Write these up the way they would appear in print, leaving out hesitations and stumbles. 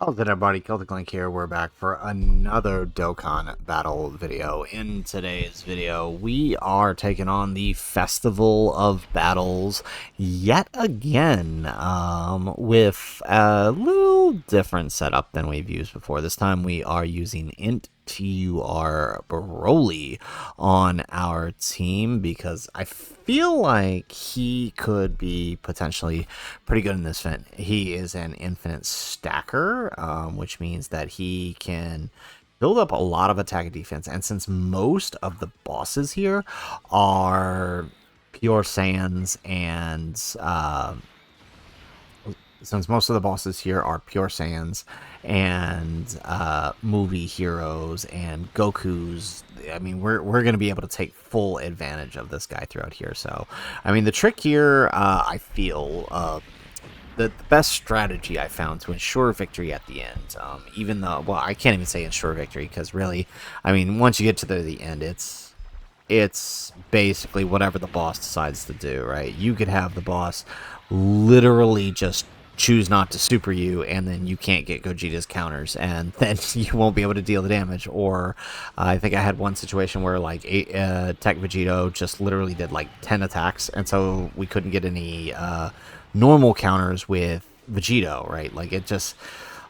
How's it, everybody? Celtic Link here. We're back for another Dokkan battle video. In today's video, we are taking on the Festival of Battles yet again, with a little different setup than we've used before. This time we are using TUR BROLY on our team because I feel like he could be potentially pretty good in this event. He is an infinite stacker, which means that he can build up a lot of attack and defense. And since most of the bosses here are pure Saiyans and movie heroes and Goku's, I mean, we're going to be able to take full advantage of this guy throughout here. So, I mean, the trick here, I feel, the best strategy I found to ensure victory at the end, even though, well, I can't even say ensure victory, because really, I mean, once you get to the end, it's basically whatever the boss decides to do, right? You could have the boss literally just choose not to super you, and then you can't get Gogeta's counters, and then you won't be able to deal the damage. Or I think I had one situation where like Tech Vegito just literally did like 10 attacks, and so we couldn't get any normal counters with Vegito, right? Like, it just,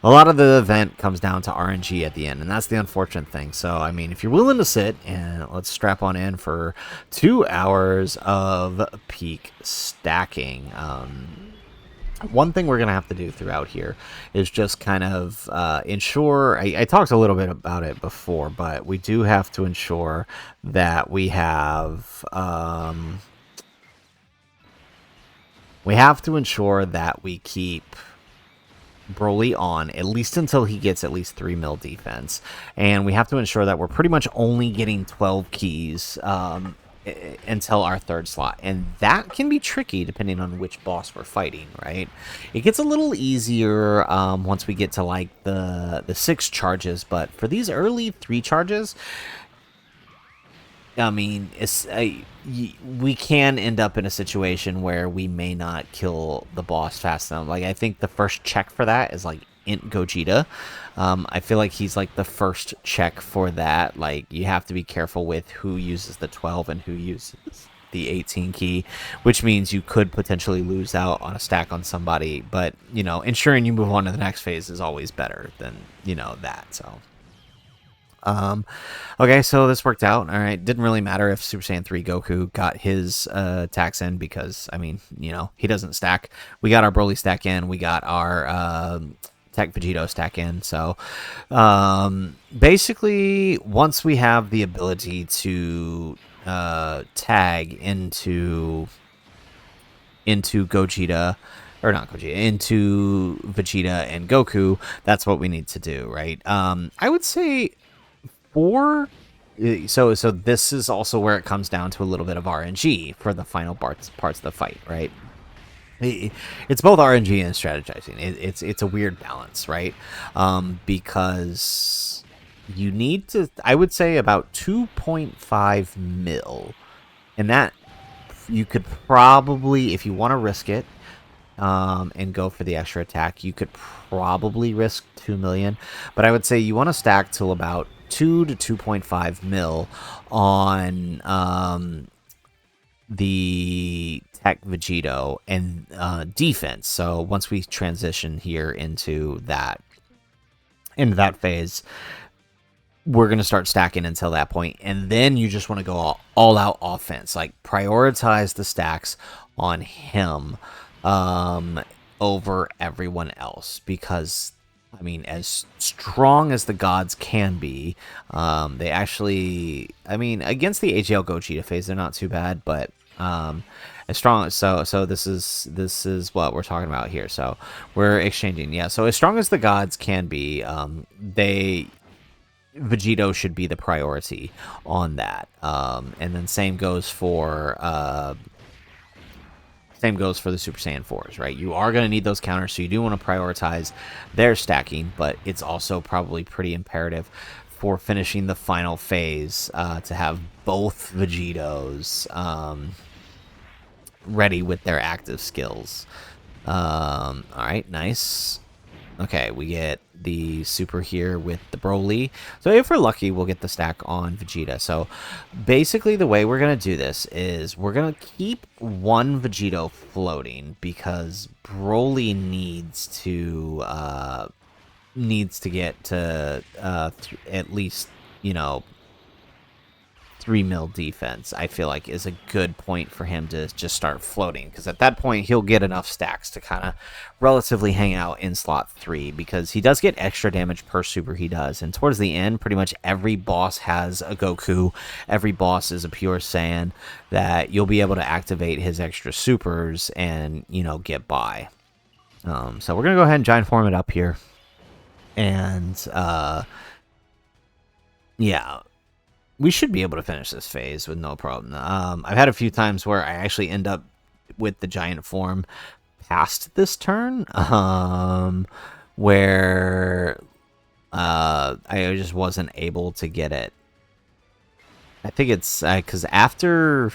a lot of the event comes down to RNG at the end, and that's the unfortunate thing. So, I mean, if you're willing to sit, and let's strap on in for 2 hours of peak stacking. One thing we're going to have to do throughout here is just kind of ensure, I talked a little bit about it before, but we do have to ensure that we have we keep BROLY on, at least until he gets at least 3 mil defense. And we have to ensure that we're pretty much only getting 12 keys until our 3rd slot. And that can be tricky depending on which boss we're fighting, right? It gets a little easier once we get to like the 6 charges, but for these early 3 charges, I mean, we can end up in a situation where we may not kill the boss fast enough. Like, I think the first check for that is like Int Gogeta. I feel like he's like the first check for that. Like, you have to be careful with who uses the 12 and who uses the 18 key, which means you could potentially lose out on a stack on somebody. But, you know, ensuring you move on to the next phase is always better than, you know, that. So. Okay, so this worked out. All right, didn't really matter if Super Saiyan 3 Goku got his attacks in, because, I mean, you know, he doesn't stack. We got our BROLY stack in, we got our Tech Vegito stack in. So basically, once we have the ability to tag into Gogeta, or not Gogeta, into Vegeta and Goku, that's what we need to do, right? I would say so this is also where it comes down to a little bit of RNG for the final parts of the fight, right? It's both RNG and strategizing. It's a weird balance, right? Because you need to, I would say, about 2.5 mil, and that you could probably, if you want to risk it, and go for the extra attack, you could probably risk 2 million, but I would say you want to stack till about 2 to 2.5 mil on the Tech Vegito and defense. So once we transition here into that phase, we're going to start stacking until that point, and then you just want to go all out offense, like prioritize the stacks on him over everyone else, because, I mean, as strong as the gods can be, they actually, I mean, against the AGL Gogeta phase, they're not too bad, but as strong. So this is what we're talking about here. So we're exchanging, yeah. So as strong as the gods can be, Vegito should be the priority on that, and then same goes for the Super Saiyan 4s, right? You are going to need those counters, so you do want to prioritize their stacking, but it's also probably pretty imperative for finishing the final phase to have both Vegitos ready with their active skills. All right, nice. Okay, we get the super here with the Broly. So if we're lucky, we'll get the stack on Vegeta. So basically the way we're going to do this is we're going to keep one Vegito floating because Broly needs to get to at least, you know, 3 mil defense, I feel like is a good point for him to just start floating, because at that point he'll get enough stacks to kind of relatively hang out in slot 3, because he does get extra damage per super he does, and towards the end pretty much every boss has a Goku, every boss is a pure Saiyan, that you'll be able to activate his extra supers and, you know, get by. So we're gonna go ahead and giant form it up here, and yeah, we should be able to finish this phase with no problem. I've had a few times where I actually end up with the giant form past this turn, where I just wasn't able to get it. I think it's because after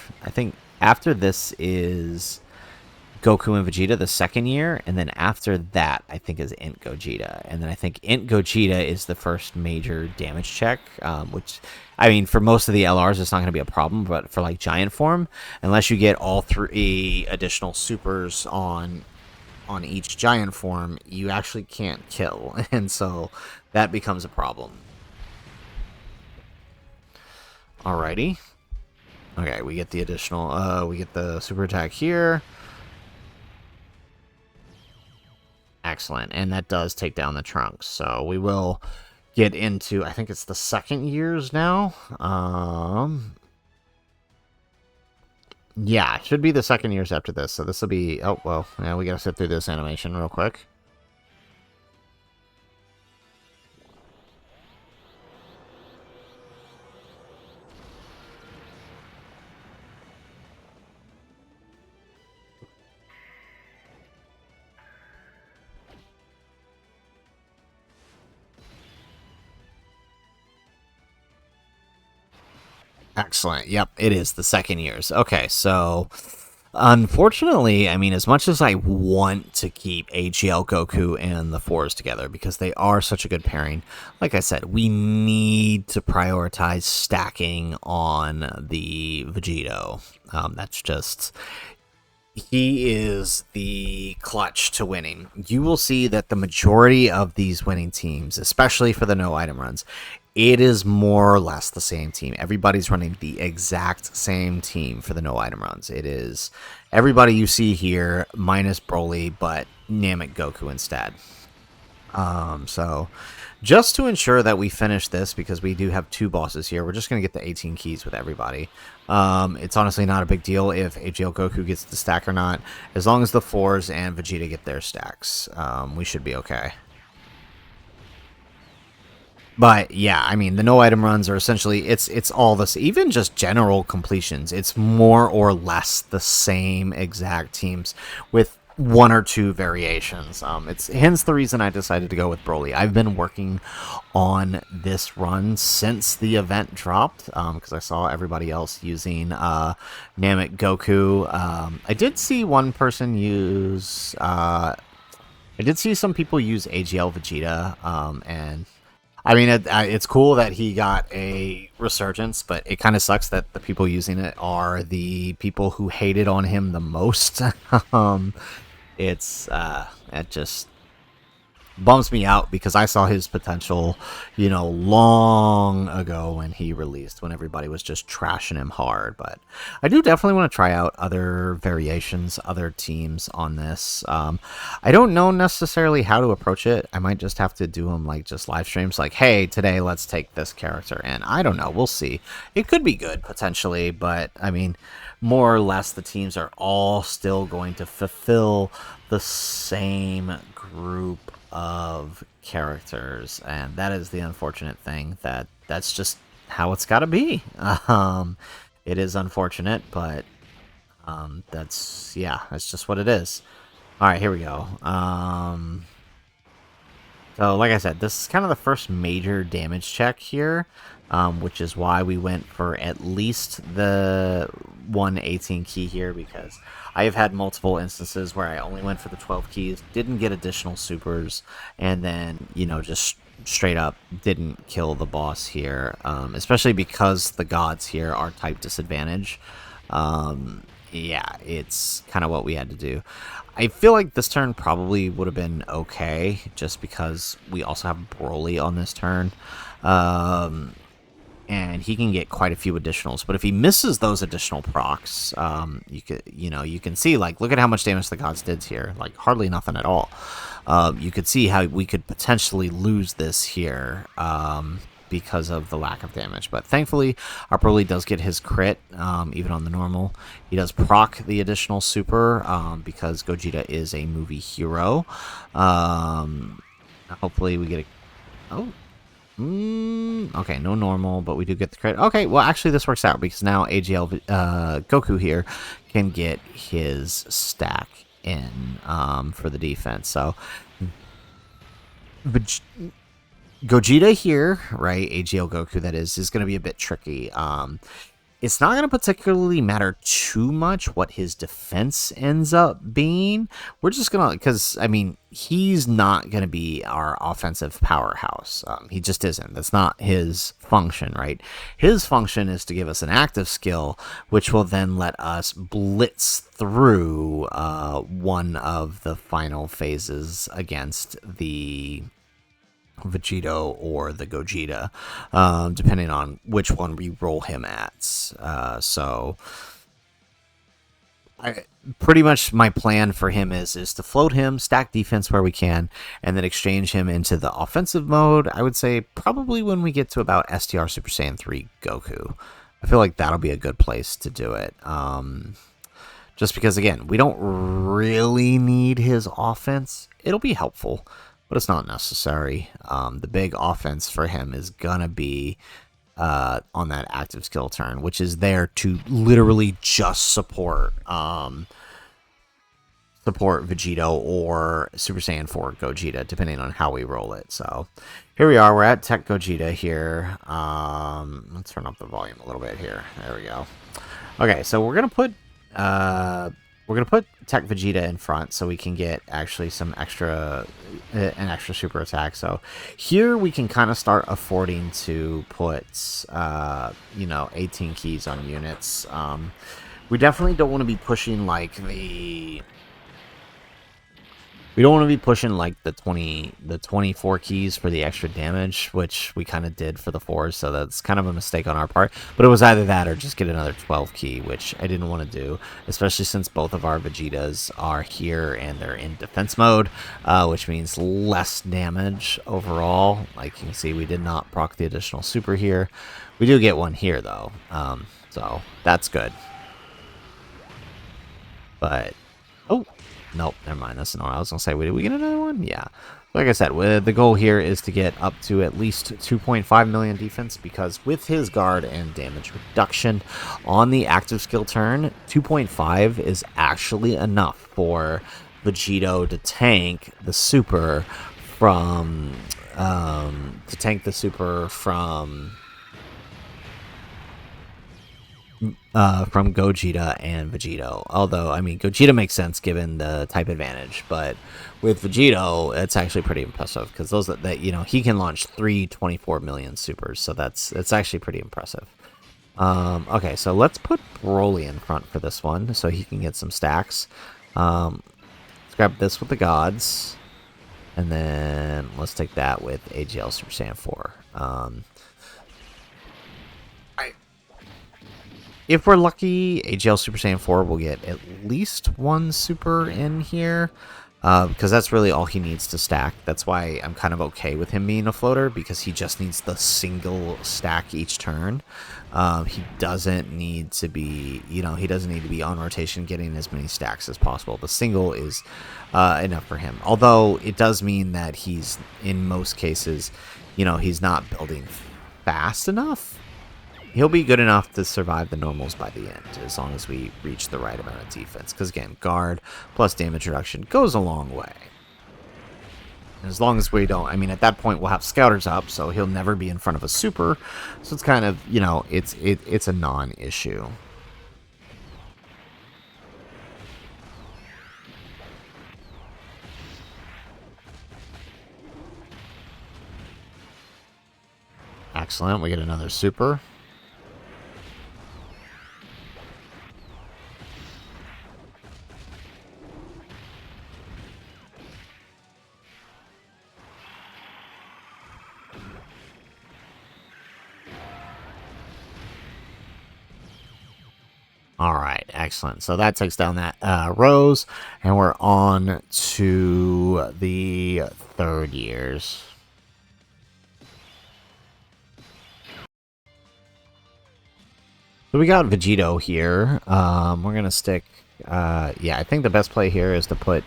this is Goku and Vegeta the second year, and then after that I think is Int Gogeta, and then I think Int Gogeta is the first major damage check, which, I mean, for most of the LRs it's not going to be a problem, but for like giant form, unless you get all 3 additional supers on each giant form, you actually can't kill, and so that becomes a problem. Alrighty. Okay, we get the additional, we get the super attack here. Excellent, and that does take down the trunks, so we will get into, I think it's the second years now. Yeah, it should be the second years after this, so this will be, oh, well, yeah, we gotta sit through this animation real quick. Excellent. Yep, it is the second years. Okay, so unfortunately, I mean, as much as I want to keep AGL Goku and the Fours together because they are such a good pairing, like I said, we need to prioritize stacking on the Vegito. That's just, he is the clutch to winning. You will see that the majority of these winning teams, especially for the no item runs, it is more or less the same team. Everybody's running the exact same team for the no item runs. It is everybody you see here minus Broly, but Namek Goku instead. So just to ensure that we finish this, because we do have 2 bosses here, we're just going to get the 18 keys with everybody. It's honestly not a big deal if AGL Goku gets the stack or not. As long as the Fours and Vegeta get their stacks, we should be okay. But yeah, I mean, the no item runs are essentially, it's all this, even just general completions, it's more or less the same exact teams with 1 or 2 variations. It's hence the reason I decided to go with Broly. I've been working on this run since the event dropped, because I saw everybody else using Namek Goku. I did see one person use, I did see some people use AGL Vegeta, and I mean, it's cool that he got a resurgence, but it kind of sucks that the people using it are the people who hated on him the most. It just bums me out because I saw his potential, you know, long ago when he released, when everybody was just trashing him hard. But I do definitely want to try out other variations, other teams on this. I don't know necessarily how to approach it. I might just have to do them like just live streams, like, hey, today let's take this character, and I don't know, we'll see. It could be good potentially, but I mean, more or less the teams are all still going to fulfill the same group of characters, and that is the unfortunate thing. That's just how it's got to be. It is unfortunate, but that's just what it is. All right, here we go. So, like I said, this is kind of the first major damage check here, which is why we went for at least the 118 key here, because I have had multiple instances where I only went for the 12 keys, didn't get additional supers, and then, you know, just straight up didn't kill the boss here, especially because the gods here are type disadvantage. Yeah, it's kind of what we had to do. I feel like this turn probably would have been okay, just because we also have BROLY on this turn. And he can get quite a few additionals. But if he misses those additional procs, you can see, like, look at how much damage the gods did here. Like, hardly nothing at all. You could see how we could potentially lose this here. Because of the lack of damage. But thankfully, our BROLY does get his crit, even on the normal. He does proc the additional super, because Gogeta is a movie hero. Hopefully we get a... Oh. Okay, no normal, but we do get the crit. Okay, well, actually, this works out, because now AGL Goku here can get his stack in for the defense. So... Gogeta here, right, AGL Goku that is going to be a bit tricky. It's not going to particularly matter too much what his defense ends up being. We're just going to, because, I mean, he's not going to be our offensive powerhouse. He just isn't. That's not his function, right? His function is to give us an active skill, which will then let us blitz through one of the final phases against the Vegito or the Gogeta, depending on which one we roll him at. So pretty much my plan for him is to float him, stack defense where we can, and then exchange him into the offensive mode. I would say probably when we get to about STR Super Saiyan 3 Goku. I feel like that'll be a good place to do it. Just because, again, we don't really need his offense. It'll be helpful, but it's not necessary. The big offense for him is gonna be on that active skill turn, which is there to literally just support Vegito or Super Saiyan 4 Gogeta, depending on how we roll it. So here we are. We're at Tech Gogeta here. Let's turn up the volume a little bit here. There we go. Okay, so we're gonna put Tech Vegeta in front so we can get actually some an extra super attack. So here we can kind of start affording to put 18 keys on units. We definitely don't want to be pushing like the 24 keys for the extra damage, which we kind of did for the 4s, so that's kind of a mistake on our part. But it was either that or just get another 12 key, which I didn't want to do, especially since both of our Vegetas are here and they're in defense mode, which means less damage overall. Like you can see, we did not proc the additional super here. We do get one here, though, so that's good. But, oh, nope, never mind. That's not what I was going to say. Did we get another one? Yeah. Like I said, the goal here is to get up to at least 2.5 million defense, because with his guard and damage reduction on the active skill turn, 2.5 is actually enough for Vegito to tank the super from Gogeta and Vegito. Although, I mean, Gogeta makes sense given the type advantage, but with Vegito, it's actually pretty impressive, because those that he can launch 324 million supers, so it's actually pretty impressive. Okay, so let's put BROLY in front for this one so he can get some stacks. Let's grab this with the gods, and then let's take that with AGL Super Saiyan 4. If we're lucky, AGL Super Saiyan 4 will get at least one super in here, because that's really all he needs to stack. That's why I'm kind of okay with him being a floater, because he just needs the single stack each turn. He doesn't need to be, on rotation getting as many stacks as possible. The single is enough for him. Although it does mean that he's, in most cases, he's not building fast enough. He'll be good enough to survive the normals by the end, as long as we reach the right amount of defense. Because, again, guard plus damage reduction goes a long way. As long as we don't, I mean, at that point we'll have scouters up, so he'll never be in front of a super. So it's kind of, you know, it's a non-issue. Excellent. We get another super. All right, excellent. So that takes down that Rose, and we're on to the third years. So we got Vegito here. We're going to stick... yeah, I think the best play here is to put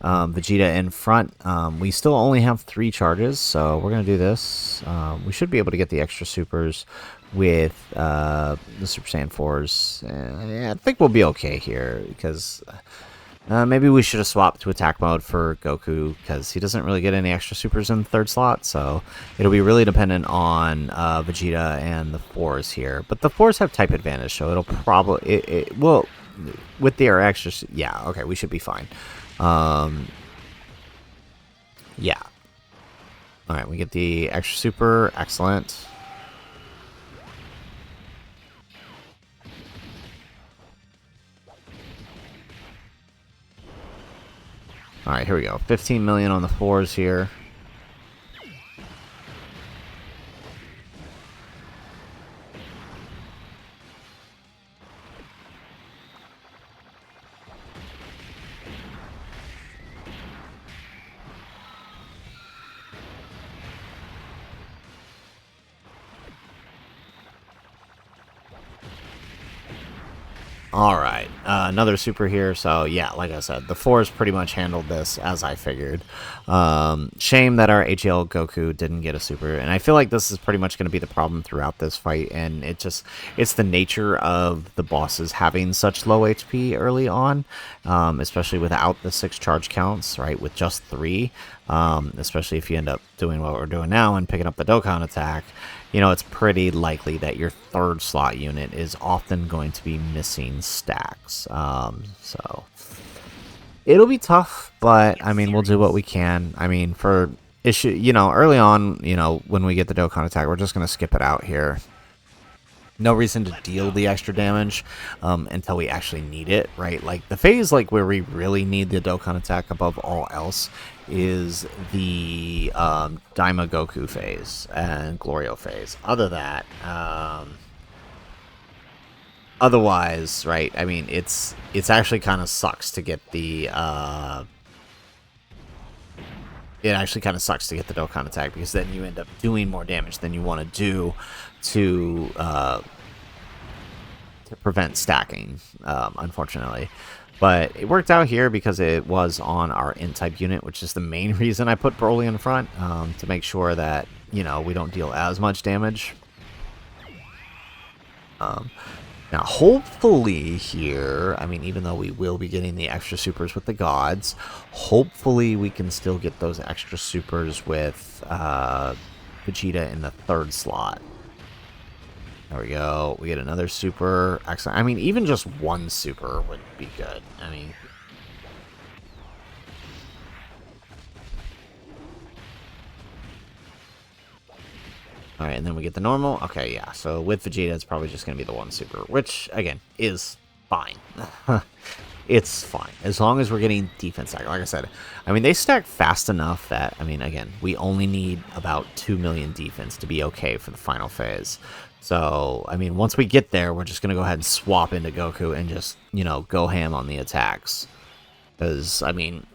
Vegeta in front. We still only have 3 charges, so we're going to do this. We should be able to get the extra supers with the Super Saiyan 4s. Yeah, I think we'll be okay here, because... maybe we should have swapped to attack mode for Goku, because he doesn't really get any extra supers in the 3rd slot, so it'll be really dependent on Vegeta and the 4s here. But the 4s have type advantage, so it'll probably... It will... With their extra... Yeah, okay, we should be fine. Yeah. Alright, we get the extra super. Excellent. Alright, here we go. 15 million on the 4s here. Alright, another super here, so yeah, like I said, the 4s pretty much handled this as I figured. Shame that our HL Goku didn't get a super, and I feel like this is pretty much going to be the problem throughout this fight, and it's the nature of the bosses having such low HP early on, especially without the 6 charge counts, right, with just 3, especially if you end up doing what we're doing now and picking up the Dokkan attack. You know, it's pretty likely that your 3rd slot unit is often going to be missing stacks. So it'll be tough, but I mean, we'll do what we can. I mean, for issue, you know, early on, you know, when we get the Dokkan attack, we're just going to skip it out here. No reason to deal the extra damage until we actually need it, right? Like, the phase like where we really need the Dokkan attack above all else is the Daima Goku phase and Glorio phase. Otherwise, right, I mean, it's actually kind of sucks to get the it actually kind of sucks to get the Dokkan attack, because then you end up doing more damage than you want to do to prevent stacking, unfortunately. But it worked out here because it was on our N-type unit, which is the main reason I put BROLY in front, to make sure that, you know, we don't deal as much damage. Now, hopefully here, I mean, even though we will be getting the extra supers with the gods, hopefully we can still get those extra supers with Vegeta in the 3rd slot. There we go. We get another super. Excellent. I mean, even just 1 super would be good. I mean... Alright, and then we get the normal. Okay, yeah. So with Vegeta, it's probably just going to be the 1 super, which, again, is fine. It's fine. As long as we're getting defense stack. Like I said, I mean, they stack fast enough that, I mean, again, we only need about 2 million defense to be okay for the final phase. So, I mean, once we get there, we're just going to go ahead and swap into Goku and just, you know, go ham on the attacks. Because, I mean...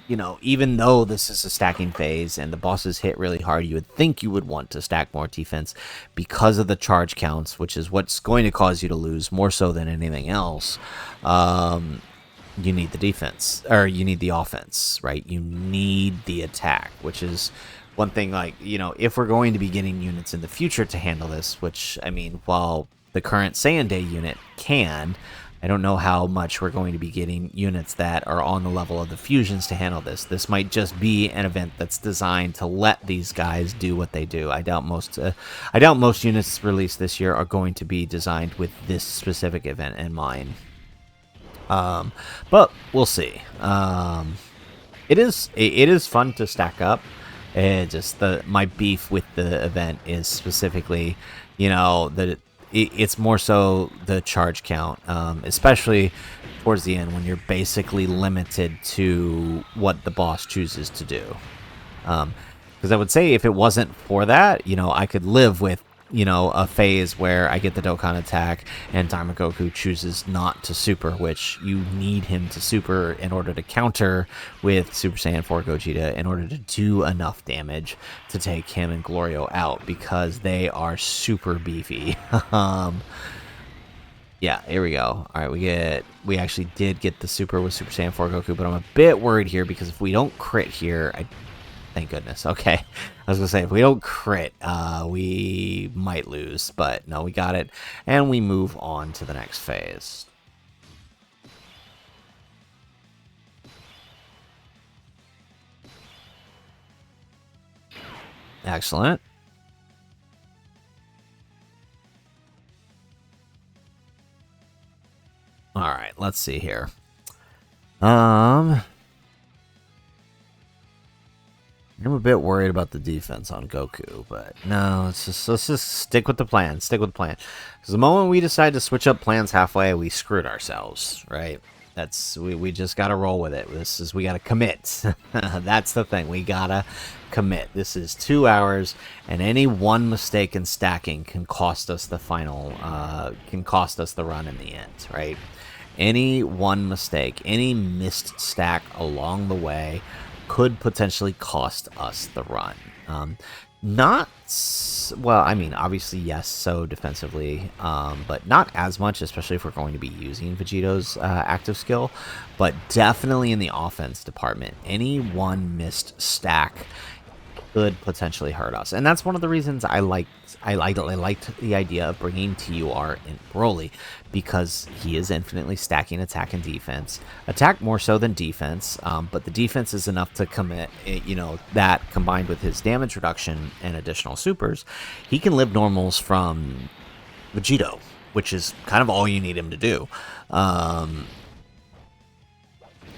You know, even though this is a stacking phase and the bosses hit really hard, you would think you would want to stack more defense because of the charge counts, which is what's going to cause you to lose more so than anything else. You need the defense, or you need the offense, right? You need the attack, which is one thing, like, you know, if we're going to be getting units in the future to handle this, which, I mean, while the current Saiyan Day unit can... I don't know how much we're going to be getting units that are on the level of the fusions to handle this. This might just be an event that's designed to let these guys do what they do. I doubt most units released this year are going to be designed with this specific event in mind. But we'll see. It is fun to stack up. And just my beef with the event is specifically, you know, that it's more so the charge count, especially towards the end when you're basically limited to what the boss chooses to do. Because I would say if it wasn't for that, you know, I could live with, you know, a phase where I get the Dokkan attack and Goku chooses not to super, which you need him to super in order to counter with Super Saiyan 4 Gogeta in order to do enough damage to take him and Glorio out, because they are super beefy. Yeah, here we go. All right, we actually did get the super with Super Saiyan 4 Goku, but I'm a bit worried here because if we don't crit here, thank goodness. Okay. I was going to say, if we don't crit, we might lose. But no, we got it. And we move on to the next phase. Excellent. All right, let's see here. I'm a bit worried about the defense on Goku, but no, let's just stick with the plan. Stick with the plan. Because the moment we decide to switch up plans halfway, we screwed ourselves, right? We just gotta roll with it. We gotta commit. That's the thing. We gotta commit. This is 2 hours, and any one mistake in stacking can cost us the final. Can cost us the run in the end, right? Any one mistake, any missed stack along the way could potentially cost us the run. Not, well, I mean, obviously, yes, so defensively, but not as much, especially if we're going to be using Vegito's active skill, but definitely in the offense department. Any one missed stack could potentially hurt us, and that's one of the reasons I liked the idea of bringing TUR in BROLY, because he is infinitely stacking attack and defense. Attack more so than defense, but the defense is enough to commit. You know, that combined with his damage reduction and additional supers, he can live normals from Vegito, which is kind of all you need him to do.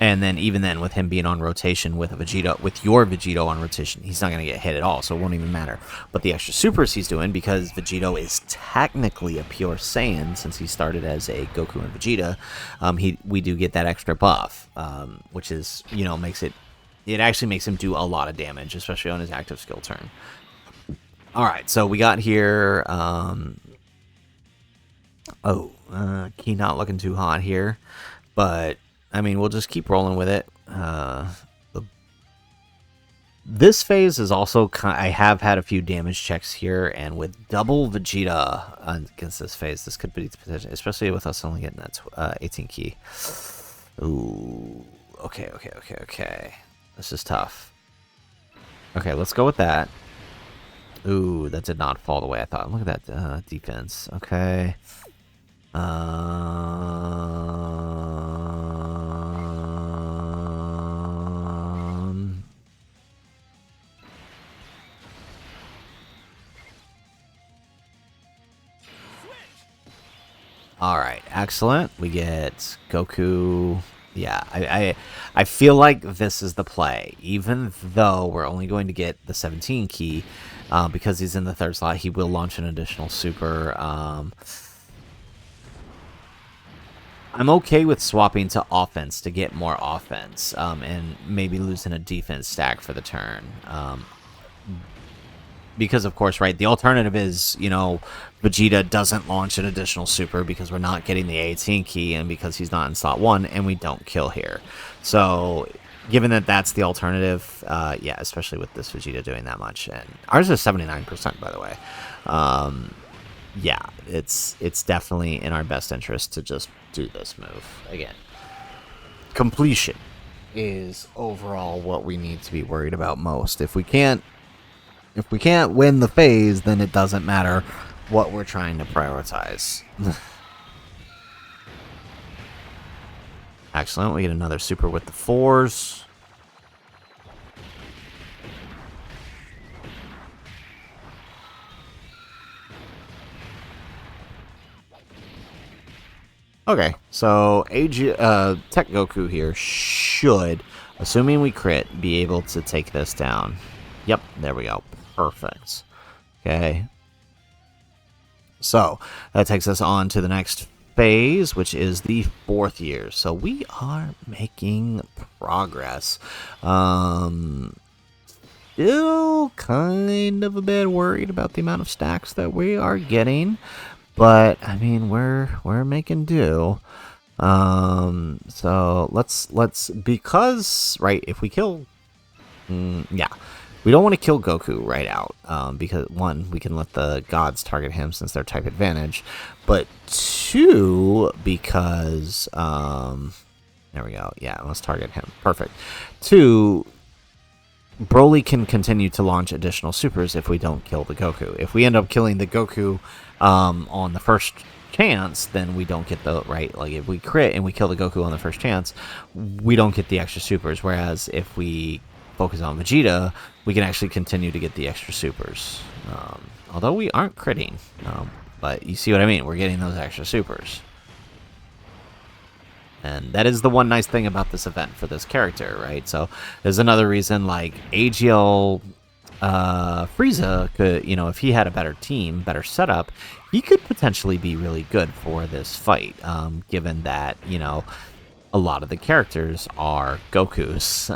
And then even then, with him being on rotation with your Vegito on rotation, he's not going to get hit at all, so it won't even matter. But the extra supers he's doing, because Vegito is technically a pure Saiyan since he started as a Goku and Vegeta, we do get that extra buff, which is, you know, it actually makes him do a lot of damage, especially on his active skill turn. All right, so we got here. Key not looking too hot here, but I mean, we'll just keep rolling with it. This phase is also I have had a few damage checks here, and with double Vegeta against this phase, this could be potential, especially with us only getting that 18 key. Ooh, okay. This is tough. Okay, let's go with that. Ooh, that did not fall the way I thought. Look at that defense. Okay. All right, excellent. We get Goku. Yeah, I feel like this is the play. Even though we're only going to get the 17 key, because he's in the third slot, he will launch an additional super. I'm okay with swapping to offense to get more offense, and maybe losing a defense stack for the turn. Because, of course, right, the alternative is, you know, Vegeta doesn't launch an additional super because we're not getting the 18 key, and because he's not in slot 1, and we don't kill here. So, given that that's the alternative, yeah, especially with this Vegeta doing that much. And ours is 79%, by the way. Yeah, it's definitely in our best interest to just do this move. Again, completion is overall what we need to be worried about most. If we can't win the phase, then it doesn't matter what we're trying to prioritize. Excellent. We get another super with the 4s. Okay, so Tech Goku here should, assuming we crit, be able to take this down. Yep, there we go. Perfect. Okay. So, that takes us on to the next phase, which is the 4th year. So, we are making progress. Still kind of a bit worried about the amount of stacks that we are getting. But I mean, we're making do. So let's because right, if we kill, yeah, we don't want to kill Goku right out. Because one, we can let the gods target him since they're type advantage, but two, because there we go. Yeah, let's target him. Perfect. Two, BROLY can continue to launch additional supers if we don't kill the Goku. If we end up killing the Goku on the first chance, then we don't get the right. Like if we crit and we kill the Goku on the first chance, we don't get the extra supers. Whereas if we focus on Vegeta, we can actually continue to get the extra supers. Although we aren't critting, but you see what I mean. We're getting those extra supers. And that is the one nice thing about this event for this character, right? So there's another reason, like AGL Frieza could, you know, if he had a better team, better setup, he could potentially be really good for this fight, given that, you know, a lot of the characters are Gokus.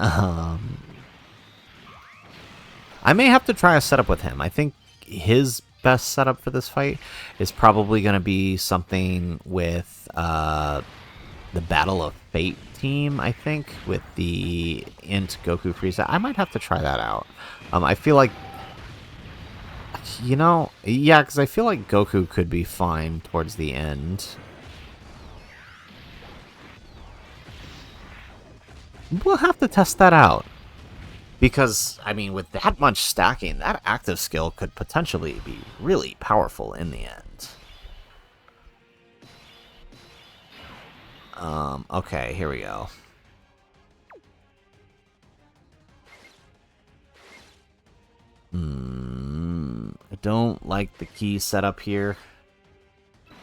I may have to try a setup with him. I think his best setup for this fight is probably going to be something with the Battle of Fate team, I think, with the Int Goku Frieza. I might have to try that out. I feel like, you know, yeah, because I feel like Goku could be fine towards the end. We'll have to test that out. Because, I mean, with that much stacking, that active skill could potentially be really powerful in the end. Okay, here we go. I don't like the key setup here,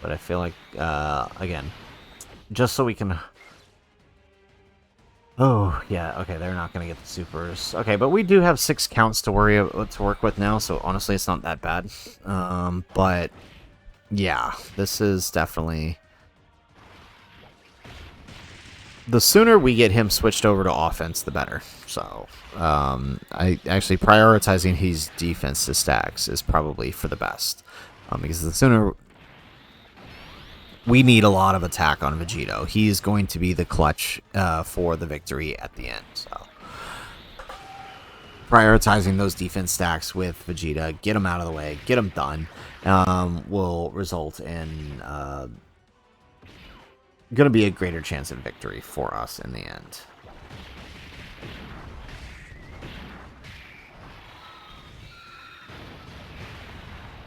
but I feel like, again, just so we can... Oh, yeah, okay, they're not going to get the supers. Okay, but we do have 6 counts to work with now, so honestly, it's not that bad. But, yeah, this is definitely... The sooner we get him switched over to offense, the better. So, I actually prioritizing his defense to stacks is probably for the best. Because the sooner... We need a lot of attack on Vegito. He's going to be the clutch for the victory at the end. So, prioritizing those defense stacks with Vegeta, get him out of the way, get him done, will result in... going to be a greater chance of victory for us in the end.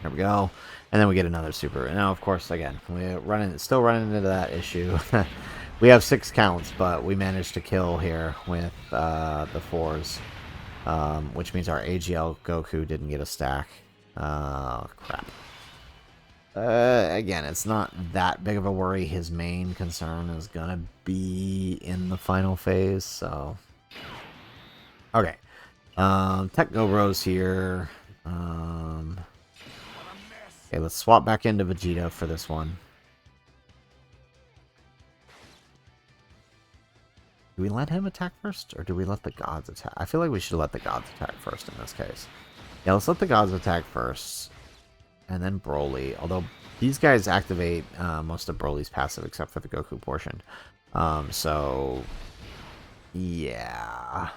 There we go. And then we get another super. And now, of course, again, we're still running into that issue. We have 6 counts, but we managed to kill here with the 4s. Which means our AGL Goku didn't get a stack. Oh, crap. Again, it's not that big of a worry. His main concern is gonna be in the final phase, so... Okay. Tech Go Rose here. Okay, let's swap back into Vegeta for this one. Do we let him attack first, or do we let the gods attack? I feel like we should let the gods attack first in this case. Yeah, let's let the gods attack first. And then BROLY, although these guys activate most of BROLY's passive except for the Goku portion. So, yeah.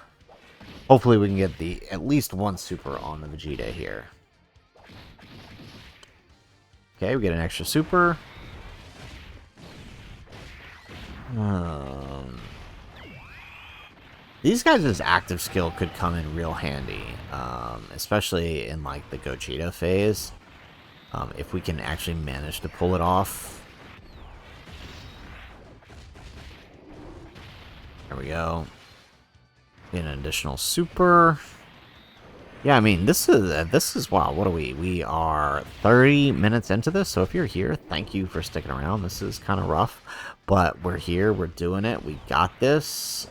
Hopefully we can get at least one super on the Vegeta here. Okay, we get an extra super. These guys' active skill could come in real handy, especially in like the Gogeta phase. If we can actually manage to pull it off. There we go. Get an additional super. Yeah, I mean, this is wow, what are we? We are 30 minutes into this, so if you're here, thank you for sticking around. This is kind of rough, but we're here, we're doing it, we got this.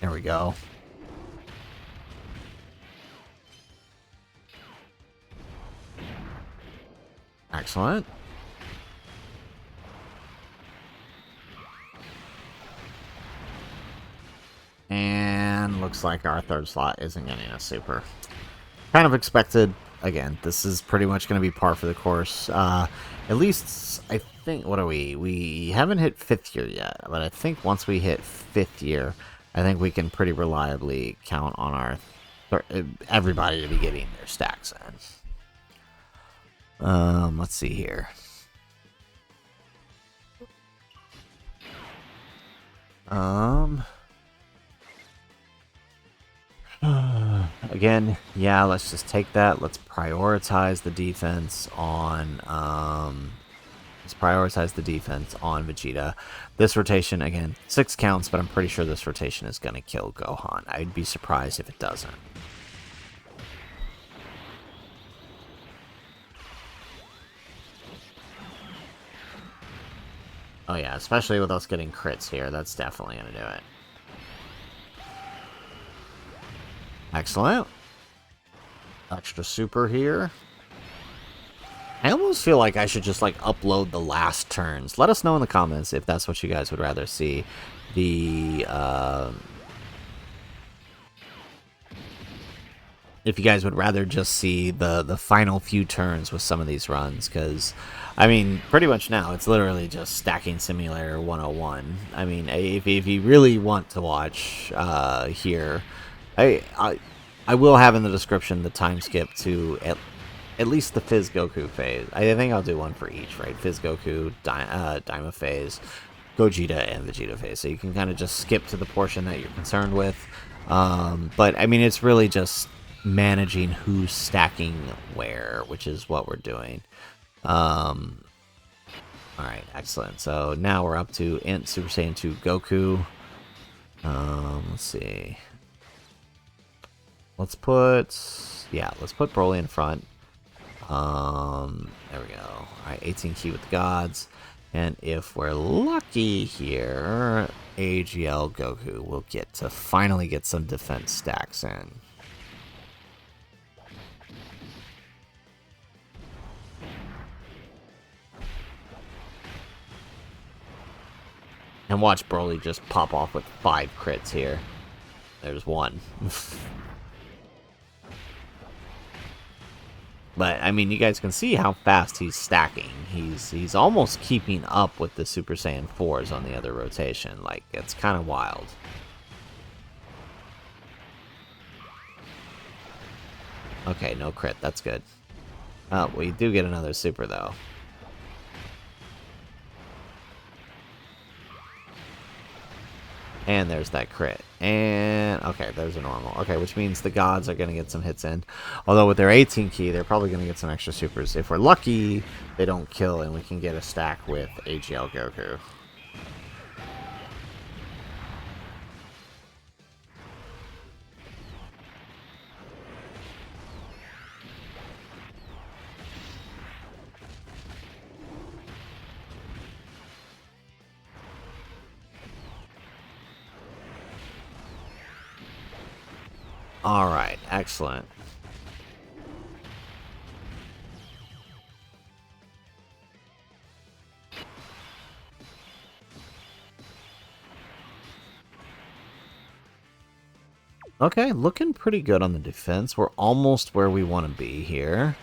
There we go. Excellent. And looks like our third slot isn't getting a super. Kind of expected. Again, this is pretty much going to be par for the course. At least, I think, what are we? We haven't hit 5th year yet, but I think once we hit 5th year, I think we can pretty reliably count on our everybody to be getting their stacks in. Let's see here. Again, yeah, let's just take that. Let's prioritize the defense on Vegeta. This rotation, again, 6 counts, but I'm pretty sure this rotation is going to kill Gohan. I'd be surprised if it doesn't. Oh yeah, especially with us getting crits here, that's definitely going to do it. Excellent. Extra super here. I almost feel like I should just, like, upload the last turns. Let us know in the comments if that's what you guys would rather see. If you guys would rather just see the final few turns with some of these runs, because, I mean, pretty much now, it's literally just Stacking Simulator 101. I mean, if you really want to watch here, I will have in the description the time skip to at least the Fizz Goku phase. I think I'll do one for each, right? Fizz Goku, Daima phase, Gogeta, and Vegeta phase. So you can kind of just skip to the portion that you're concerned with. But, I mean, it's really just managing who's stacking where, which is what we're doing. Alright, excellent. So now we're up to Int Super Saiyan 2 Goku. Let's see. Let's put BROLY in front. There we go. Alright, 18 key with the gods. And if we're lucky here, AGL Goku will get to finally get some defense stacks in. And watch BROLY just pop off with 5 crits here. There's 1. But, I mean, you guys can see how fast he's stacking. He's almost keeping up with the Super Saiyan 4s on the other rotation. Like, it's kind of wild. Okay, no crit. That's good. We do get another super, though. And there's that crit. And, okay, there's a normal. Okay, which means the gods are going to get some hits in. Although with their 18 key, they're probably going to get some extra supers. If we're lucky, they don't kill and we can get a stack with AGL Goku. Alright, excellent. Okay, looking pretty good on the defense. We're almost where we want to be here.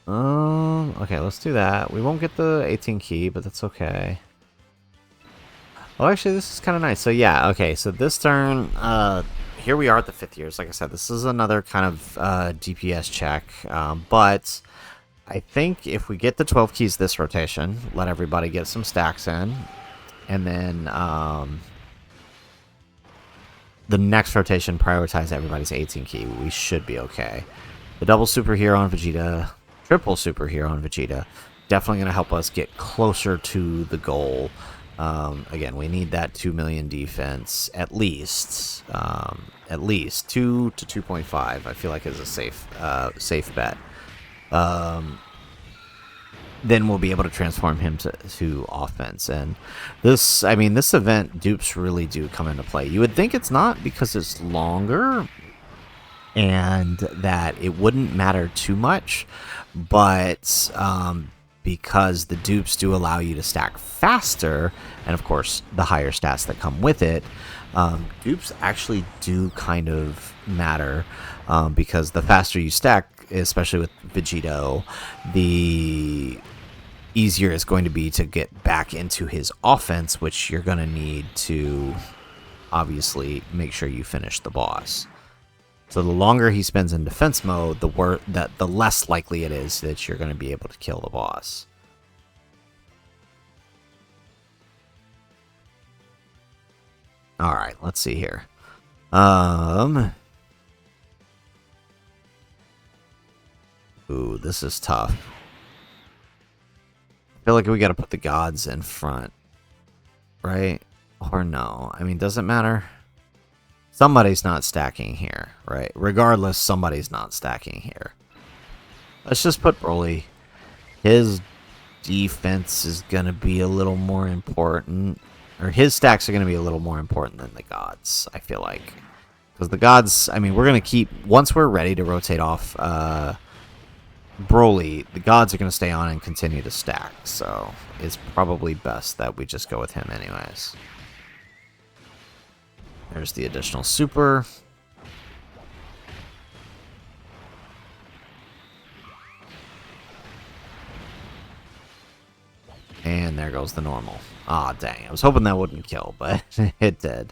Okay, let's do that. We won't get the 18 key, but that's okay. Oh, actually, this is kind of nice. So, yeah, okay, so this turn, here we are at the 5th years. Like I said, this is another kind of DPS check, but I think if we get the 12 keys this rotation, let everybody get some stacks in, and then the next rotation prioritize everybody's 18 key, we should be okay. The double super here on Vegeta, triple super here on Vegeta, definitely going to help us get closer to the goal. Again, we need that 2 million defense at least. At least 2 to 2.5. I feel like is a safe bet. Then we'll be able to transform him to offense. And this, I mean, this event, dupes really do come into play. You would think it's not because it's longer and that it wouldn't matter too much, but because the dupes do allow you to stack faster, and of course the higher stats that come with it, dupes actually do kind of matter, because the faster you stack, especially with Vegito, the easier it's going to be to get back into his offense, which you're going to need to obviously make sure you finish the boss. So the longer he spends in defense mode, the less likely it is that you're going to be able to kill the boss. All right, let's see here. Ooh, this is tough. I feel like we got to put the gods in front, right? Or no? I mean, does it matter? Somebody's not stacking here, right? Regardless, somebody's not stacking here. Let's just put BROLY. His defense is going to be a little more important. Or his stacks are going to be a little more important than the gods, I feel like. Because the gods, I mean, we're going to keep... Once we're ready to rotate off BROLY, the gods are going to stay on and continue to stack. So it's probably best that we just go with him anyways. There's the additional super. And there goes the normal. Ah, dang. I was hoping that wouldn't kill, but it did.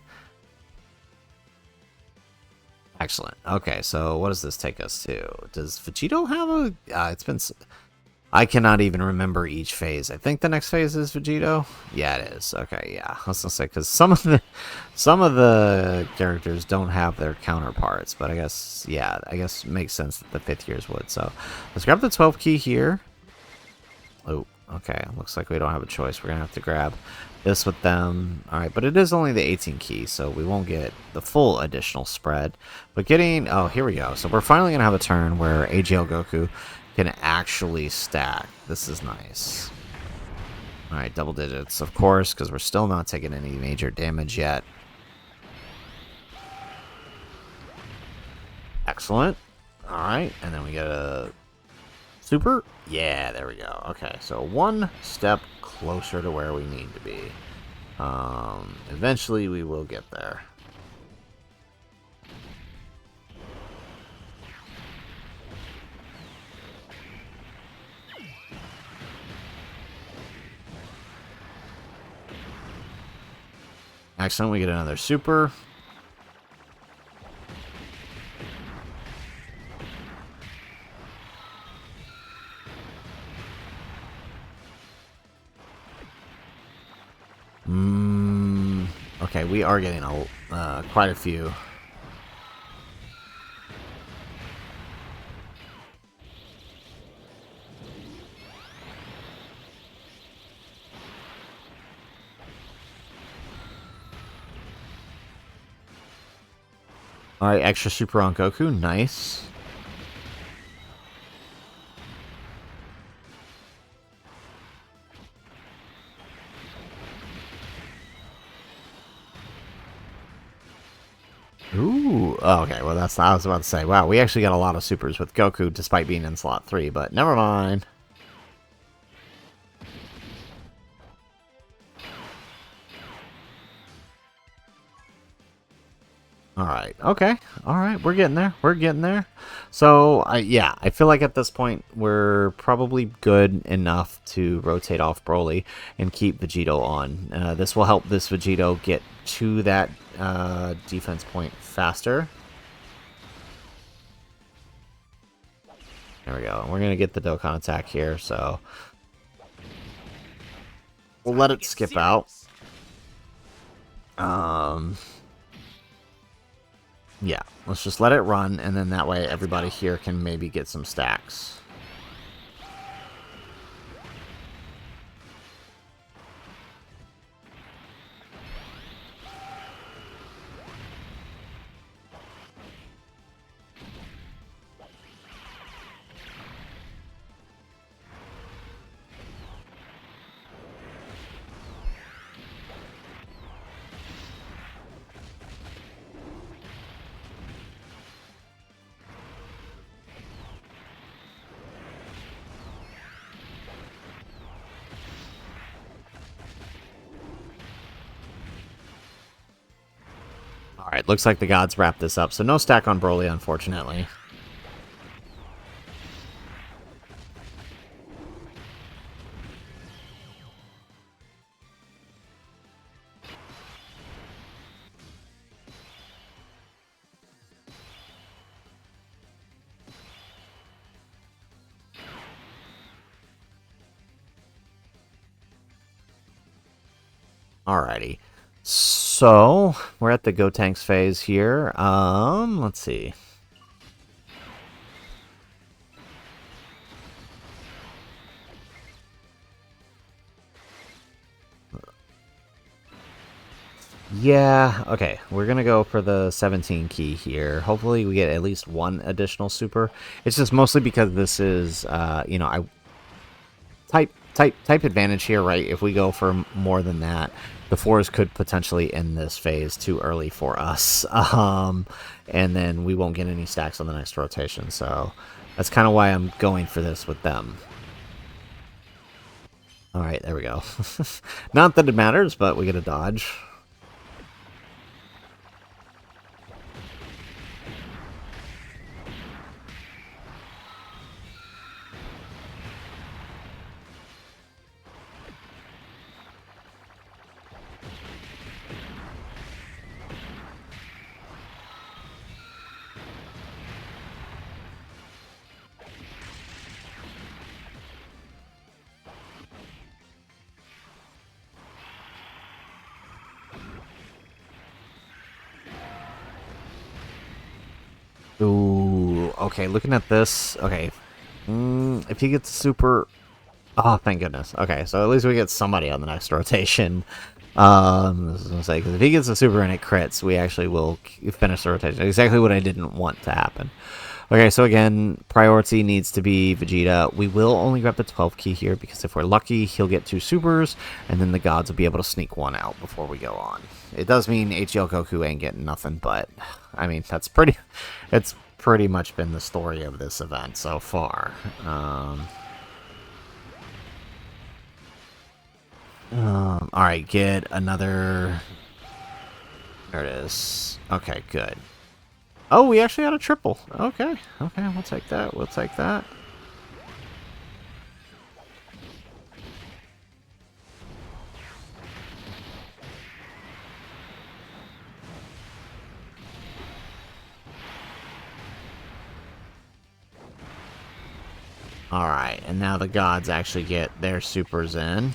Excellent. Okay, so what does this take us to? Does Vegito have a... it's been... I cannot even remember each phase. I think the next phase is Vegito. Yeah, it is. Okay, yeah. I was gonna say, because some of the characters don't have their counterparts, but I guess, yeah, I guess it makes sense that the 5th years would. So let's grab the 12 key here. Oh, okay. Looks like we don't have a choice. We're gonna have to grab this with them. All right, but it is only the 18 key, so we won't get the full additional spread. But getting... Oh, here we go. So we're finally gonna have a turn where AGL Goku can actually stack. This is nice. Alright, double digits, of course, because we're still not taking any major damage yet. Excellent. Alright, and then we get a super. Yeah, there we go. Okay, so one step closer to where we need to be. Eventually we will get there. Excellent, we get another super. Okay, we are getting quite a few. Alright, extra super on Goku. Nice. Ooh. Oh, okay, well, that's... I was about to say, wow, we actually got a lot of supers with Goku despite being in slot 3, but never mind. Alright, okay. Alright, we're getting there. We're getting there. So, yeah, I feel like at this point we're probably good enough to rotate off BROLY and keep Vegito on. This will help this Vegito get to that defense point faster. There we go. We're going to get the Dokkan attack here, so we'll let it skip out. Yeah, let's just let it run, and then that way everybody here can maybe get some stacks. Alright, looks like the gods wrap this up, so no stack on BROLY, unfortunately. Alrighty. So, we're at the Go Tanks phase here. Let's see. Yeah, okay. We're going to go for the 17 key here. Hopefully we get at least one additional super. It's just mostly because this is, you know, type advantage here, right? If we go for more than that, the 4s could potentially end this phase too early for us. And then we won't get any stacks on the next rotation. So that's kind of why I'm going for this with them. All right, there we go. Not that it matters, but we get a dodge. Ooh, okay, looking at this, okay. If he gets super... Oh, thank goodness. Okay, so at least we get somebody on the next rotation. I was gonna say, because if he gets a super and it crits, we actually will finish the rotation. Exactly what I didn't want to happen. Okay, so again, priority needs to be Vegeta. We will only grab the 12 key here, because if we're lucky, he'll get 2 supers, and then the gods will be able to sneak one out before we go on. It does mean HL Goku ain't getting nothing, but, I mean, that's pretty... It's pretty much been the story of this event so far. Alright, get another... There it is. Okay, good. Oh, we actually had a triple. Okay, okay, we'll take that. We'll take that. Alright, and now the gods actually get their supers in.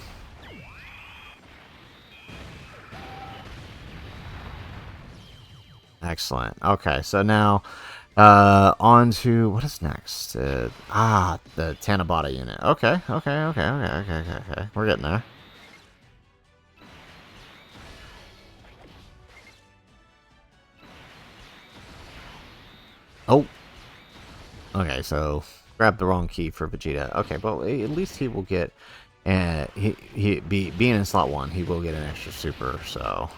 Excellent. Okay, so now on to what is next? The Tanabata unit. Okay, okay. We're getting there. Oh. Okay, so grab the wrong key for Vegeta. Okay, but at least he will get, being in slot 1, he will get an extra super. So.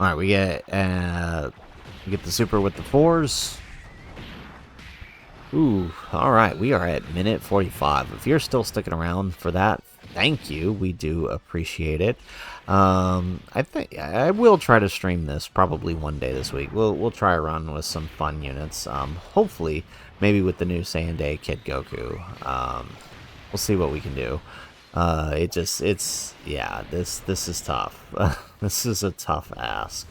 All right, we get the super with the 4s. Ooh, all right, we are at minute 45. If you're still sticking around for that, thank you. We do appreciate it. I think I will try to stream this probably one day this week. We'll try a run with some fun units. Hopefully, maybe with the new Saiyan Day Kid Goku. We'll see what we can do. Yeah, this is tough. This is a tough ask.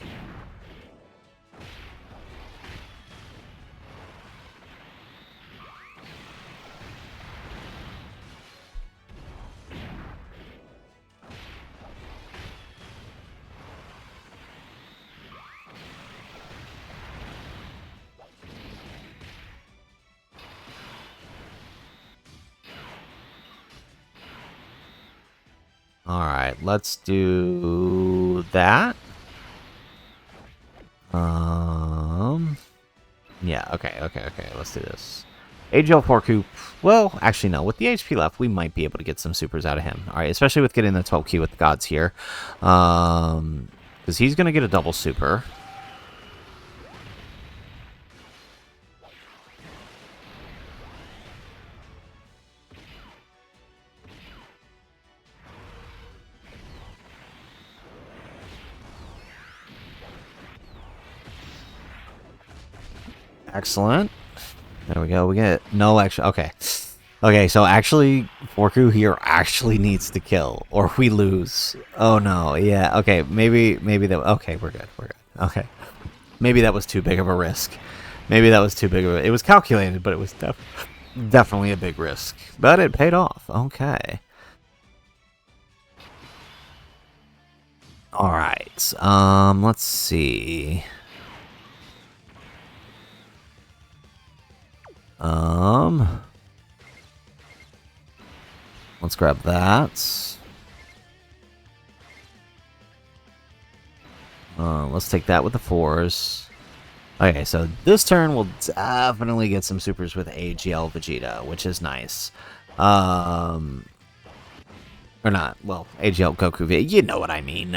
Alright, let's do that. Yeah, okay, let's do this. AGL Forku, well, actually no. With the HP left, we might be able to get some supers out of him. All right, especially with getting the 12 key with the gods here. Because he's going to get a double super. Excellent. There we go. We get no extra. Okay. Okay, so actually, Forku here actually needs to kill, or we lose. Oh no, yeah. Okay, maybe that. Okay, we're good. We're good. Okay, maybe that was too big of a risk. Maybe that was too big of a. It was calculated, but it was definitely a big risk. But it paid off. Okay. All right. Let's see. Let's grab that. Let's take that with the 4s. Okay, so this turn we'll definitely get some supers with AGL Vegeta, which is nice. Or not. Well, AGL Goku, you know what I mean.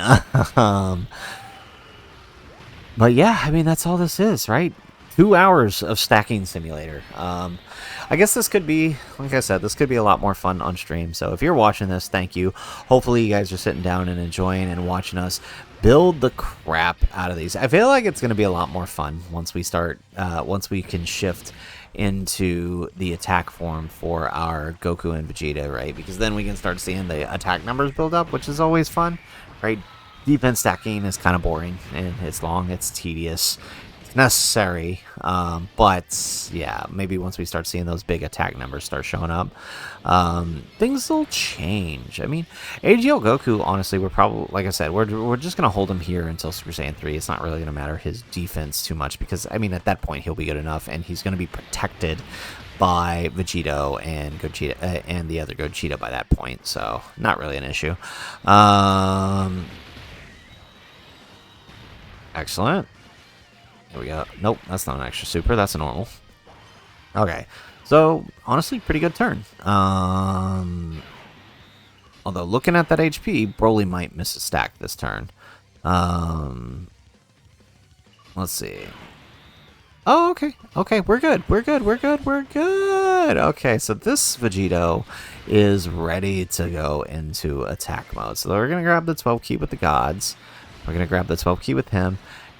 But yeah, I mean, that's all this is, right? 2 hours of stacking simulator. I guess this could be, like I said, this could be a lot more fun on stream. So if you're watching this, thank you. Hopefully you guys are sitting down and enjoying and watching us build the crap out of these. I feel like it's going to be a lot more fun once we start, once we can shift into the attack form for our Goku and Vegeta, right? Because then we can start seeing the attack numbers build up, which is always fun, right? Defense stacking is kind of boring, and it's long, it's tedious, it's necessary, but yeah, maybe once we start seeing those big attack numbers start showing up, things will change. I mean, AGL Goku, honestly, we're probably, like I said, we're just going to hold him here until Super Saiyan 3. It's not really going to matter his defense too much, because, I mean, at that point, he'll be good enough, and he's going to be protected by Vegito and Gogeta, and the other Gogeta by that point, so not really an issue. Excellent. Here we go. Nope, that's not an extra super. That's a normal. Okay. So, honestly, pretty good turn. Although, looking at that HP, Broly might miss a stack this turn. Let's see. Oh, okay. Okay, we're good. We're good. We're good. We're good. Okay, so this Vegito is ready to go into attack mode. So we're going to grab the 12 key with the gods. We're going to grab the 12 key with him.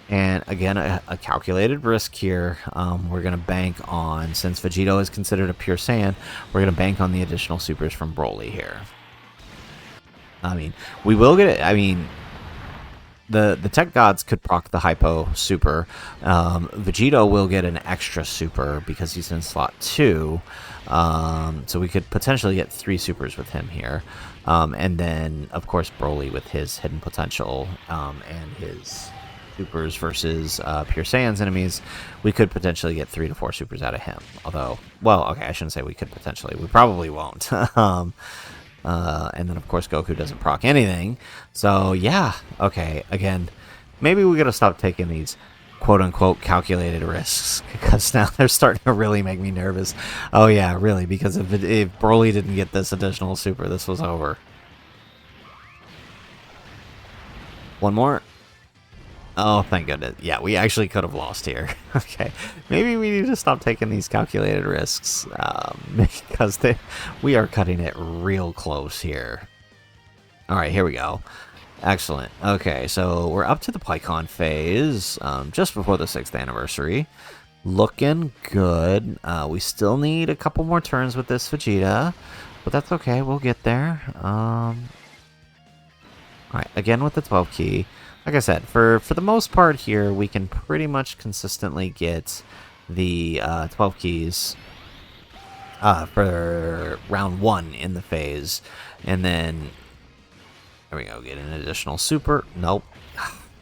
And again, a calculated risk here. We're going to bank on, since Vegito is considered a pure Saiyan, we're going to bank on the additional supers from Broly here. I mean, we will get it. I mean, the tech gods could proc the hypo super. Vegito will get an extra super because he's in slot 2. So we could potentially get 3 supers with him here. And then, of course, Broly with his hidden potential and his supers versus pure Saiyan's enemies, we could potentially get 3 to 4 supers out of him. Although, well, okay, I shouldn't say we could potentially. We probably won't. And then, of course, Goku doesn't proc anything. So, yeah, okay, again, maybe we gotta stop taking these quote-unquote calculated risks, because now they're starting to really make me nervous. Oh, yeah, really, because if Broly didn't get this additional super, this was over. One more. Oh, thank goodness. Yeah, we actually could have lost here. Okay, maybe we need to stop taking these calculated risks, because we are cutting it real close here. All right, here we go. Excellent. Okay, so we're up to the PyCon phase, just before the 6th anniversary. Looking good. We still need a couple more turns with this Vegeta, but that's okay. We'll get there. All right, again with the 12 key. Like I said, for the most part here, we can pretty much consistently get the 12 keys for round 1 in the phase. And then, there we go, get an additional super. Nope.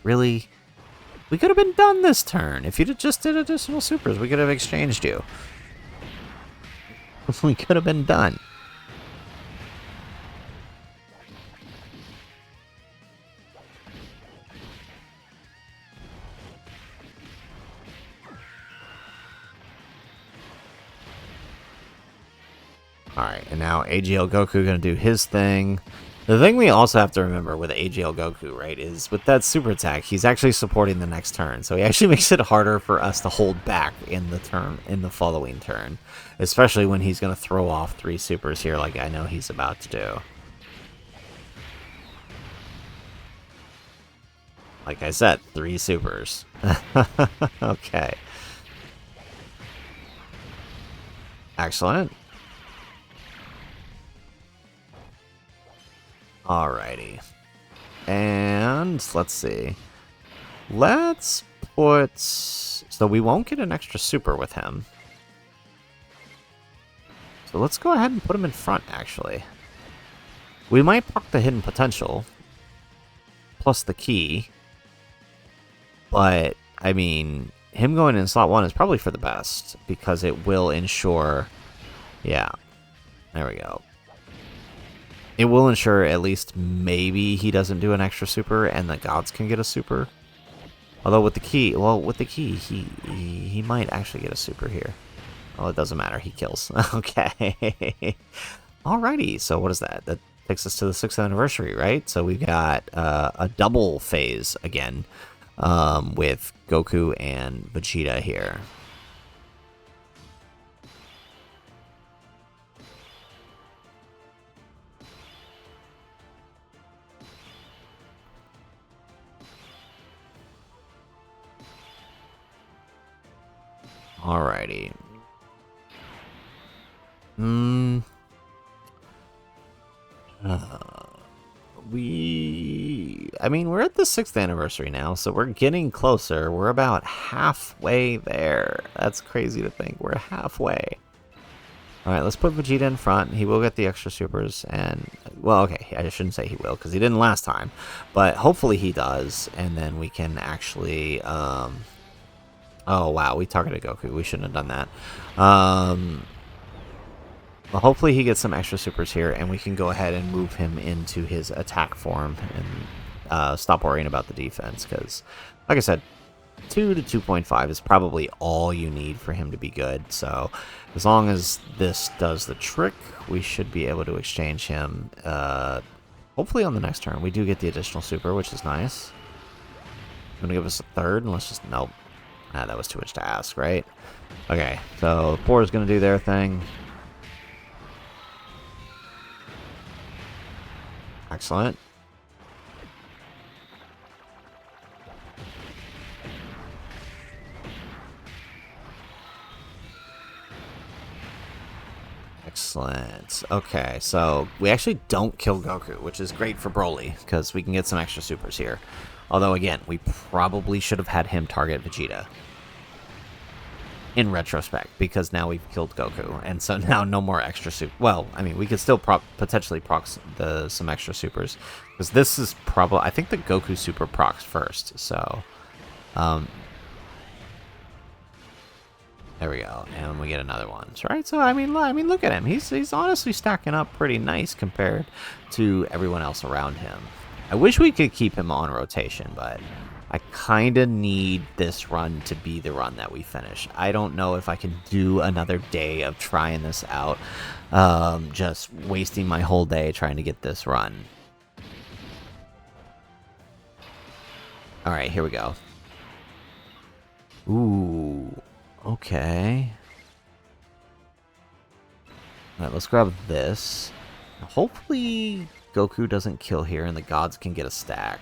Really? We could have been done this turn. If you just did additional supers, we could have exchanged you. We could have been done. Alright, and now AGL Goku gonna do his thing. The thing we also have to remember with AGL Goku, right, is with that super attack, he's actually supporting the next turn. So he actually makes it harder for us to hold back in the following turn. Especially when he's gonna throw off 3 supers here like I know he's about to do. Like I said, 3 supers. Okay. Excellent. Alrighty. And let's see. Let's put... So we won't get an extra super with him. So let's go ahead and put him in front, actually. We might proc the hidden potential. Plus the key. But, I mean, him going in slot 1 is probably for the best. Because it will ensure... Yeah. There we go. It will ensure at least maybe he doesn't do an extra super and the gods can get a super. Although with the key, well, with the key, he might actually get a super here. Oh, it doesn't matter. He kills. Okay. Alrighty. So what is that? That takes us to the 6th anniversary, right? So we've got a double phase again with Goku and Vegeta here. Alrighty. I mean, we're at the 6th anniversary now, so we're getting closer. We're about halfway there. That's crazy to think. We're halfway. Alright, let's put Vegeta in front. He will get the extra supers, and... Well, okay, I shouldn't say he will, because he didn't last time. But hopefully he does, and then we can actually... Oh, wow, we targeted Goku. We shouldn't have done that. Well, hopefully he gets some extra supers here, and we can go ahead and move him into his attack form and stop worrying about the defense. Because, like I said, 2 to 2.5 is probably all you need for him to be good. So, as long as this does the trick, we should be able to exchange him. Hopefully on the next turn. We do get the additional super, which is nice. Going to give us a third, and let's just... Nope. Ah, that was too much to ask, right? Okay, so 4 is going to do their thing. Excellent. Excellent. Okay, so we actually don't kill Goku, which is great for Broly, because we can get some extra supers here. Although, again, we probably should have had him target Vegeta. In retrospect, because now we've killed Goku, and so now no more extra super. Well, I mean, we could still potentially proc some extra supers, because this is probably... I think the Goku super procs first, so... There we go, and we get another one, right? So I mean, look at him. He's honestly stacking up pretty nice compared to everyone else around him. I wish we could keep him on rotation, but I kind of need this run to be the run that we finish. I don't know if I can do another day of trying this out, just wasting my whole day trying to get this run. All right, here we go. Ooh. Okay. Alright, let's grab this. Hopefully Goku doesn't kill here and the gods can get a stack.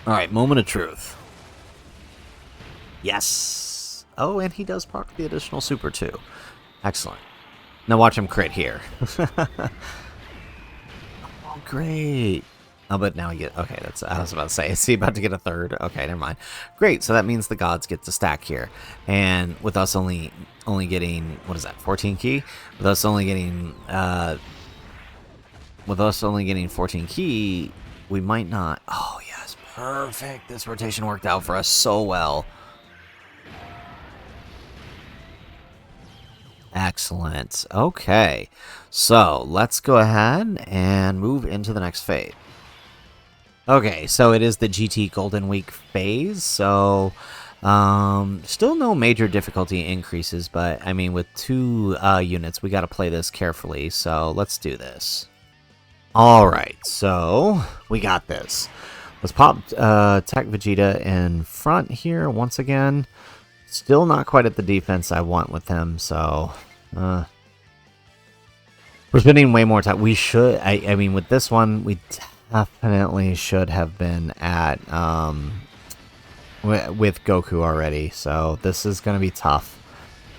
Alright, moment of truth. Yes! Oh, and he does proc the additional super too. Excellent. Now watch him crit here. Oh, great. Oh, but now you get... Okay, that's... I was about to say, is he about to get a third? Okay, never mind. Great, so that means the gods get to stack here. And with us only getting... What is that, 14 key? With us only getting... With us only getting 14 key, we might not... Oh, yes, perfect. This rotation worked out for us so well. Excellent. Okay, so let's go ahead and move into the next phase. Okay, so it is the GT Golden Week phase, so still no major difficulty increases, but I mean, with 2 units, we got to play this carefully, so let's do this. Alright, so we got this. Let's pop Tech Vegeta in front here once again. Still not quite at the defense I want with him, so we're spending way more time. We should, I mean, with this one, we definitely should have been at with Goku already, so this is going to be tough.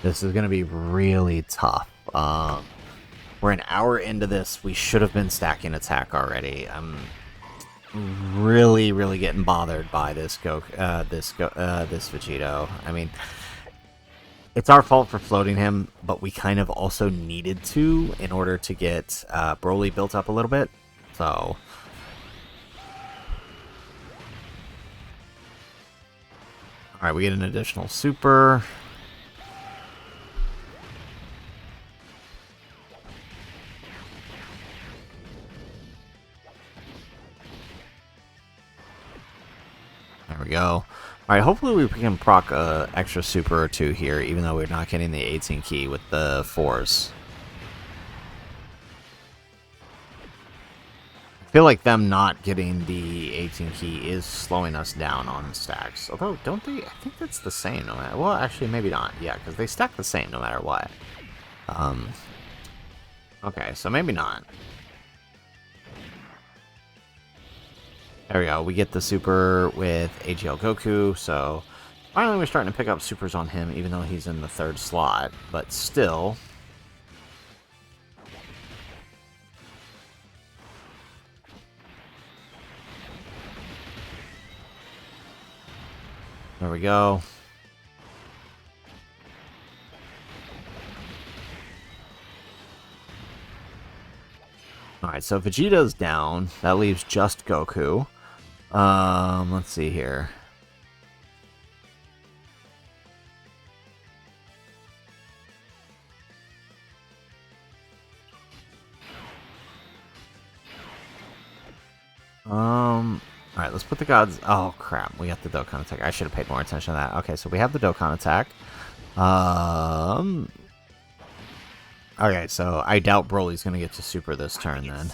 This is going to be really tough. We're an hour into this. We should have been stacking attack already. I'm really getting bothered by this this Vegito. I mean, it's our fault for floating him, but we kind of also needed to in order to get Broly built up a little bit. So, all right, we get an additional super. There we go. Alright, hopefully we can proc a extra super or 2 here, even though we're not getting the 18 key with the 4s. I feel like them not getting the 18 key is slowing us down on stacks. Although, don't they? I think that's the same no matter... Well, actually, maybe not. Yeah, because they stack the same no matter what. Okay, so maybe not. There we go. We get the super with AGL Goku, so finally we're starting to pick up supers on him, even though he's in the 3rd slot. But still... There we go. Alright, so Vegeta's down. That leaves just Goku. Let's see here. Alright, let's put the gods... Oh, crap. We got the Dokkan attack. I should have paid more attention to that. Okay, so we have the Dokkan attack. Okay, so I doubt Broly's going to get to super this turn, then.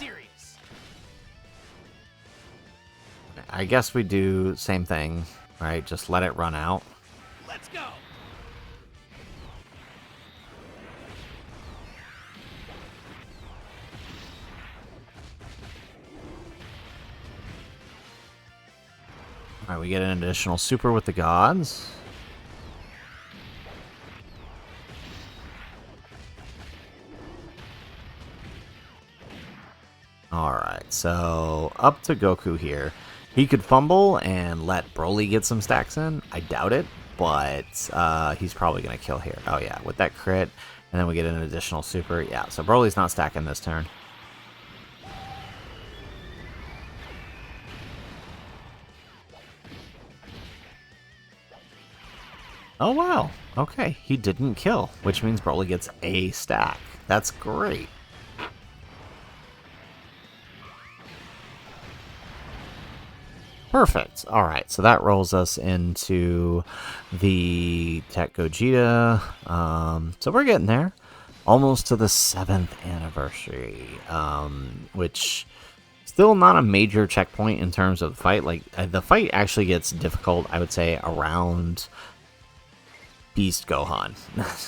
I guess we do same thing, right? Just let it run out. Let's go. Alright, we get an additional super with the gods. Alright, so up to Goku here. He could fumble and let Broly get some stacks in. I doubt it, but he's probably going to kill here. Oh yeah, with that crit, and then we get an additional super. Yeah, so Broly's not stacking this turn. Oh wow, okay, he didn't kill, which means Broly gets a stack. That's great. Perfect. All right, so that rolls us into the Tech Gogeta. So we're getting there, almost to the 7th anniversary, which still not a major checkpoint in terms of the fight. Like the fight actually gets difficult, I would say, around Beast Gohan.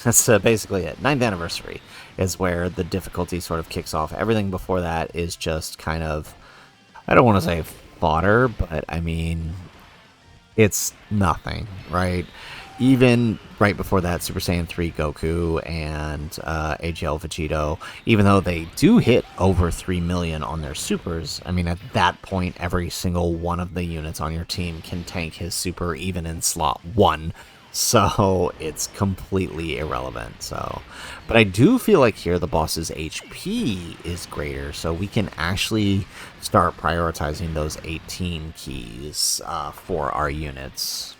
That's basically it. 9th anniversary is where the difficulty sort of kicks off. Everything before that is just kind of, I don't want to say fodder, but I mean, it's nothing, right? Even right before that, Super Saiyan 3 Goku and AGL Vegito, even though they do hit over 3 million on their supers, I mean, at that point, every single one of the units on your team can tank his super, even in slot 1. So it's completely irrelevant. So, but I do feel like here the boss's HP is greater, so we can actually start prioritizing those 18 keys for our units.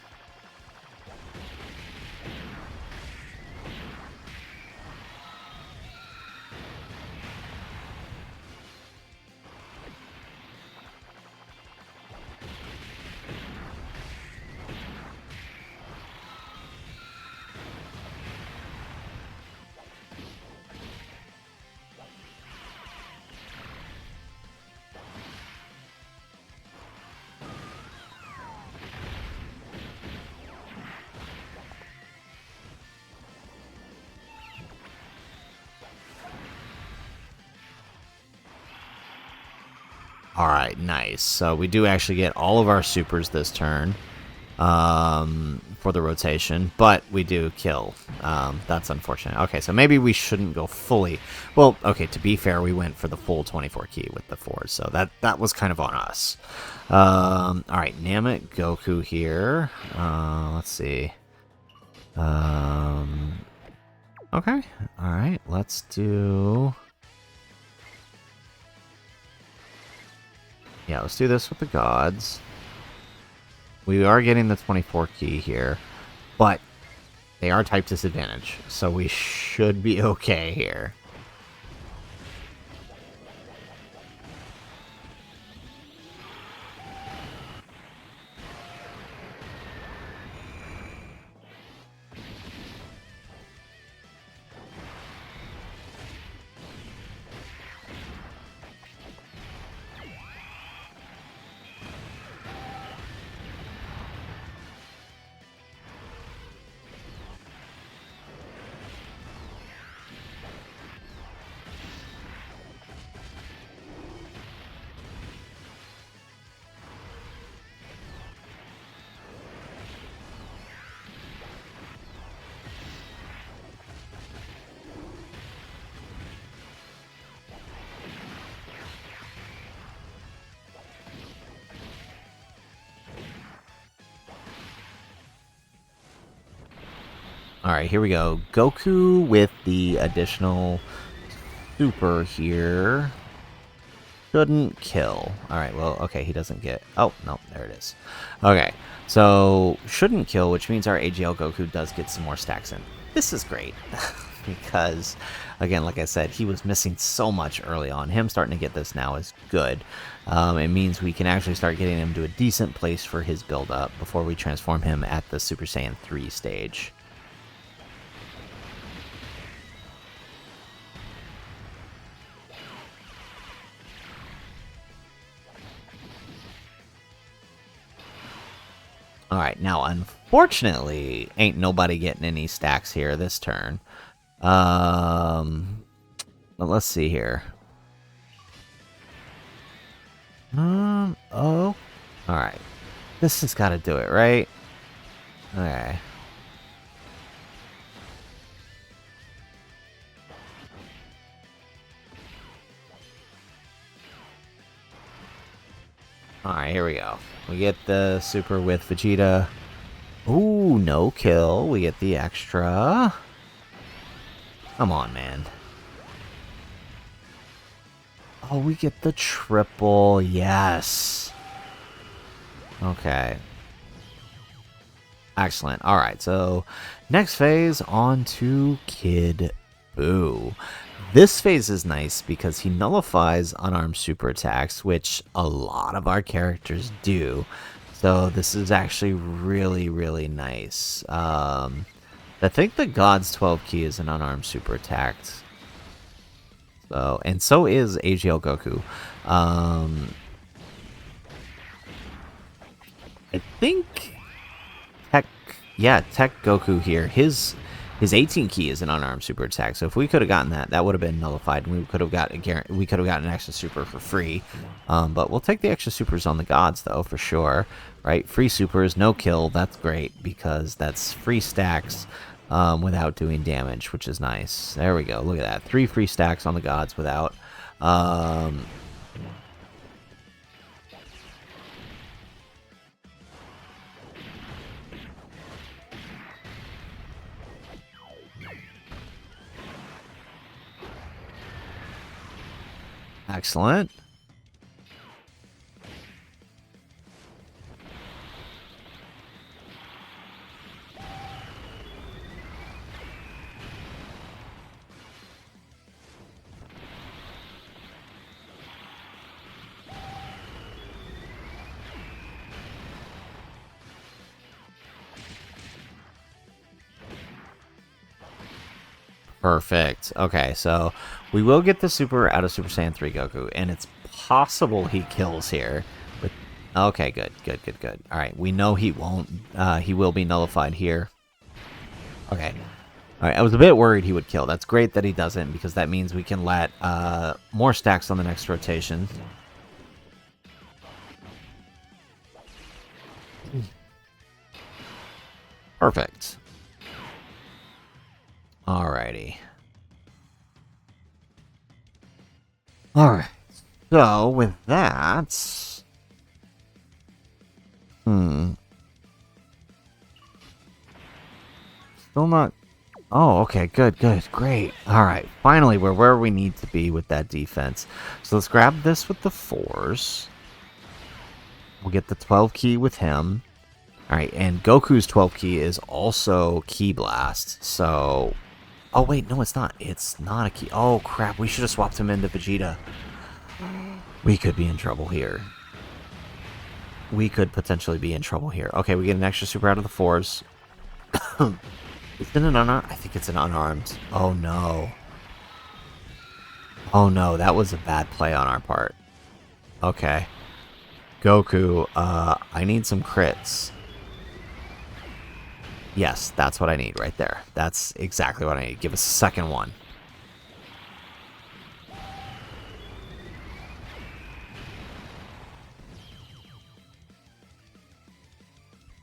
Alright, nice. So we do actually get all of our supers this turn for the rotation, but we do kill. That's unfortunate. Okay, so maybe we shouldn't go fully. Well, okay, to be fair, we went for the full 24 key with the 4, so that was kind of on us. Alright, Namek Goku here. Let's see. Okay, alright, let's do... Yeah, let's do this with the gods. We are getting the 24 key here, but they are type disadvantage, so we should be okay here. Alright, here we go. Goku with the additional super here. Shouldn't kill. Alright, well, okay, he doesn't get... Oh, no, there it is. Okay, so shouldn't kill, which means our AGL Goku does get some more stacks in. This is great, because, again, like I said, he was missing so much early on. Him starting to get this now is good. It means we can actually start getting him to a decent place for his build-up before we transform him at the Super Saiyan 3 stage. Alright, now unfortunately, ain't nobody getting any stacks here this turn. But let's see here. Oh. Alright. This has got to do it, right? Okay. Alright, here we go. We get the super with Vegeta. Ooh, no kill. We get the extra. Come on, man. Oh, we get the triple. Yes. Okay. Excellent. Alright, so next phase, on to Kid Buu. This phase is nice because he nullifies unarmed super attacks, which a lot of our characters do. So this is actually really, really nice. I think the God's 12 key is an unarmed super attack. So, and so is AGL Goku. I think Tech Goku here, his 18 key is an unarmed super attack. So if we could have gotten that, that would have been nullified, and we could have gotten an extra super for free. But we'll take the extra supers on the gods though, for sure. Right? Free supers, no kill. That's great because that's free stacks without doing damage, which is nice. There we go. Look at that. 3 free stacks on the gods without. Excellent. Perfect. Okay, so we will get the super out of Super Saiyan 3 Goku, and it's possible he kills here. But okay, good. All right, we know he won't. He will be nullified here. Okay. All right, I was a bit worried he would kill. That's great that he doesn't, because that means we can let more stacks on the next rotation. Perfect. Alrighty. Alright. So, with that... Still not... Oh, okay, good, great. Alright, finally, we're where we need to be with that defense. So let's grab this with the 4s. We'll get the 12 key with him. Alright, and Goku's 12 key is also Ki Blast, so... Oh, wait, no, it's not. It's not a key. Oh, crap, we should have swapped him into Vegeta. We could be in trouble here. We could potentially be in trouble here. Okay, we get an extra super out of the 4s. Is it an unarmed? I think it's an unarmed. Oh, no. Oh, no, that was a bad play on our part. Okay. Goku, I need some crits. Yes, that's what I need right there. That's exactly what I need. Give us a second one.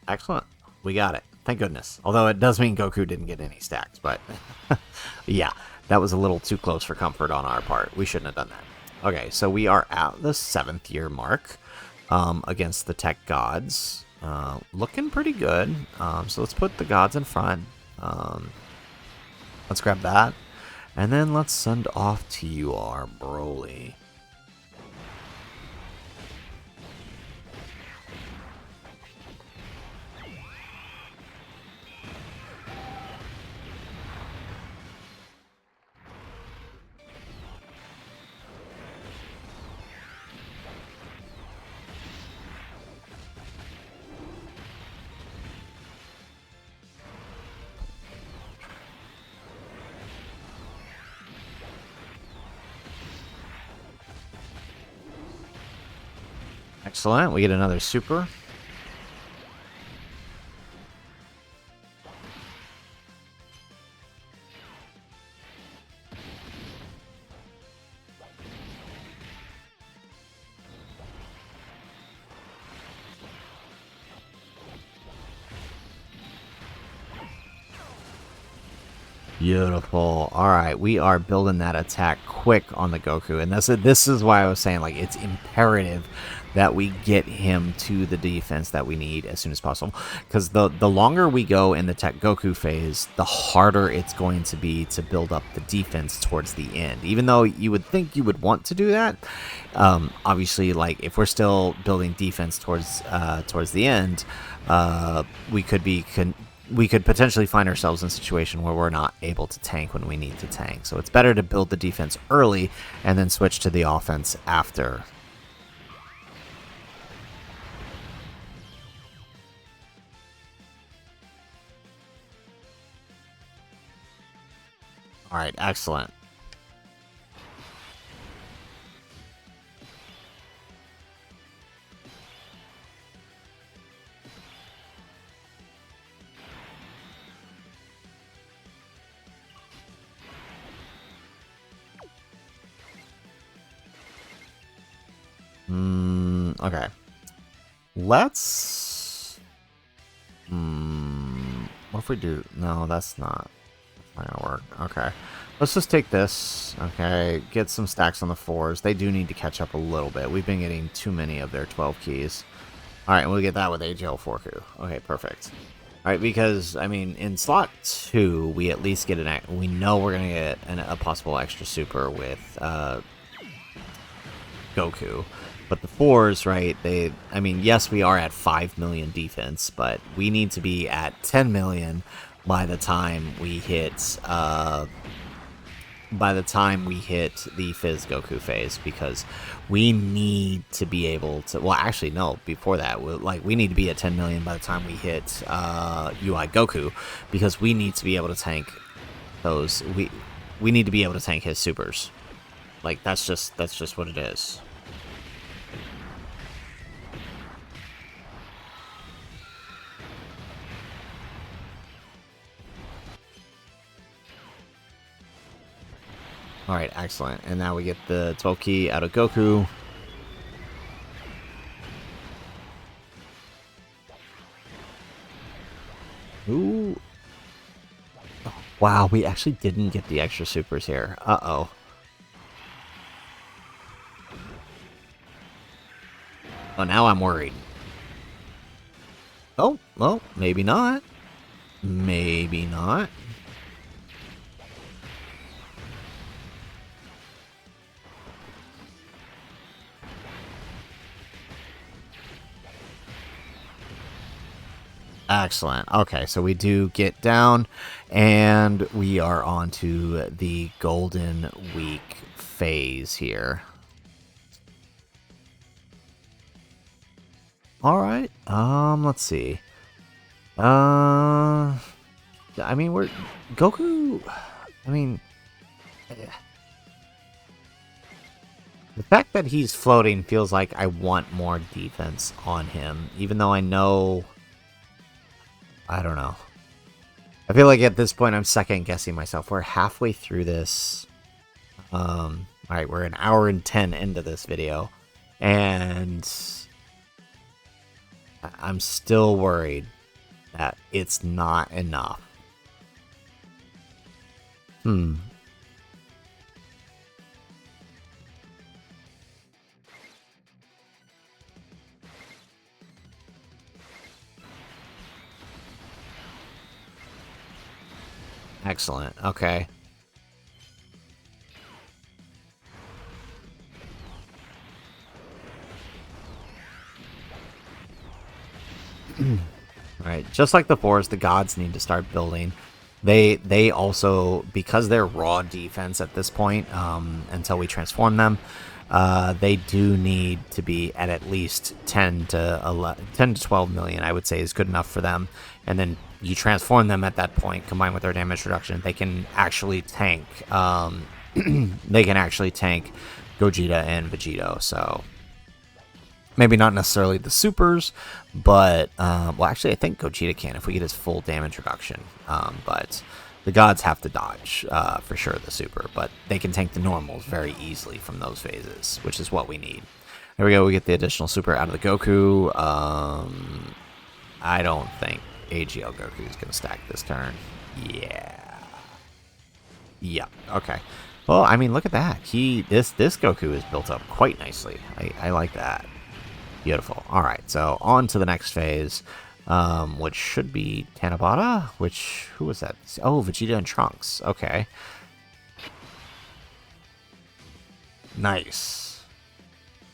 Excellent. We got it. Thank goodness. Although it does mean Goku didn't get any stacks, but yeah, that was a little too close for comfort on our part. We shouldn't have done that. Okay, so we are at the 7th year mark against the tech gods. Looking pretty good. So let's put the gods in front. Let's grab that. And then let's send off to you our Broly. Excellent. We get another super. Beautiful. All right, we are building that attack quick on the Goku, and this is why I was saying, like, it's imperative that we get him to the defense that we need as soon as possible, because the longer we go in the Tech Goku phase, the harder it's going to be to build up the defense towards the end. Even though you would think you would want to do that, obviously, like, if we're still building defense towards the end, we could potentially find ourselves in a situation where we're not able to tank when we need to tank. So it's better to build the defense early and then switch to the offense after. All right, excellent. Okay. Let's... What if we do... No, that's not gonna work. Okay. Let's just take this. Okay. Get some stacks on the 4s. They do need to catch up a little bit. We've been getting too many of their 12 keys. Alright, we'll get that with AGL Forku. Okay, perfect. Alright, because, I mean, in slot 2, we at least get we know we're gonna get a possible extra super with, Goku. But the 4s, right, I mean, yes, we are at 5 million defense, but we need to be at 10 million by the time we hit, the Fizz Goku phase, because we need to be able to, well, actually, no, before that, we need to be at 10 million by the time we hit, UI Goku, because we need to be able to tank those, we need to be able to tank his supers. Like, that's just what it is. Alright, excellent. And now we get the 12 key out of Goku. Ooh, Wow, we actually didn't get the extra supers here. Uh-oh. Oh, now I'm worried. Oh, well, maybe not. Maybe not. Excellent. Okay, so we do get down, and we are on to the Golden Week phase here. All right. Let's see. I mean, we're Goku. I mean, the fact that he's floating feels like I want more defense on him, even though I know. I don't know. I feel like at this point I'm second guessing myself. We're halfway through this. All right, we're an hour and 10 into this video, and I'm still worried that it's not enough. Excellent. Okay. Right, just like the Forest, the gods need to start building. They also, because they're raw defense at this point, until we transform them, they do need to be at least 10 to 12 million. I would say is good enough for them. And then you transform them at that point, combined with their damage reduction, they can actually tank. They can actually tank Gogeta and Vegito. So. Maybe not necessarily the supers, but, well, actually, I think Gogeta can if we get his full damage reduction. But the gods have to dodge, for sure, the super. But they can tank the normals very easily from those phases, which is what we need. There we go, we get the additional super out of the Goku. I don't think AGL Goku is going to stack this turn. Yeah. Yep, okay. Well, I mean, look at that. This Goku is built up quite nicely. I like that. Beautiful. All right, so on to the next phase, which should be Tanabata. Who was that? Oh, Vegeta and Trunks. Okay. Nice.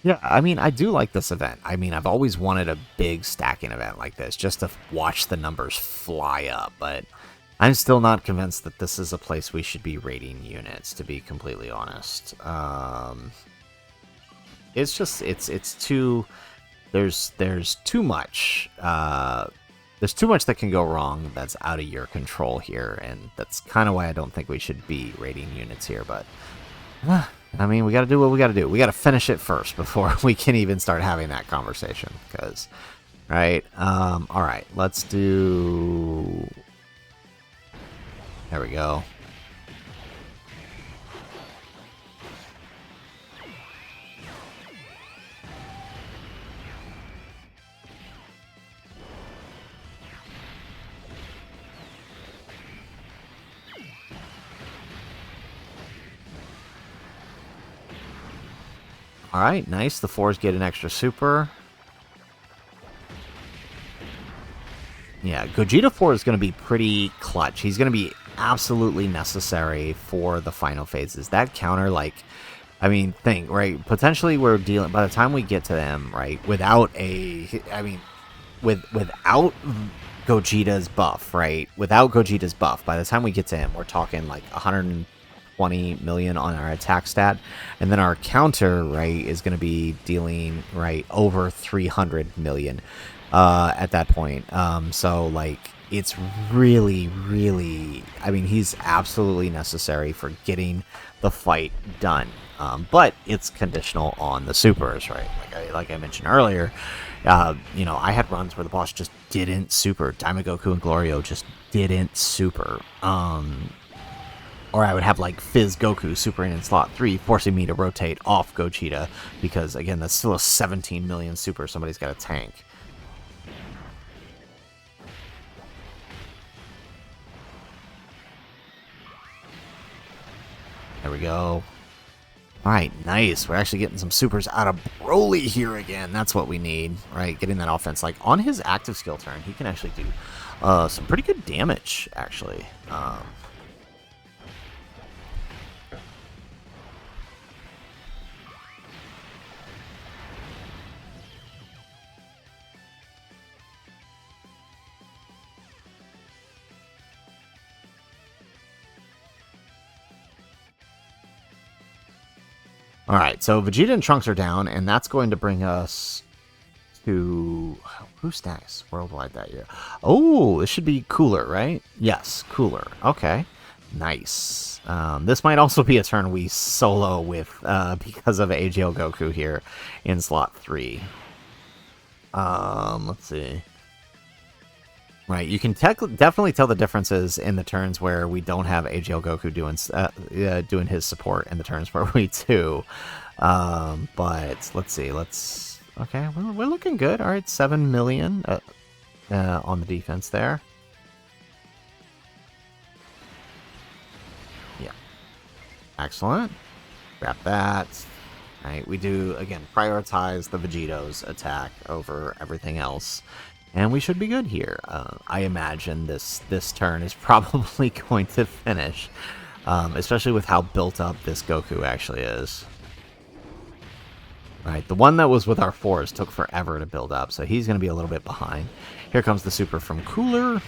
Yeah, I mean, I do like this event. I mean, I've always wanted a big stacking event like this, just to watch the numbers fly up, but I'm still not convinced that this is a place we should be rating units, to be completely honest. It's just, it's too... There's too much. There's too much that can go wrong that's out of your control here, and that's kind of why I don't think we should be rating units here. But I mean, we got to do what we got to do. We got to finish it first before we can even start having that conversation. Because, right? All right, let's do. There we go. Alright, nice. The 4s get an extra super. Yeah, Gogeta 4 is going to be pretty clutch. He's going to be absolutely necessary for the final phases. That counter, like, I mean, think, right? Potentially we're dealing, by the time we get to them, right, without without Gogeta's buff, right? Without Gogeta's buff, by the time we get to him, we're talking like 120 million on our attack stat, and then our counter, right, is going to be dealing, right, over 300 million at that point. So like, it's really, I mean, he's absolutely necessary for getting the fight done. But it's conditional on the supers, right? Like I mentioned earlier, you know, I had runs where the boss just didn't super. Daimogoku and Glorio just didn't super. Or I would have like Fizz Goku supering in slot 3, forcing me to rotate off Gogeta, because again, that's still a 17 million super somebody's got to tank. There we go. Alright, nice. We're actually getting some supers out of BROLY here again. That's what we need, right? Getting that offense. Like, on his active skill turn, he can actually do some pretty good damage, actually. Alright, so Vegeta and Trunks are down, and that's going to bring us to... Who's next worldwide that year? Oh, this should be Cooler, right? Yes, Cooler. Okay. Nice. This might also be a turn we solo with because of AGL Goku here in slot 3. Let's see. Right, you can definitely tell the differences in the turns where we don't have AGL Goku doing his support and the turns where we do. But let's see, okay, we're looking good. All right, 7 million on the defense there. Yeah, excellent. Grab that. All right, we do again prioritize the Vegeto's attack over everything else. And we should be good here. I imagine this turn is probably going to finish, especially with how built up this Goku actually is. Right, the one that was with our 4s took forever to build up, so he's going to be a little bit behind. Here comes the super from Cooler.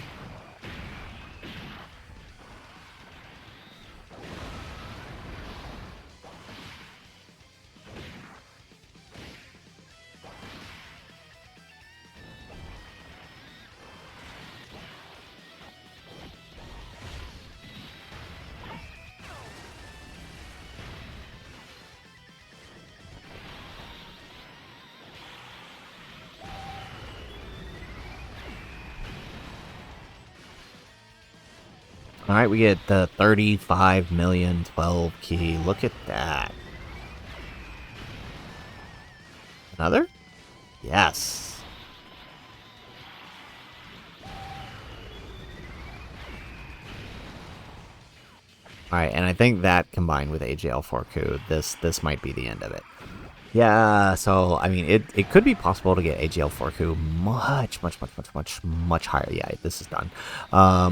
Alright, we get the 35 million 12 key. Look at that. Another? Yes. Alright, and I think that combined with AGL 4Ku, this might be the end of it. Yeah, so, I mean, it could be possible to get AGL 4Ku much higher. Yeah, this is done.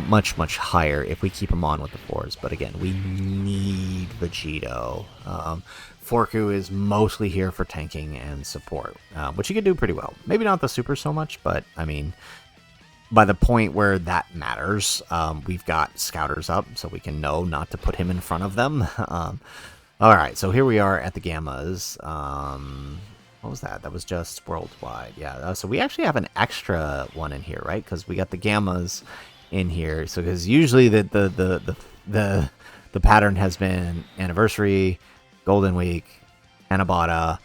Much higher if we keep him on with the 4s. But again, we need Vegito. 4Ku is mostly here for tanking and support, which he can do pretty well. Maybe not the super so much, but, I mean, by the point where that matters, we've got scouters up, so we can know not to put him in front of them. Alright, so here we are at the Gammas. What was that? That was just worldwide. Yeah, so we actually have an extra one in here, right? Because we got the Gammas in here. So because usually the pattern has been Anniversary, Golden Week, Anabata,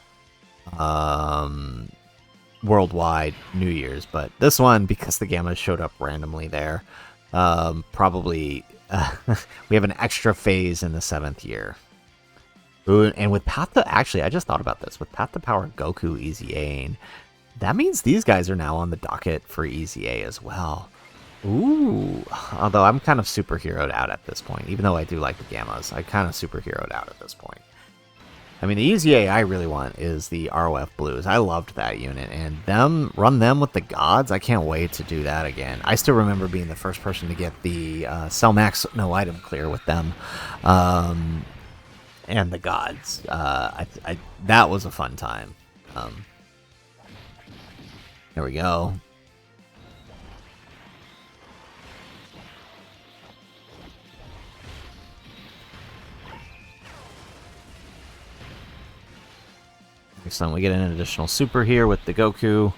worldwide, New Year's. But this one, because the Gammas showed up randomly there, probably we have an extra phase in the 7th year. Ooh, and with Path to... Actually, I just thought about this. With Path to Power Goku EZA, that means these guys are now on the docket for EZA as well. Ooh. Although I'm kind of superheroed out at this point. Even though I do like the Gammas, I kind of superheroed out at this point. I mean, the EZA I really want is the ROF Blues. I loved that unit. And run them with the gods, I can't wait to do that again. I still remember being the first person to get the Cell Max no item clear with them. And the gods. That was a fun time. There we go. Excellent. We get an additional super here with the Goku.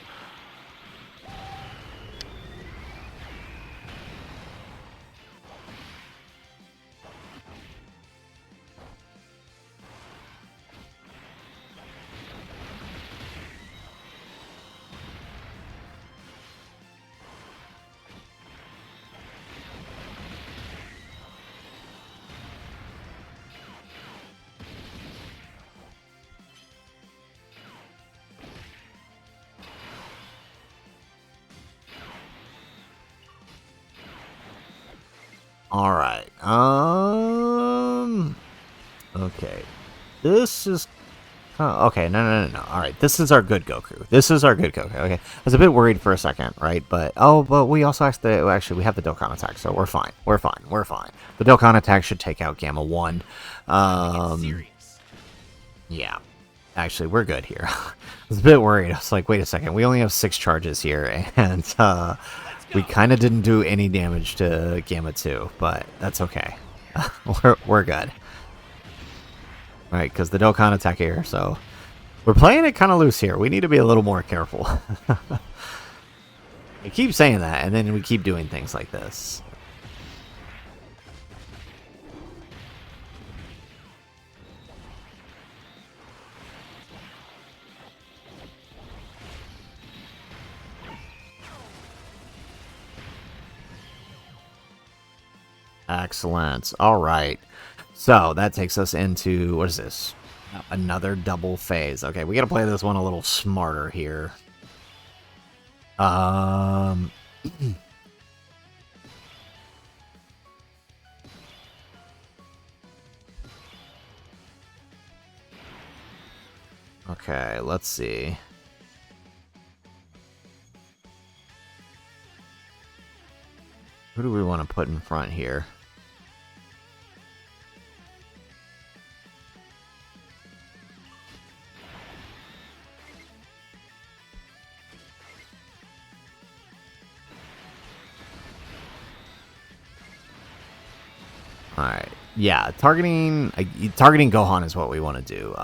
All right. Okay. This is... Oh, okay, no. All right, this is our good Goku. This is our good Goku. Okay, I was a bit worried for a second, right? But we also actually we have the Dokkan attack, so we're fine. We're fine. The Dokkan attack should take out Gamma 1. Yeah, actually, we're good here. I was a bit worried. I was like, wait a second, we only have 6 charges here, and we kind of didn't do any damage to Gamma 2, but that's okay. we're good. Right, because the Dokkan attack here, so we're playing it kind of loose here. We need to be a little more careful. I keep saying that, and then we keep doing things like this. Excellent. All right. So that takes us into, what is this? Another double phase. Okay, we got to play this one a little smarter here. Okay, let's see. Who do we want to put in front here? Alright, yeah, targeting Gohan is what we want to do,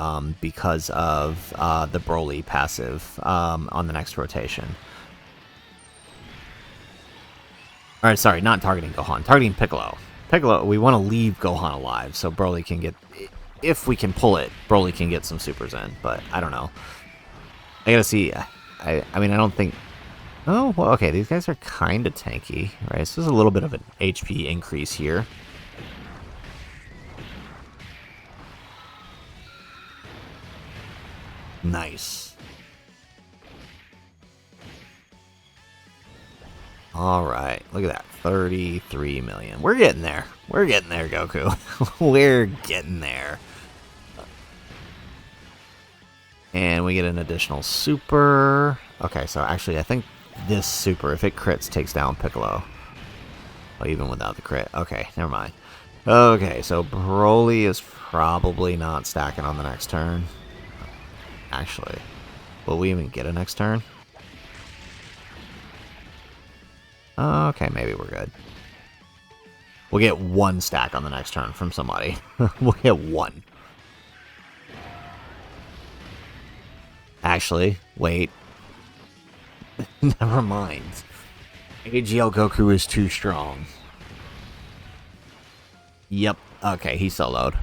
because of the BROLY passive on the next rotation. Alright, sorry, not targeting Gohan, targeting Piccolo. Piccolo, we want to leave Gohan alive, so BROLY can get, if we can pull it, BROLY can get some supers in, but I don't know. I gotta see, I mean, I don't think... Oh, well, okay, these guys are kind of tanky, right? So there's a little bit of an HP increase here. Nice. Alright, look at that. 33 million. We're getting there. We're getting there, Goku. We're getting there. And we get an additional super. Okay, so actually I think this super, if it crits, takes down Piccolo. Oh, even without the crit. Okay, never mind. Okay, so BROLY is probably not stacking on the next turn. Actually, will we even get a next turn? Okay, maybe we're good. We'll get 1 stack on the next turn from somebody. We'll get 1. Actually, wait. Never mind. AGL Goku is too strong. Yep. Okay, he soloed.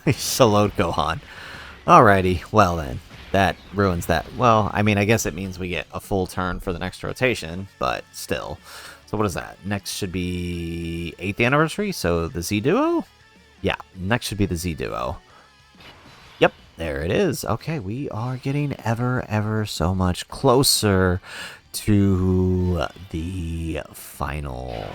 He soloed Gohan. Alrighty, well then. That ruins that. Well, I mean, I guess it means we get a full turn for the next rotation, but still. So what is that? Next should be 8th anniversary, so the Z Duo? Yeah, next should be the Z Duo. Yep, there it is. Okay, we are getting ever so much closer to the final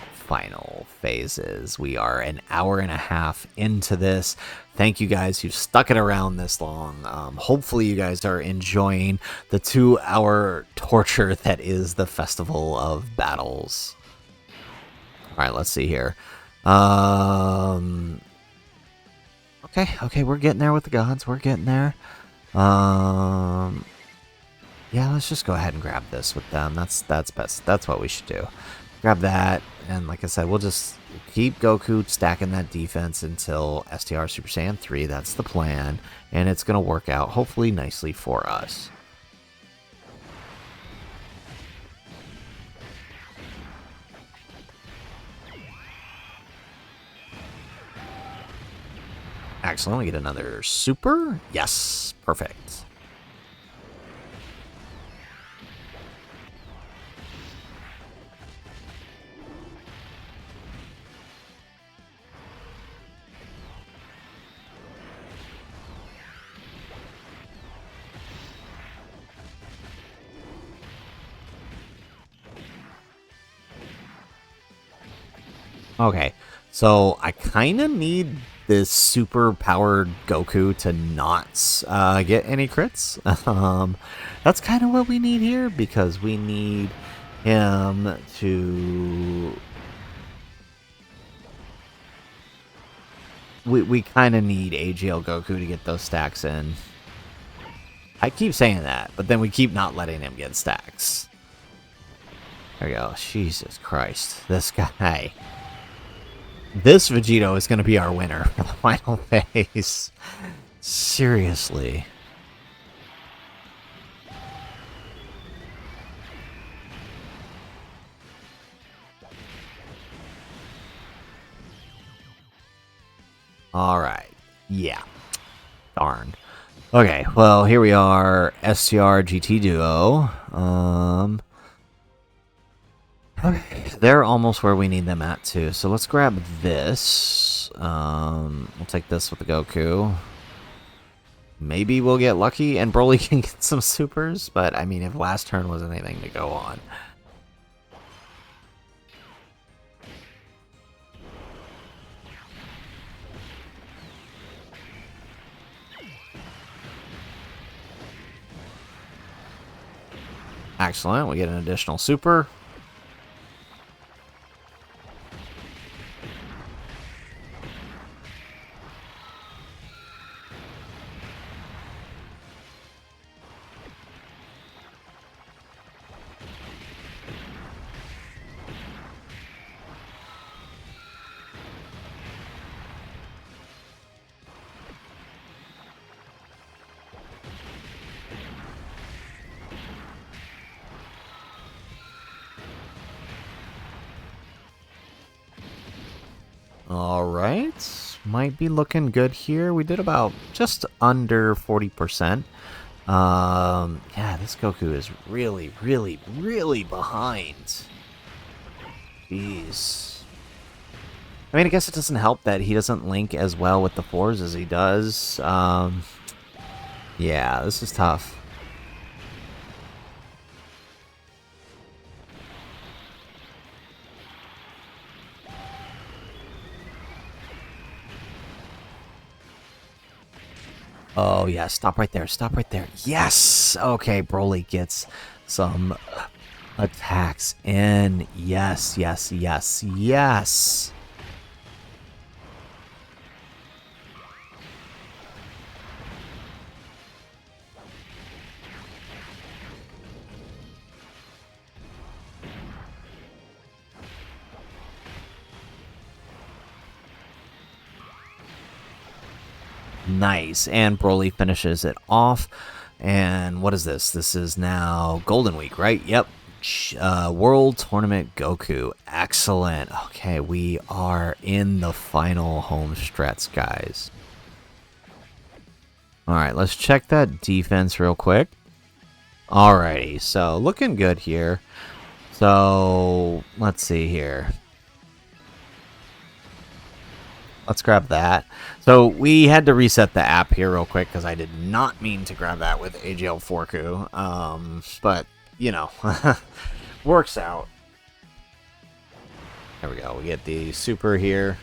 phases. We are an hour and a half into this. Thank you guys who've stuck it around this long. Hopefully you guys are enjoying the 2-hour torture that is the Festival of Battles. All right, let's see here. Okay, we're getting there with the gods. We're getting there. Yeah, let's just go ahead and grab this with them. That's best. That's what we should do. Grab that, and like I said, we'll just keep Goku stacking that defense until STR Super Saiyan 3. That's the plan, and it's going to work out hopefully nicely for us. Excellent, we get another super. Yes, perfect. Okay, so I kind of need this super powered Goku to not get any crits. That's kind of what we need here, because we need him to... We kind of need AGL Goku to get those stacks in. I keep saying that, but then we keep not letting him get stacks. There we go. Jesus Christ. This guy. This Vegito is going to be our winner for the final phase. Seriously. Alright. Yeah. Darn. Okay, well, here we are. STR GT Duo. Okay, they're almost where we need them at, too. So let's grab this. We'll take this with the Goku. Maybe we'll get lucky and Broly can get some supers, but, I mean, if last turn was anything to go on. Excellent, we get an additional super. Alright, might be looking good here. We did about just under 40%. Yeah, this Goku is really, really, really behind. Jeez. I mean, I guess it doesn't help that he doesn't link as well with the 4s as he does. Yeah, this is tough. Oh, yeah, stop right there, stop right there. Yes! Okay, Broly gets some attacks in. Yes, yes, yes, yes! Nice, and Broly finishes it off. And what is this? This is now Golden Week, right? Yep. World Tournament Goku. Excellent. Okay, we are in the final home stretch, guys. Alright, let's check that defense real quick. Alrighty, so looking good here. So, let's see here. Let's grab that. So we had to reset the app here real quick because I did not mean to grab that with AGL Forku. But, you know, works out. There we go. We get the super here.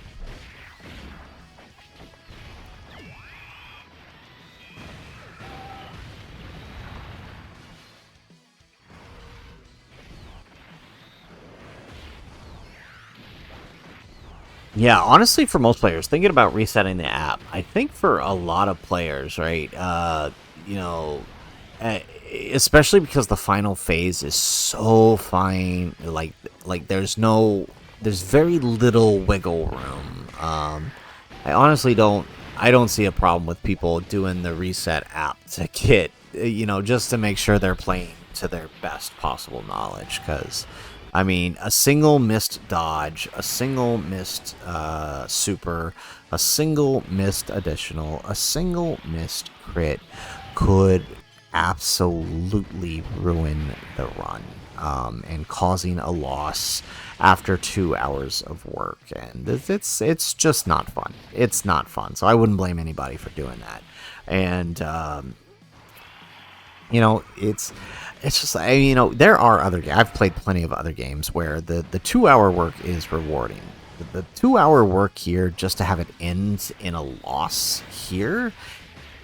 Yeah, honestly, for most players, thinking about resetting the app, I think for a lot of players, right, you know, especially because the final phase is so fine, like there's very little wiggle room. I honestly I don't see a problem with people doing the reset app to get, you know, just to make sure they're playing to their best possible knowledge, because... I mean, a single missed dodge, a single missed super, a single missed additional, a single missed crit could absolutely ruin the run, and causing a loss after 2 hours of work. And it's just not fun. It's not fun. So I wouldn't blame anybody for doing that. And, you know, it's just, you know, there are other games. I've played plenty of other games where the 2 hour work is rewarding. the 2-hour work here just to have it end in a loss here,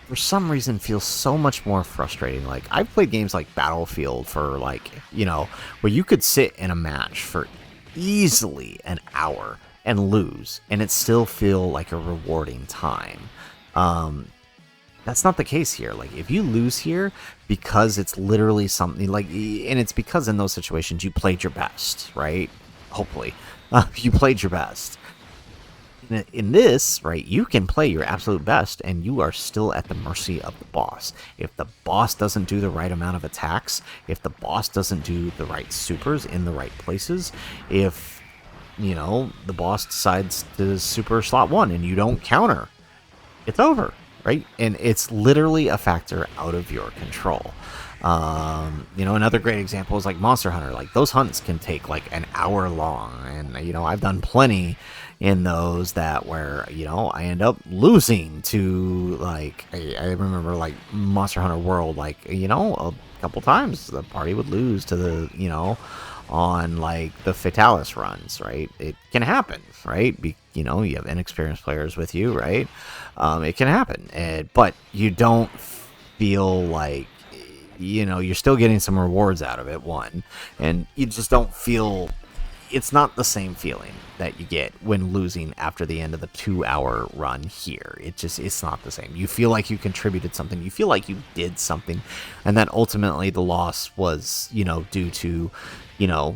for some reason, feels so much more frustrating. Like, I've played games like Battlefield for, like, you know, where you could sit in a match for easily an hour and lose, and it still feel like a rewarding time. That's not the case here. Like, if you lose here because it's literally something like, and it's because in those situations you played your best, right? Hopefully, you played your best. In this, right, you can play your absolute best and you are still at the mercy of the boss. If the boss doesn't do the right amount of attacks, if the boss doesn't do the right supers in the right places, if, you know, the boss decides to super slot 1 and you don't counter, it's over, right? And it's literally a factor out of your control. You know, another great example is like Monster Hunter. Like, those hunts can take like an hour long, and, you know, I've done plenty in those that where, you know, I end up losing to, like, I remember like Monster Hunter World, like, you know, a couple times the party would lose to the, you know, on like the Fatalis runs, right? It can happen, right? You know, you have inexperienced players with you, right? It can happen, but you don't feel like, you know, you're still getting some rewards out of it, one, and you just don't feel, it's not the same feeling that you get when losing after the end of the 2-hour run here. It's not the same. You feel like you contributed something. You feel like you did something, and that ultimately the loss was, you know, due to, you know,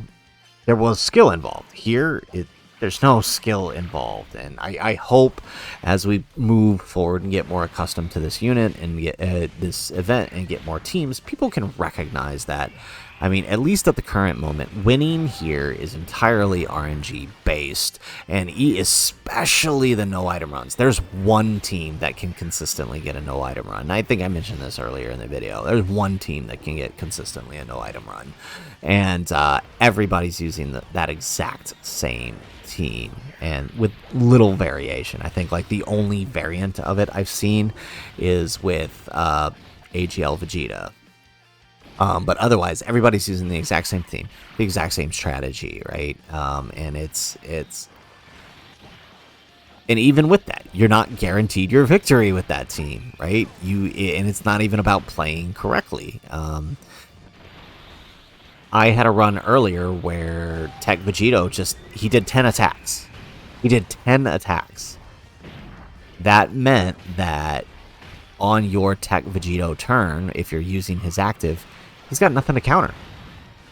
there was skill involved. Here, there's no skill involved, and I hope as we move forward and get more accustomed to this unit and get this event and get more teams, people can recognize that. I mean, at least at the current moment, winning here is entirely RNG based, and especially the no item runs. There's one team that can consistently get a no item run. I think I mentioned this earlier in the video. There's one team that can get consistently a no item run, and everybody's using that exact same team, and with little variation. I think like the only variant of it I've seen is with AGL Vegeta. But otherwise, everybody's using the exact same theme, the exact same strategy, right? And it's and even with that, you're not guaranteed your victory with that team, right? And it's not even about playing correctly. I had a run earlier where Tech Vegito he did 10 attacks. He did 10 attacks. That meant that on your Tech Vegito turn, if you're using his active, he's got nothing to counter.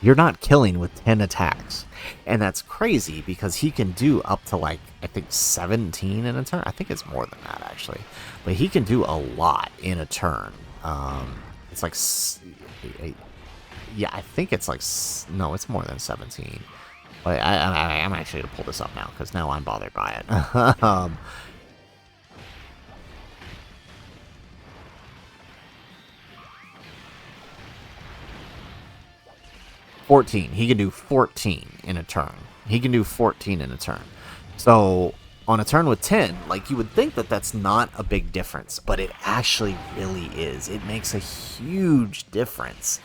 You're not killing with 10 attacks. And that's crazy because he can do up to, like, I think 17 in a turn. I think it's more than that, actually. But he can do a lot in a turn. It's like, yeah, I think it's like, no, it's more than 17. But I'm actually going to pull this up now because now I'm bothered by it. 14. He can do 14 in a turn. He can do 14 in a turn. So on a turn with 10, like, you would think that that's not a big difference, but it actually really is. It makes a huge difference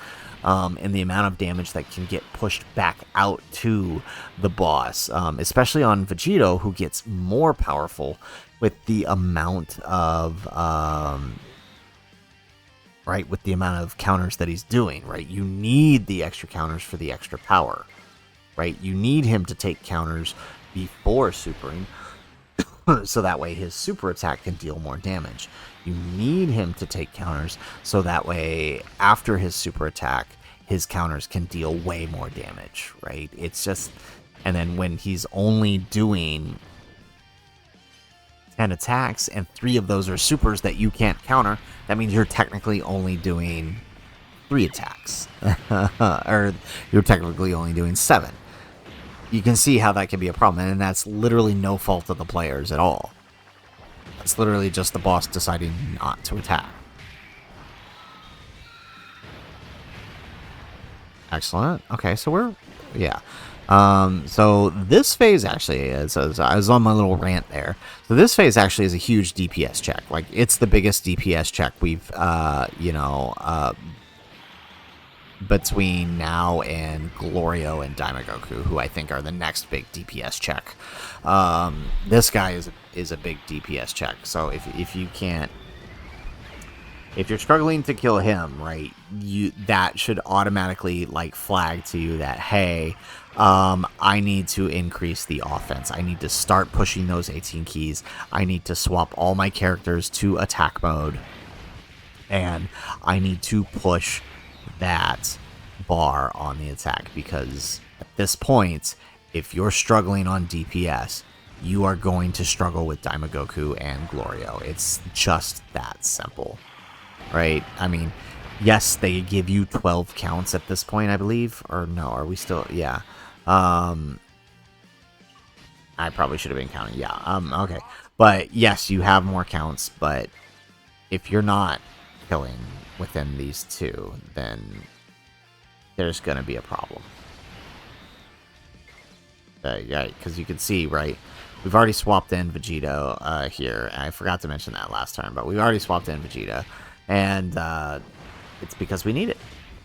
in the amount of damage that can get pushed back out to the boss, especially on Vegito, who gets more powerful with the amount of right, with the amount of counters that he's doing, right? You need the extra counters for the extra power, right? You need him to take counters before supering, so that way his super attack can deal more damage. You need him to take counters, so that way after his super attack, his counters can deal way more damage, right? It's just, and then when he's only doing 10 attacks, and 3 of those are supers that you can't counter, that means you're technically only doing 3 attacks. Or you're technically only doing 7. You can see how that can be a problem, and that's literally no fault of the players at all. It's literally just the boss deciding not to attack. Excellent. Okay, so we're, yeah. So this phase actually is, as I was on my little rant there, so this phase actually is a huge DPS check. Like, it's the biggest DPS check we've, you know, between now and Glorio and Daimagoku, who I think are the next big DPS check. This guy is a big DPS check. So if you're struggling to kill him, right, that should automatically like flag to you that, hey, I need to increase the offense. I need to start pushing those 18 keys. I need to swap all my characters to attack mode, and I need to push that bar on the attack, because at this point, if you're struggling on DPS, you are going to struggle with Daimagoku and Glorio. It's just that simple. Right? I mean, yes, they give you 12 counts at this point, I believe. Or no, are we still? Yeah. I probably should have been counting. Yeah. Okay. But yes, you have more counts. But if you're not killing within these two, then there's going to be a problem. Yeah, because you can see, right? We've already swapped in Vegeta here. I forgot to mention that last time, but we've already swapped in Vegeta. And it's because we need it.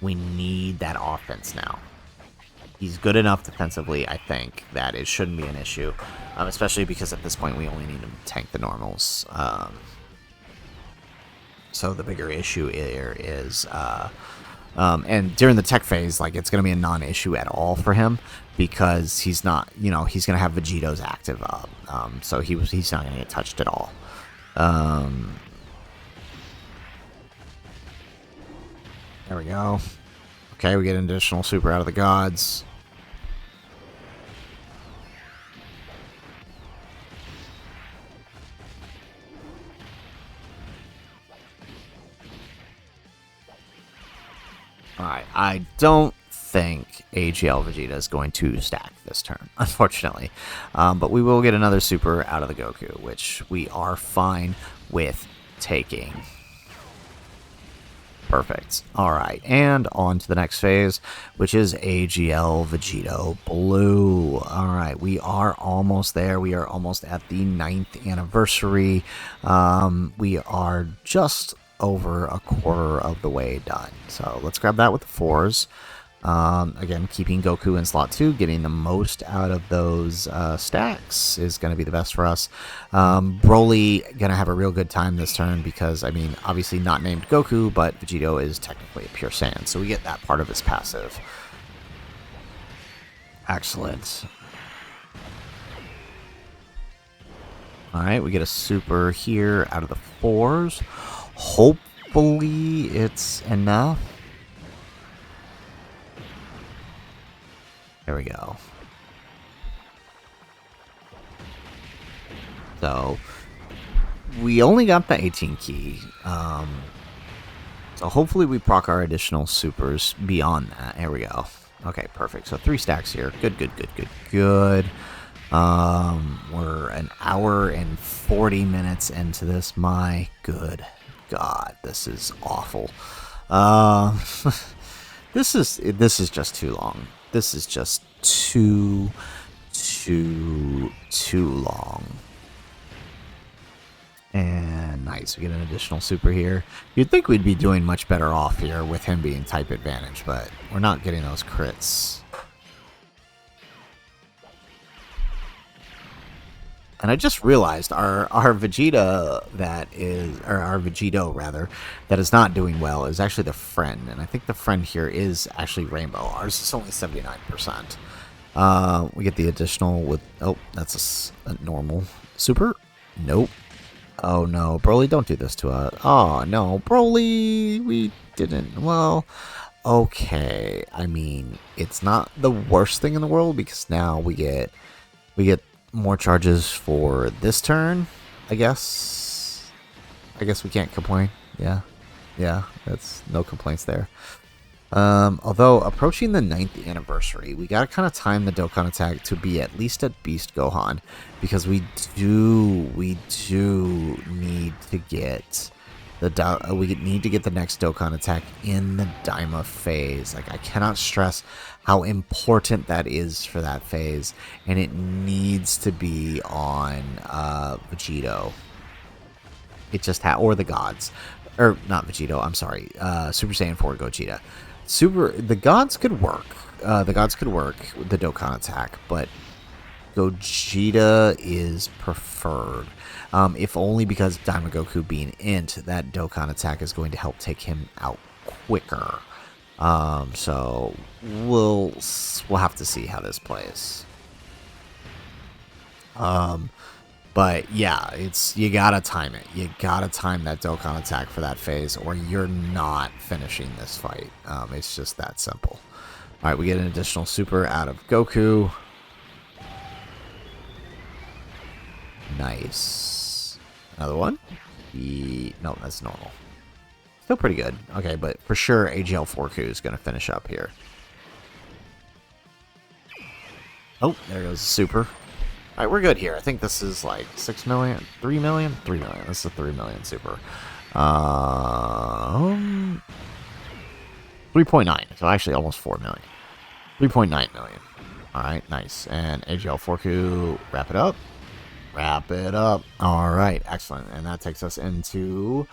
We need that offense now. He's good enough defensively, I think, that it shouldn't be an issue. Especially because at this point we only need him to tank the normals. So the bigger issue here is... and during the tech phase, like, it's going to be a non-issue at all for him. Because he's not, you know, he's going to have Vegito's active up. So he's not going to get touched at all. There we go. Okay, we get an additional super out of the gods. Alright, I don't think AGL Vegeta is going to stack this turn, unfortunately. But we will get another super out of the Goku, which we are fine with taking. Perfect. Alright, and on to the next phase, which is AGL Vegito Blue. Alright, we are almost there. We are almost at the 9th anniversary. We are just over a quarter of the way done. So let's grab that with the 4s. Again, keeping Goku in slot 2, getting the most out of those stacks is going to be the best for us. Broly going to have a real good time this turn because, I mean, obviously not named Goku, but Vegito is technically a pure Saiyan, so we get that part of his passive. Excellent. Alright, we get a super here out of the 4s. Hopefully it's enough. There we go. So, we only got the 18 key. So hopefully we proc our additional supers beyond that. There we go. Okay, perfect. So 3 stacks here. Good. We're an hour and 40 minutes into this. My good God, this is awful. This is just too long. This is just too long. And nice, we get an additional super here. You'd think we'd be doing much better off here with him being type advantage, but we're not getting those crits. And I just realized our Vegeta our Vegito rather, that is not doing well is actually the friend. And I think the friend here is actually Rainbow. Ours is only 79%. We get the additional with, oh, that's a normal super. Nope. Oh no, Broly, don't do this to us. Oh no, Broly, we didn't. Well, okay. I mean, it's not the worst thing in the world because now we get more charges for this turn, I guess. I guess we can't complain. Yeah, that's no complaints there. Although approaching the 9th anniversary, we gotta kind of time the Dokkan attack to be at least at Beast Gohan, because we do need to get the next Dokkan attack in the Daima phase. Like, I cannot stress how important that is for that phase, and it needs to be on Vegito. It just or the gods, or not Vegito. I'm sorry, Super Saiyan 4 Gogeta. The gods could work. The gods could work with the Dokkan attack, but Gogeta is preferred. If only because Daimogoku being int, that Dokkan attack is going to help take him out quicker. So we'll have to see how this plays. But yeah, you gotta time it. You gotta time that Dokkan attack for that phase, or you're not finishing this fight. It's just that simple. All right, we get an additional super out of Goku. Nice. Another one. No, that's normal. Still pretty good. Okay, but for sure, AGL Forku is going to finish up here. Oh, there goes the super. All right, we're good here. I think this is like 6 million, 3 million, 3 million. This is a 3 million super. 3.9. So actually almost 4 million. 3.9 million. All right, nice. And AGL Forku, wrap it up. Wrap it up. All right, excellent. And that takes us into...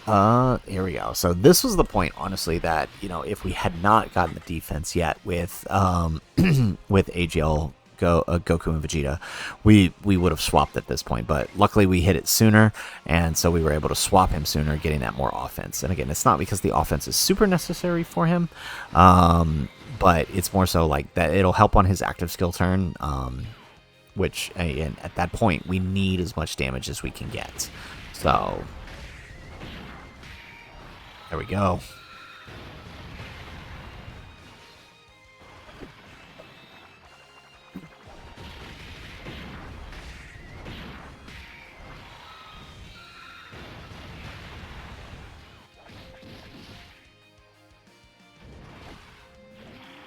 here we go. So this was the point, honestly, that, you know, if we had not gotten the defense yet with with AGL Goku and Vegeta, we would have swapped at this point. But luckily we hit it sooner, and so we were able to swap him sooner, getting that more offense. And again, it's not because the offense is super necessary for him, but it's more so like that it'll help on his active skill turn, which and at that point we need as much damage as we can get. So there we go.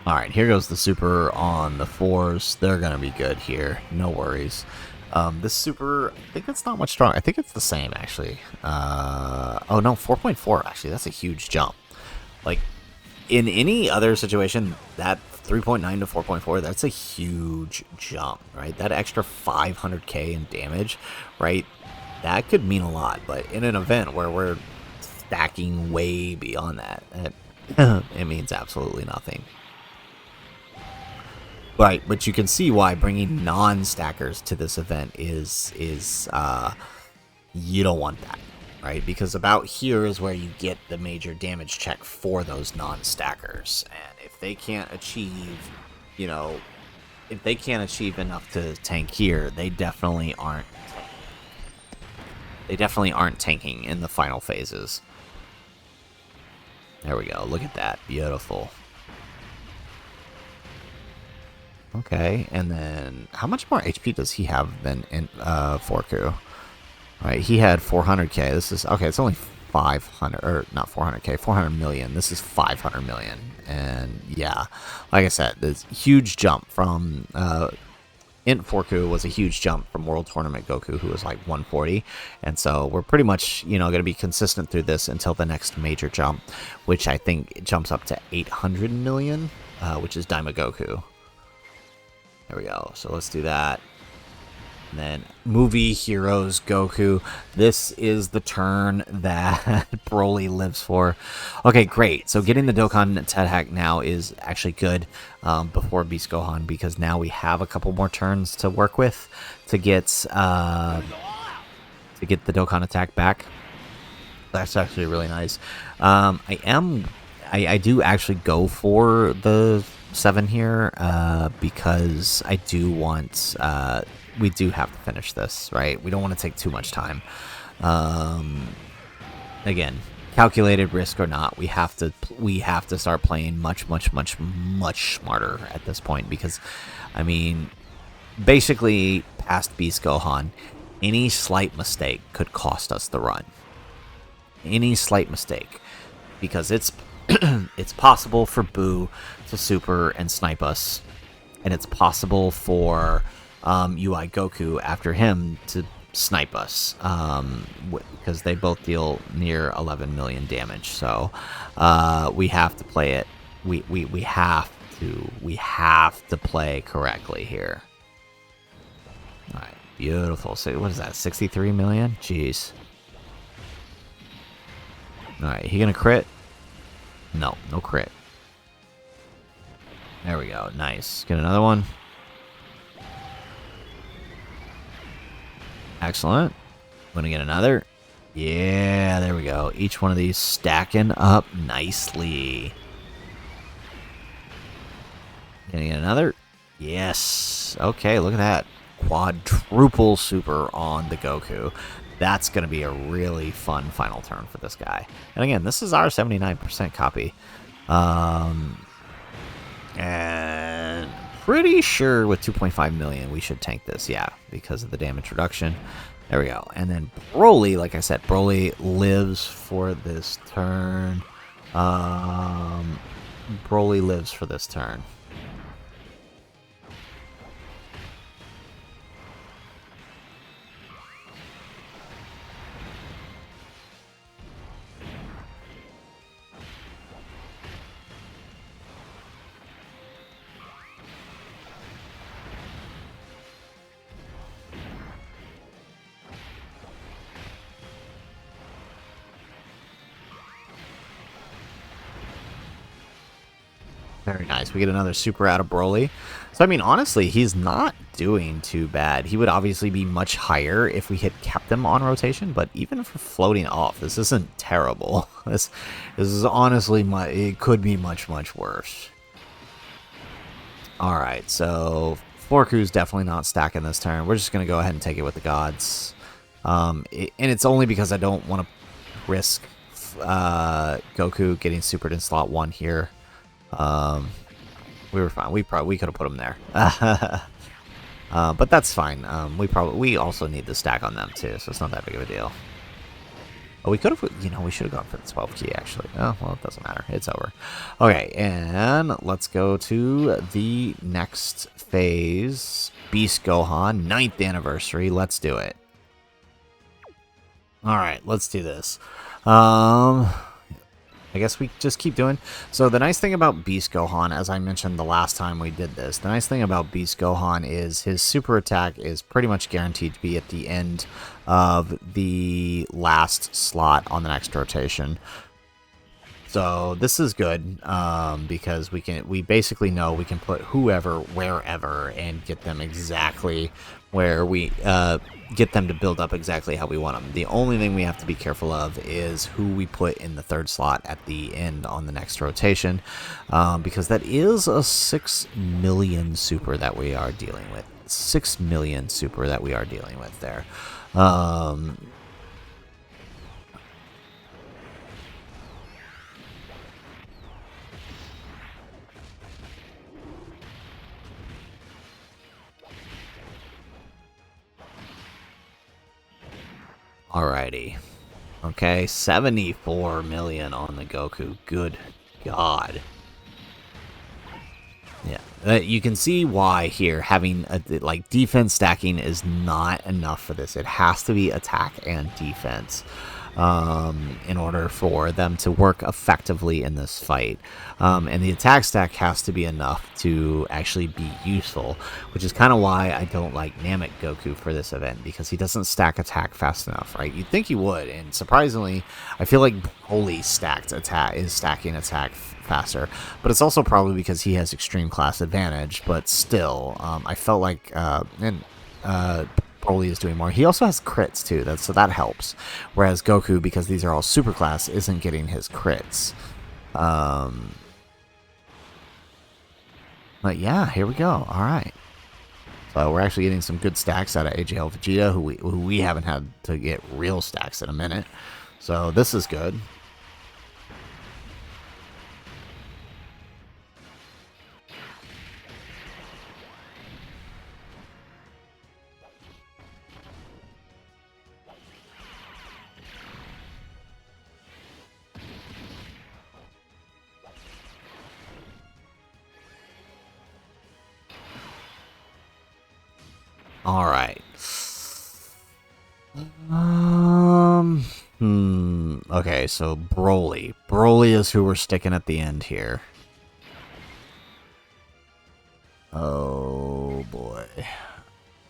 Alright, here goes the super on the 4s. They're going to be good here. No worries. This super, I think it's not much strong. I think it's the same, actually. Oh, no, 4.4, actually. That's a huge jump. Like, in any other situation, that 3.9 to 4.4, that's a huge jump, right? That extra 500k in damage, right? That could mean a lot. But in an event where we're stacking way beyond that, it means absolutely nothing. Right, but you can see why bringing non-stackers to this event is you don't want that, right? Because about here is where you get the major damage check for those non-stackers, and if they can't achieve, you know, if they can't achieve enough to tank here, they definitely aren't. They definitely aren't tanking in the final phases. There we go. Look at that, beautiful. Okay, and then how much more HP does he have than in Forku? Right, he had 400k. This is okay. It's only 500, or not 400k, 400 million. This is 500 million, and yeah, like I said, this huge jump from Int Forku was a huge jump from World Tournament Goku, who was like 140, and so we're pretty much, you know, going to be consistent through this until the next major jump, which I think jumps up to 800 million, which is Daimogoku. There we go. So let's do that. And then Movie Heroes Goku. This is the turn that Broly lives for. Okay, great. So getting the Dokkan attack now is actually good before Beast Gohan, because now we have a couple more turns to work with to get the Dokkan attack back. That's actually really nice. I do actually go for the 7 here because I do want we do have to finish this, right? We don't want to take too much time. Again, calculated risk or not, we have to start playing much smarter at this point, because I mean, basically past Beast Gohan, any slight mistake could cost us the run. Any slight mistake, because it's it's possible for Boo to super and snipe us, and it's possible for UI Goku after him to snipe us, because they both deal near 11 million damage. So we have to play it. We have to play correctly here. All right, beautiful. So what is that? 63 million? Jeez. All right, he gonna crit? No, no crit. There we go. Nice. Get another one. Excellent. Gonna get another. Yeah, there we go. Each one of these stacking up nicely. Gonna get another. Yes. Okay, look at that. Quadruple super on the Goku. That's going to be a really fun final turn for this guy. And again, this is our 79% copy. And pretty sure with 2.5 million we should tank this. Yeah, because of the damage reduction. There we go. And then Broly, like I said, Broly lives for this turn. Broly lives for this turn. Very nice. We get another super out of Broly. So, I mean, honestly, he's not doing too bad. He would obviously be much higher if we had kept him on rotation, but even for floating off, this isn't terrible. This is honestly, it could be much, much worse. Alright, so Florku's definitely not stacking this turn. We're just going to go ahead and take it with the gods. And it's only because I don't want to risk Goku getting supered in slot 1 here. We were fine. We could have put them there. But that's fine. We also need the stack on them too, so it's not that big of a deal. Oh, we could have, we should have gone for the 12 key actually. Oh, well, it doesn't matter. It's over. Okay, and let's go to the next phase. Beast Gohan, 9th anniversary. Let's do it. All right, let's do this. I guess we just keep doing. So the nice thing about Beast Gohan, as I mentioned the last time we did this, the nice thing about Beast Gohan is his super attack is pretty much guaranteed to be at the end of the last slot on the next rotation. So this is good because we basically know we can put whoever wherever and get them exactly where we get them to build up exactly how we want them. The only thing we have to be careful of is who we put in the 3rd slot at the end on the next rotation, because that is a 6 million super that we are dealing with. 6 million super that we are dealing with there. Alrighty. Okay, 74 million on the Goku. Good God. Yeah, you can see why here having like defense stacking is not enough for this. It has to be attack and defense in order for them to work effectively in this fight. And the attack stack has to be enough to actually be useful, which is kind of why I don't like Namek Goku for this event, because he doesn't stack attack fast enough, right? You'd think he would, and surprisingly, I feel like BROLY is stacking attack faster, but it's also probably because he has extreme class advantage. But still, I felt like Broly is doing more. He also has crits too, so that helps. Whereas Goku, because these are all super class, isn't getting his crits. But yeah, here we go. All right. So we're actually getting some good stacks out of AJL Vegeta, who we haven't had to get real stacks in a minute. So this is good. All right. Okay, so Broly. Broly is who we're sticking at the end here. Oh boy.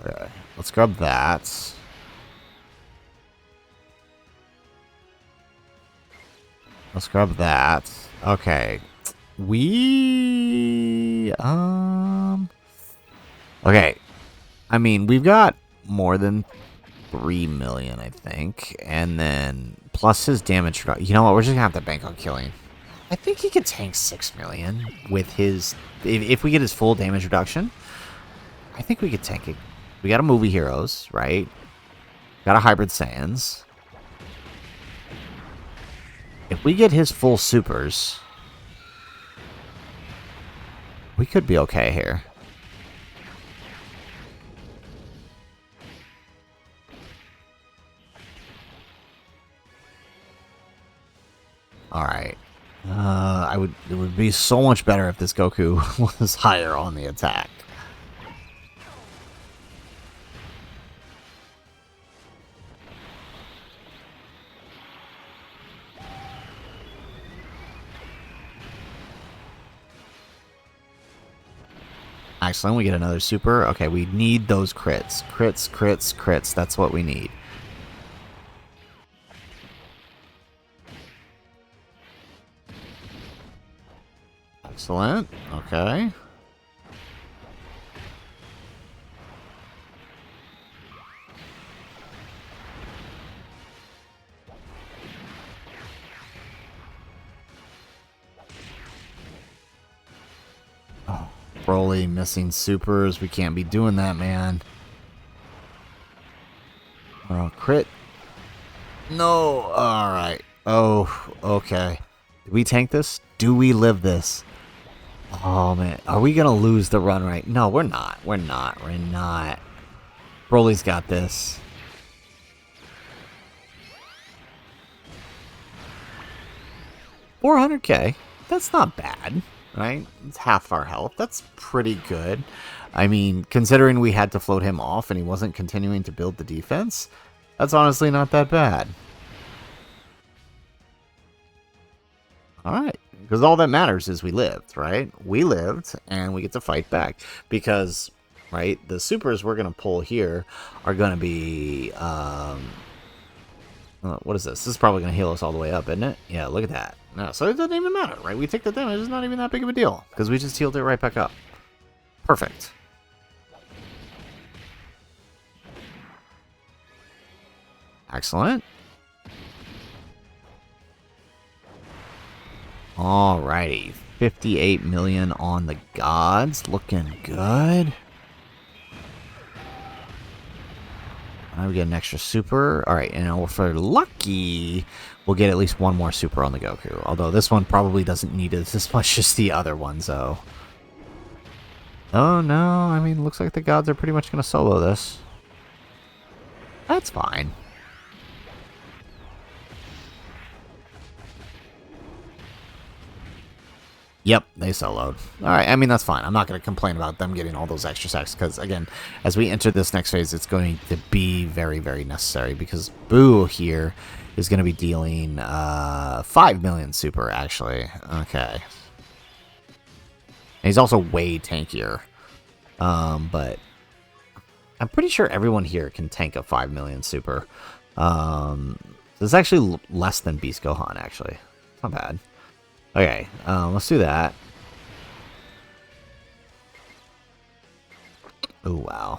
Okay, let's grab that. Let's grab that. Okay. Okay. I mean, we've got more than 3 million, I think. And then plus his damage. You know what? We're just going to have to bank on killing. I think he could tank 6 million with his... If we get his full damage reduction, I think we could tank it. We got a movie heroes, right? Got a hybrid Saiyans. If we get his full supers, we could be okay here. Alright. It would be so much better if this Goku was higher on the attack. Excellent, we get another super. Okay, we need those crits. Crits, crits, crits. That's what we need. Excellent. Okay. Oh, BROLY missing supers. We can't be doing that, man. Oh, crit. No. All right. Oh, okay. Did we tank this? Do we live this? Oh, man. Are we going to lose the run right? No, we're not. We're not. We're not. BROLY's got this. $400K. That's not bad, right? It's half our health. That's pretty good. I mean, considering we had to float him off and he wasn't continuing to build the defense, that's honestly not that bad. Alright. Because all that matters is we lived, right? We lived, and we get to fight back. Because, right, the supers we're going to pull here are going to be... what is this? This is probably going to heal us all the way up, isn't it? Yeah, look at that. No, so it doesn't even matter, right? We take the damage. It's not even that big of a deal. Because we just healed it right back up. Perfect. Excellent. Alrighty, 58 million on the gods, looking good. Now we get an extra super. Alright, and for lucky, we'll get at least one more super on the Goku. Although this one probably doesn't need it as much as the other one, so. Oh no, I mean, looks like the gods are pretty much going to solo this. That's fine. Yep, they soloed. Alright, I mean, that's fine. I'm not going to complain about them getting all those extra sacks, because, again, as we enter this next phase, it's going to be very, very necessary, because Boo here is going to be dealing 5 million super, actually. Okay. And he's also way tankier. But I'm pretty sure everyone here can tank a 5 million super. It's actually less than Beast Gohan, actually. Not bad. Okay, let's do that. Oh, wow.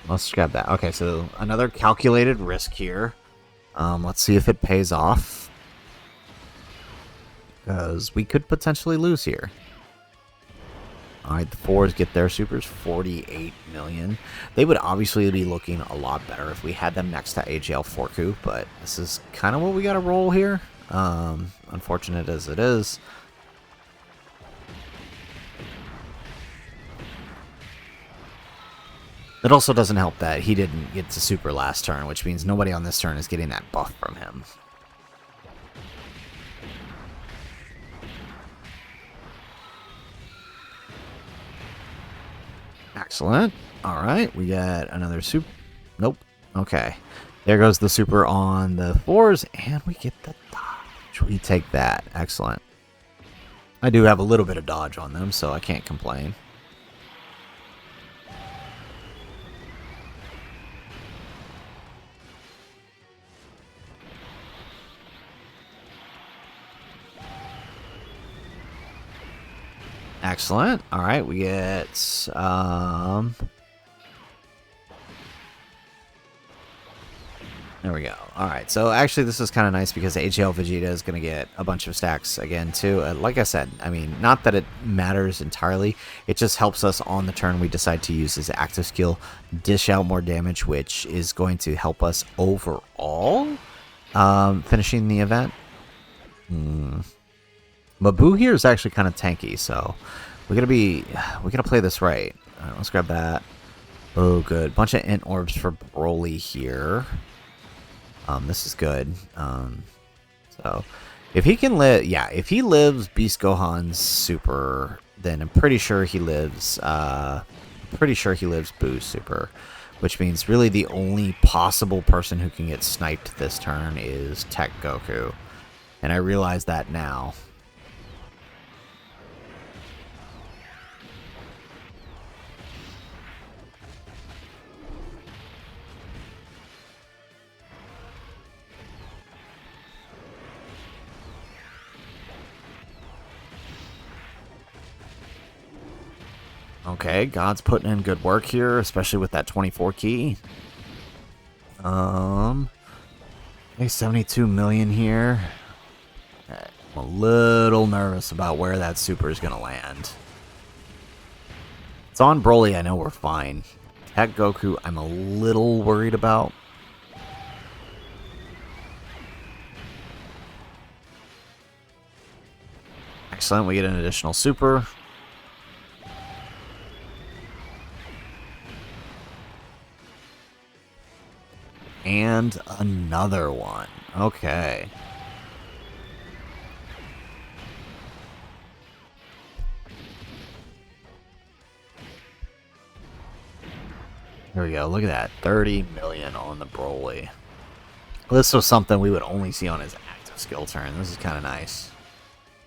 Let's grab that. Okay, so another calculated risk here. Let's see if it pays off. Because we could potentially lose here. Alright, the fours get their supers, 48 million. They would obviously be looking a lot better if we had them next to AGL Forku, but this is kind of what we got to roll here. Unfortunate as it is. It also doesn't help that he didn't get to super last turn, which means nobody on this turn is getting that buff from him. Excellent. Alright, we got another super. Nope. Okay. There goes the super on the fours, and we get the dodge. We take that. Excellent. I do have a little bit of dodge on them, so I can't complain. Excellent. Alright, we get There we go. Alright, so actually this is kind of nice because AGL Vegeta is going to get a bunch of stacks again too. Like I said, I mean, not that it matters entirely. It just helps us on the turn we decide to use his active skill, dish out more damage, which is going to help us overall finishing the event. But Boo here is actually kind of tanky, so we gotta play this right. Alright, let's grab that. Oh, good. Bunch of int orbs for Broly here. This is good. So if he can live, yeah, if he lives Beast Gohan's super, then I'm pretty sure he lives. Boo's super, which means really the only possible person who can get sniped this turn is Tech Goku, and I realize that now. Okay, God's putting in good work here, especially with that 24 key. Okay, 72 million here. I'm a little nervous about where that super is going to land. It's on Broly, I know we're fine. Tech Goku, I'm a little worried about. Excellent, we get an additional super. And another one. Okay. Here we go. Look at that. 30 million on the Broly. This was something we would only see on his active skill turn. This is kind of nice.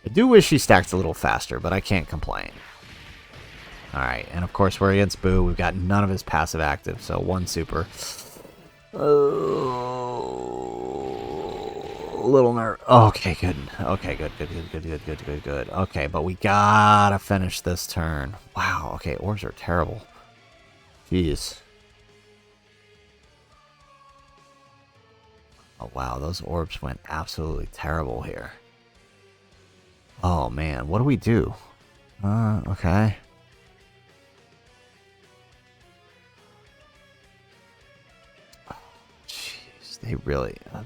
I do wish he stacked a little faster, but I can't complain. Alright, and of course we're against Boo. We've got none of his passive active, so one super. Oh, a little nerve. Okay, good. Okay, good. Okay, but we gotta finish this turn. Wow, okay, orbs are terrible. Jeez. Oh, wow, those orbs went absolutely terrible here. Oh, man, what do we do? Okay.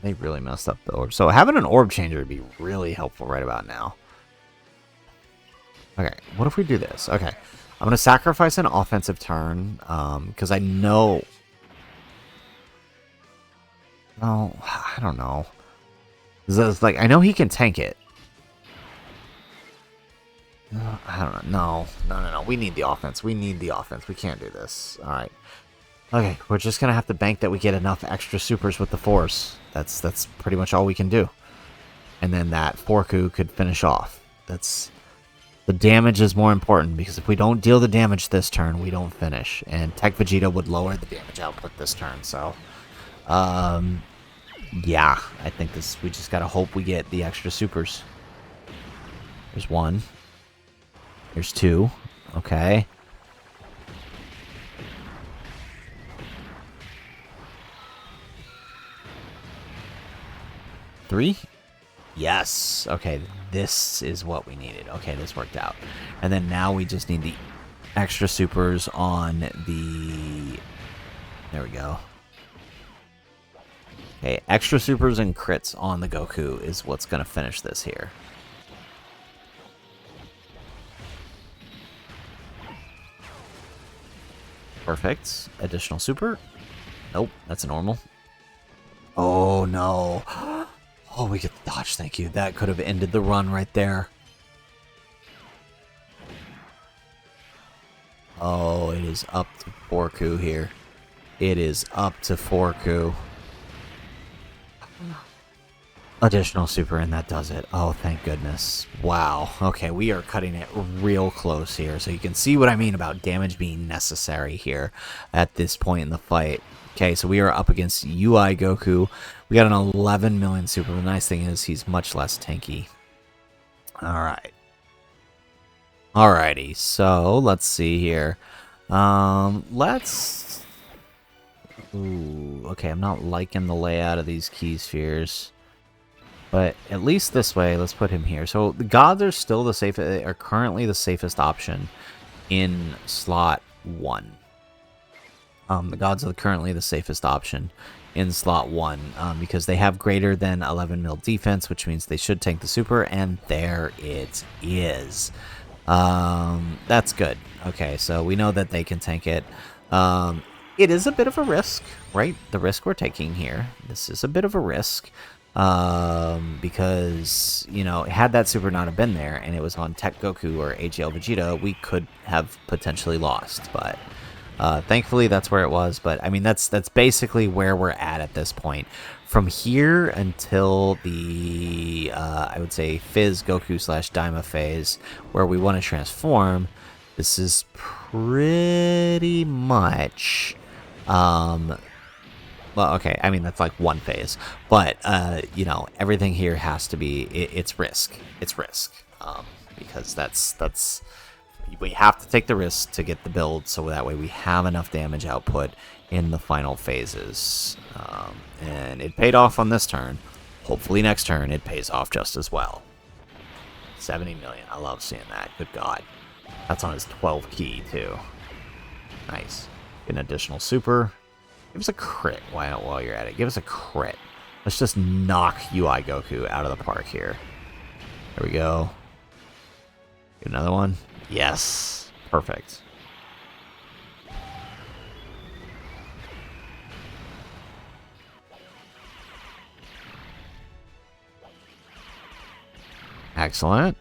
They really messed up the orb. So having an orb changer would be really helpful right about now. Okay, what if we do this? Okay, I'm going to sacrifice an offensive turn, because I know... No, I don't know. It's like, I know he can tank it. I don't know. No. We need the offense. We need the offense. We can't do this. All right. Okay, we're just gonna have to bank that we get enough extra supers with the force. That's pretty much all we can do. And then that Forku could finish off. That's the damage is more important because if we don't deal the damage this turn, we don't finish. And Tech Vegeta would lower the damage output this turn. So, yeah, I think we just gotta hope we get the extra supers. There's one. There's two. Okay. Three? Yes. Okay, this is what we needed. Okay, this worked out. And then now we just need the extra supers on the... There we go. Okay, extra supers and crits on the Goku is what's going to finish this here. Perfect. Additional super. Nope, that's a normal. Oh, no. Oh, we get the dodge, thank you. That could have ended the run right there. Oh, it is up to Forku here. It is up to Forku. Additional super, and that does it. Oh, thank goodness. Wow. Okay, we are cutting it real close here. So you can see what I mean about damage being necessary here at this point in the fight. Okay, so we are up against UI Goku. We got an 11 million super. The nice thing is he's much less tanky. Alright. Alrighty, so let's see here. Let's Ooh, okay, I'm not liking the layout of these key spheres. But at least this way, let's put him here. So the gods are still the safest, are currently the safest option in slot 1. The gods are currently the safest option in slot 1 because they have greater than 11 mil defense, which means they should tank the super, and there it is. That's good. Okay, so we know that they can tank it. It is a bit of a risk, right? The risk we're taking here. This is a bit of a risk because, you know, had that super not have been there and it was on Tech Goku or AGL Vegeta, we could have potentially lost, but thankfully that's where it was. But I mean, that's basically where we're at this point. From here until the I would say Fizz Goku / Daima phase where we want to transform, this is pretty much well, okay, I mean, that's like one phase, but, you know, everything here has to be, it's risk. It's risk, because that's, we have to take the risk to get the build, so that way we have enough damage output in the final phases, and it paid off on this turn. Hopefully next turn it pays off just as well. 70 million, I love seeing that, good God. That's on his 12 key, too. Nice. Get an additional super. Give us a crit while you're at it. Give us a crit. Let's just knock UI Goku out of the park here. There we go. Get another one. Yes. Perfect. Excellent.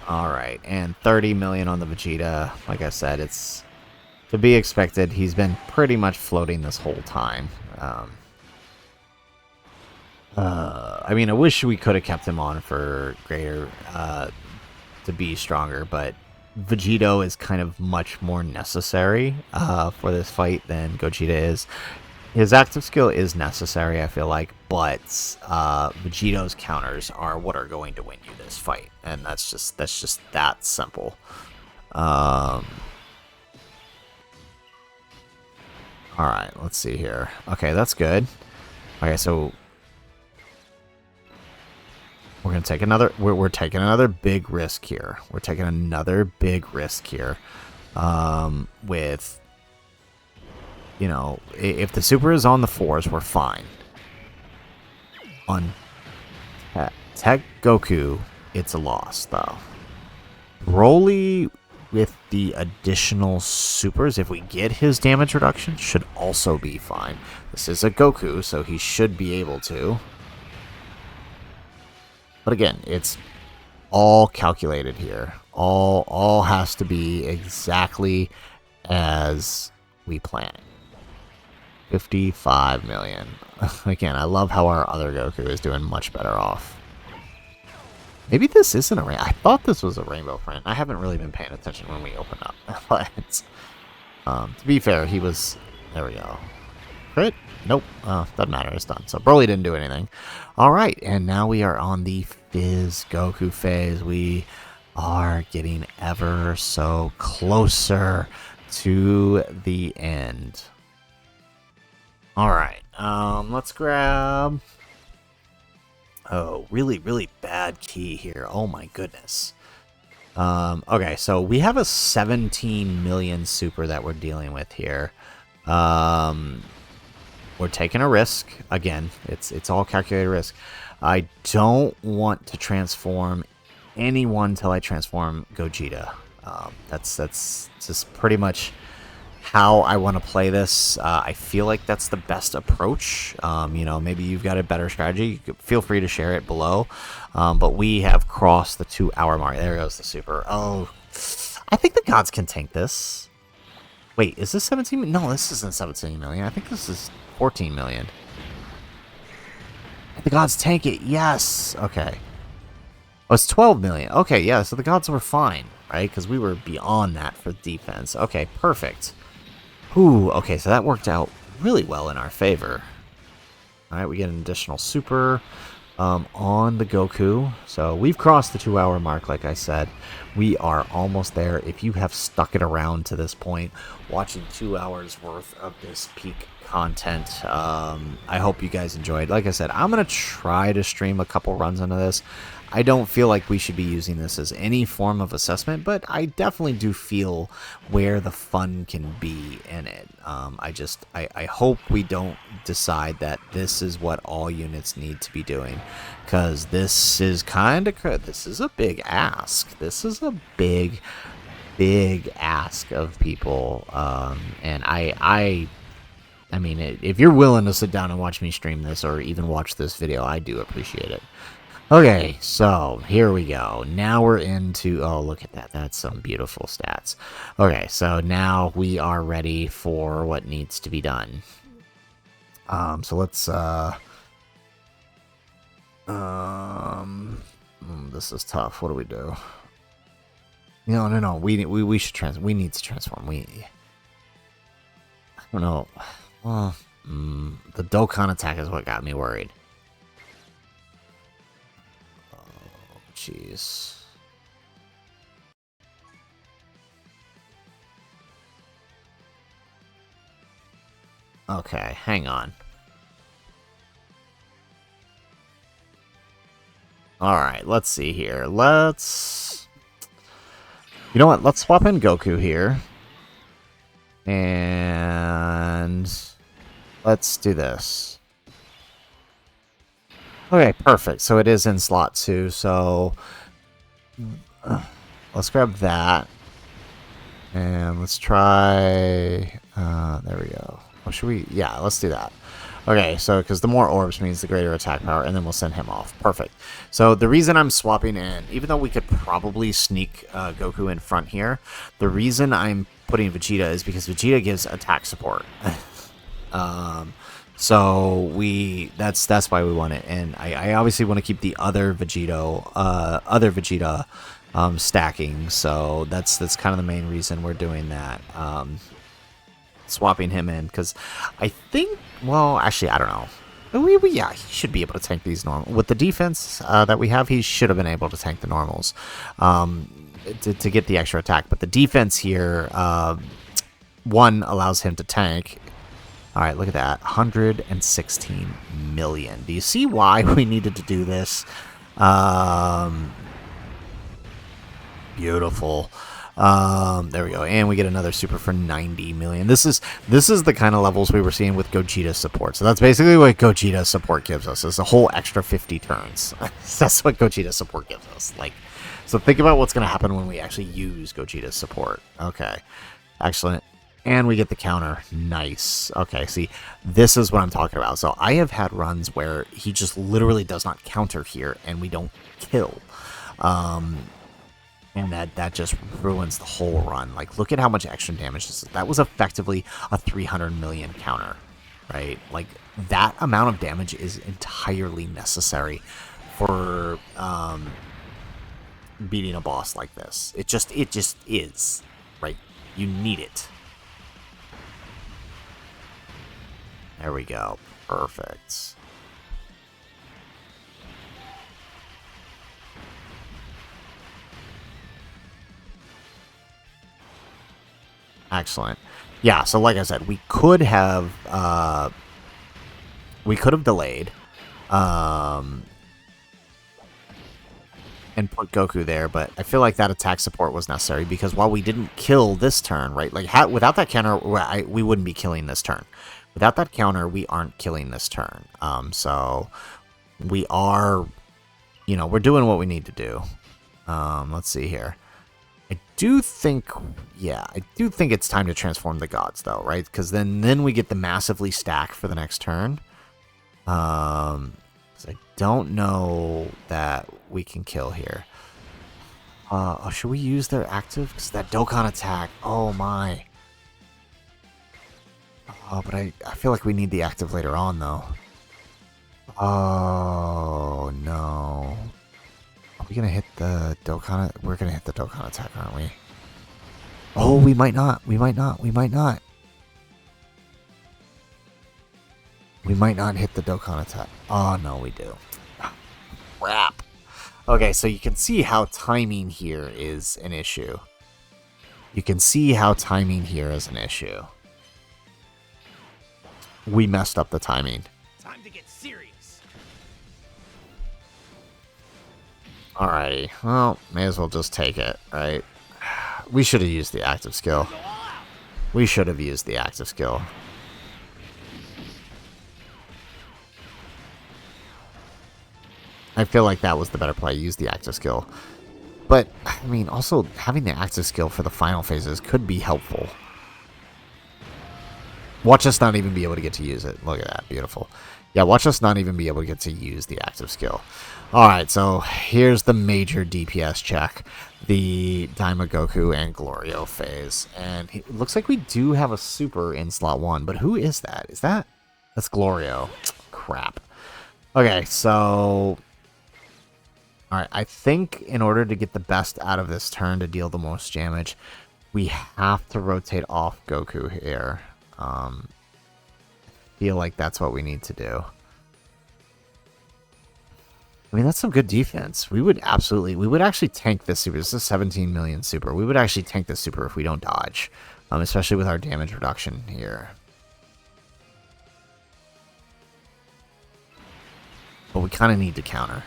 Alright, and 30 million on the Vegeta. Like I said, it's to be expected. He's been pretty much floating this whole time. I mean, I wish we could have kept him on for greater, to be stronger, but Vegito is kind of much more necessary for this fight than Gogeta is. His active skill is necessary, I feel like, but Vegito's counters are what are going to win you this fight, and that's just that simple. All right, let's see here. Okay, that's good. Okay, so we're gonna take another. We're taking another big risk here. We're taking another big risk here, with. You know, if the super is on the 4s, we're fine. On Tech Goku, it's a loss, though. Broly, with the additional supers, if we get his damage reduction, should also be fine. This is a Goku, so he should be able to. But again, it's all calculated here. All has to be exactly as we planned. 55 million. Again, I love how our other Goku is doing much better off. Maybe this isn't a rainbow. I thought this was a rainbow print. I haven't really been paying attention when we open up. But to be fair, he was... There we go. Crit? Nope. Doesn't matter. It's done. So Broly didn't do anything. Alright, and now we are on the Fizz Goku phase. We are getting ever so closer to the end. Alright, let's grab... Oh, really, really bad key here. Oh my goodness. Okay, so we have a 17 million super that we're dealing with here. We're taking a risk. Again, it's all calculated risk. I don't want to transform anyone till I transform Gogeta. That's just pretty much how I want to play this. I feel like that's the best approach. You know, maybe you've got a better strategy. Feel free to share it below. But we have crossed the 2-hour mark. There goes the super. Oh, I think the gods can tank this. Wait, is this 17 million? No, this isn't 17 million. I think this is 14 million. The gods tank it. Yes. Okay. Oh, it's 12 million. Okay, yeah, so the gods were fine, right? Because we were beyond that for defense. Okay, perfect. Ooh, okay, so that worked out really well in our favor. Alright, we get an additional super. on the Goku. So we've crossed the 2-hour mark, like I said. We are almost there. If you have stuck it around to this point, watching 2 hours worth of this peak content, I hope you guys enjoyed. Like I said, I'm going to try to stream a couple runs into this. I don't feel like we should be using this as any form of assessment, but I definitely do feel where the fun can be in it. I hope we don't decide that this is what all units need to be doing, because this is this is a big ask. This is a big ask of people, and I mean, if you're willing to sit down and watch me stream this, or even watch this video, I do appreciate it. Okay, so here we go. Now we're into... Oh, look at that. That's some beautiful stats. Okay, so now we are ready for what needs to be done. So let's... this is tough. What do we do? No. We should we need to transform. I don't know. Well, the Dokkan attack is what got me worried. Jeez. Okay, hang on. Alright, let's see here. You know what? Let's swap in Goku here. And let's do this. Okay, perfect. So it is in slot 2, so let's grab that. And let's try... there we go. What should we... Yeah, let's do that. Okay, so because the more orbs means the greater attack power, and then we'll send him off. Perfect. So the reason I'm swapping in, even though we could probably sneak Goku in front here, the reason I'm putting Vegeta is because Vegeta gives attack support. So that's why we want it, and I obviously want to keep the other Vegeta stacking. So that's kind of the main reason we're doing that. Swapping him in, because I think, well, actually, I don't know. Yeah, he should be able to tank these normal with the defense that we have. He should have been able to tank the normals to get the extra attack. But the defense here, one, allows him to tank. All right, look at that. 116 million. Do you see why we needed to do this? Beautiful. There we go. And we get another super for 90 million. This is the kind of levels we were seeing with Gogeta support. So that's basically what Gogeta support gives us. Is a whole extra 50 turns. That's what Gogeta support gives us. Like, so think about what's going to happen when we actually use Gogeta support. Okay. Excellent. And we get the counter. Nice. Okay, see, this is what I'm talking about. So I have had runs where he just literally does not counter here, and we don't kill. And that just ruins the whole run. Like, look at how much extra damage this is. That was effectively a 300 million counter, right? Like, that amount of damage is entirely necessary for beating a boss like this. It just is, right? You need it. There we go. Perfect. Excellent. Yeah, so like I said, we could have delayed and put Goku there, but I feel like that attack support was necessary because while we didn't kill this turn, right? Like, without that counter, we wouldn't be killing this turn. Without that counter, we aren't killing this turn. So we are, we're doing what we need to do. Let's see here. I do think it's time to transform the gods, though, right? Because then we get the massively stack for the next turn. 'Cause I don't know that we can kill here. Should we use their active? Because that Dokkan attack, oh my. Oh, but I feel like we need the active later on, though. Oh, no. Are we going to hit the Dokkan? We're going to hit the Dokkan attack, aren't we? Oh, we might not. We might not. We might not. We might not hit the Dokkan attack. Oh, no, we do. Okay, so you can see how timing here is an issue. You can see how timing here is an issue. We messed up the timing. Time to get serious. Alrighty, well, may as well just take it, right? We should have used the active skill. We should have used the active skill. I feel like that was the better play, use the active skill. But, I mean, also, having the active skill for the final phases could be helpful. Watch us not even be able to get to use it. Look at that, beautiful. Yeah, watch us not even be able to get to use the active skill. Alright, so here's the major DPS check. The Daima Goku and Glorio phase. And it looks like we do have a super in slot 1, but who is that? Is that... That's Glorio. Crap. Okay, so... Alright, I think in order to get the best out of this turn to deal the most damage, we have to rotate off Goku here. Feel like that's what we need to do. I mean, that's some good defense. We would actually tank this super. This is 17 million super. We would actually tank this super if we don't dodge, especially with our damage reduction here. But we kind of need to counter.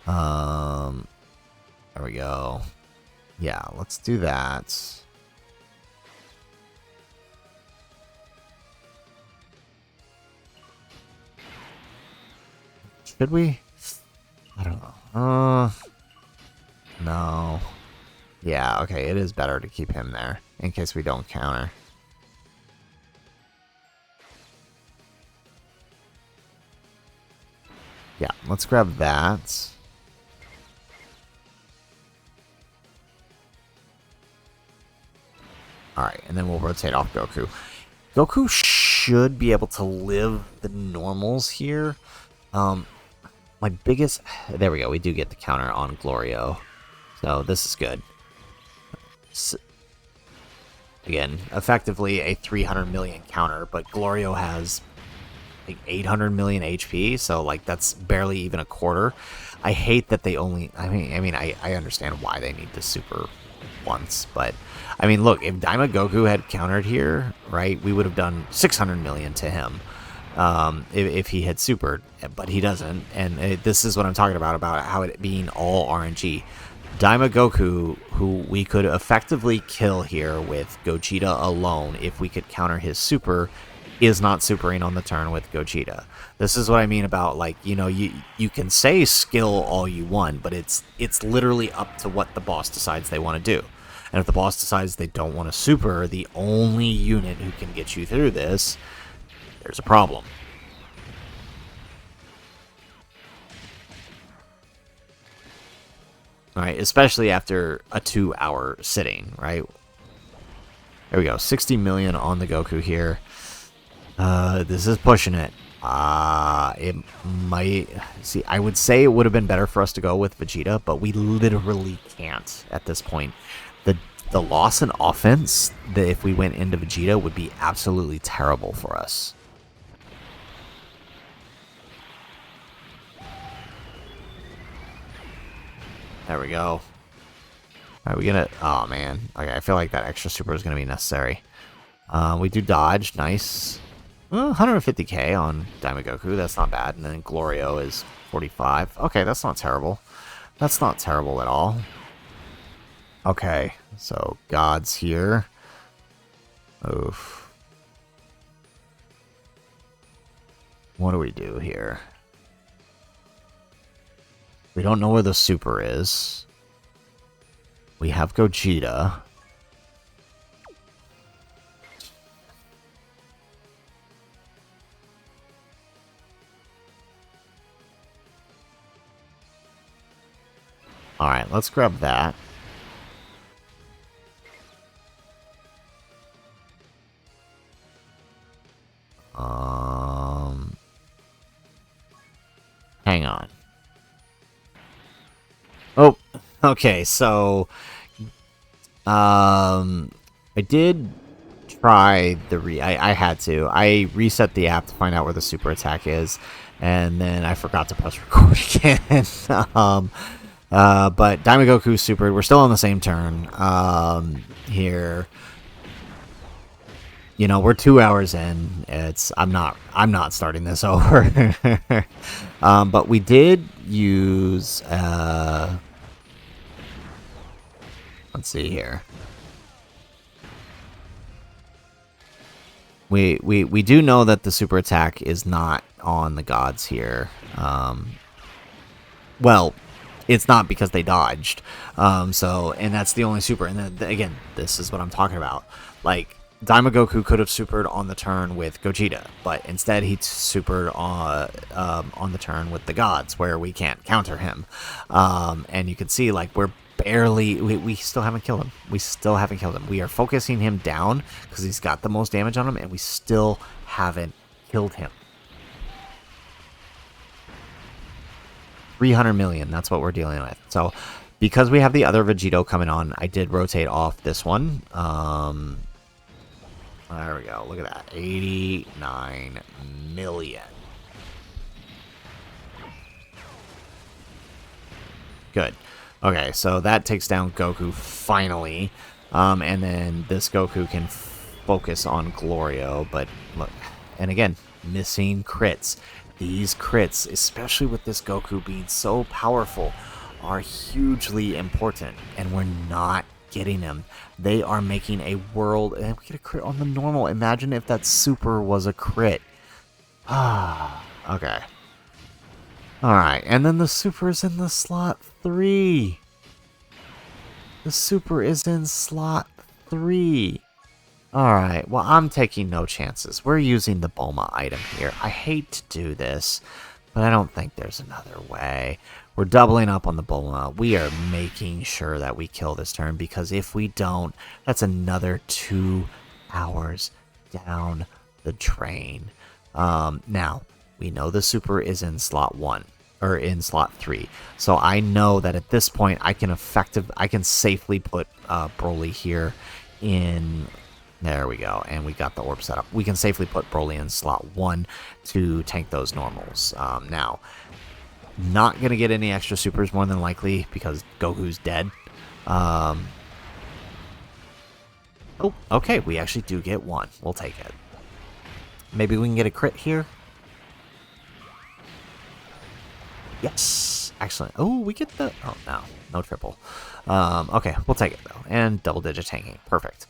There we go. Yeah, let's do that. Should we? I don't know. No. Yeah, okay, it is better to keep him there in case we don't counter. Yeah, let's grab that. Alright, and then we'll rotate off Goku. Goku should be able to live the normals here. My biggest... There we go, we do get the counter on Glorio. So this is good. Again, effectively a 300 million counter, but Glorio has like 800 million HP, so like that's barely even a quarter. I hate that they only... I understand why they need the super once, but I mean, look, if Daima Goku had countered here, right, we would have done 600 million to him if he had supered, but he doesn't, and this is what I'm talking about how it being all RNG. Daima Goku, who we could effectively kill here with Gogeta alone if we could counter his super, is not supering on the turn with Gogeta. This is what I mean about, like, you know, you can say skill all you want, but it's literally up to what the boss decides they want to do. And if the boss decides they don't want to super the only unit who can get you through this, there's a problem. Alright, especially after a 2-hour sitting, right? There we go, 60 million on the Goku here. This is pushing it. It might... See, I would say it would have been better for us to go with Vegeta, but we literally can't at this point. The loss in offense, if we went into Vegeta, would be absolutely terrible for us. There we go. Are we gonna... Oh, man. Okay, I feel like that extra super is gonna be necessary. We do dodge. Nice. 150k on Daima Goku. That's not bad. And then Glorio is 45. Okay, that's not terrible. That's not terrible at all. Okay, so God's here. Oof. What do we do here? We don't know where the super is. We have Gogeta. Alright, let's grab that. Hang on. Oh, okay, so I did try the I had to. I reset the app to find out where the super attack is, And then I forgot to press record again. But Diamond Goku supered. We're still on the same turn here. You know, we're 2 hours in. I'm not starting this over. But we did use let's see here. We do know that the super attack is not on the gods here. Well, it's not because they dodged. And that's the only super. And then, again, this is what I'm talking about. Like, Daima Goku could have supered on the turn with Gogeta, but instead he supered on the turn with the gods, where we can't counter him. And you can see, like, we're barely... We still haven't killed him. We still haven't killed him. We are focusing him down because he's got the most damage on him, and we still haven't killed him. 300 million, that's what we're dealing with. So, because we have the other Vegito coming on, I did rotate off this one. There we go. Look at that. 89 million. Good. Okay, so that takes down Goku finally. And then this Goku can focus on Glorio. But look, and again, missing crits. These crits, especially with this Goku being so powerful, are hugely important. And we're not getting them. They are making a world... And we get a crit on the normal. Imagine if that super was a crit. Okay. Alright, and then the super is in the slot 3. The super is in slot 3. Alright, well, I'm taking no chances. We're using the Bulma item here. I hate to do this, but I don't think there's another way. We're doubling up on the Bulma. We are making sure that we kill this turn, because if we don't, that's another 2 hours down the drain. Now, we know the super is in slot 1, or in slot 3. So I know that at this point, I can safely put Broly here in... There we go, and we got the orb set up. We can safely put Broly in slot 1 to tank those normals. Now, not going to get any extra supers, more than likely, because Goku's dead. Oh, okay, we actually do get one. We'll take it. Maybe we can get a crit here. Yes, excellent. Oh, we get the... Oh, no triple. Okay, we'll take it, though. And double-digit tanking. Perfect.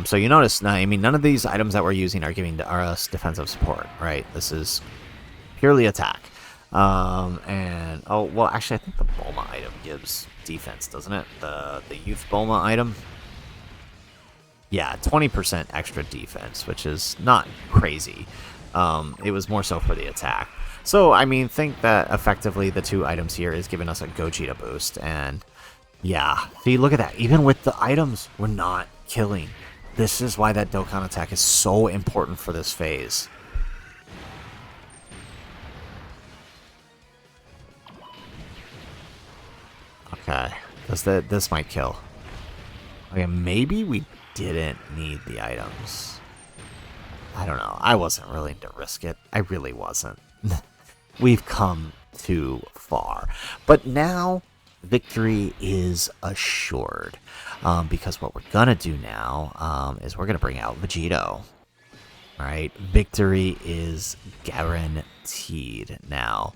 So you notice, I mean, none of these items that we're using are giving us defensive support, right? This is purely attack. And, oh, well, actually, I think the Bulma item gives defense, doesn't it? The Youth Bulma item? Yeah, 20% extra defense, which is not crazy. It was more so for the attack. So, I mean, think that effectively the 2 items here is giving us a Gogeta boost, and yeah, see, look at that. Even with the items, we're not killing. This is why that Dokkan attack is so important for this phase. Okay, this might kill. Okay, maybe we didn't need the items. I don't know. I wasn't willing to risk it. I really wasn't. We've come too far. But now, victory is assured. Because what we're going to do now is we're going to bring out Vegito. Alright, victory is guaranteed now.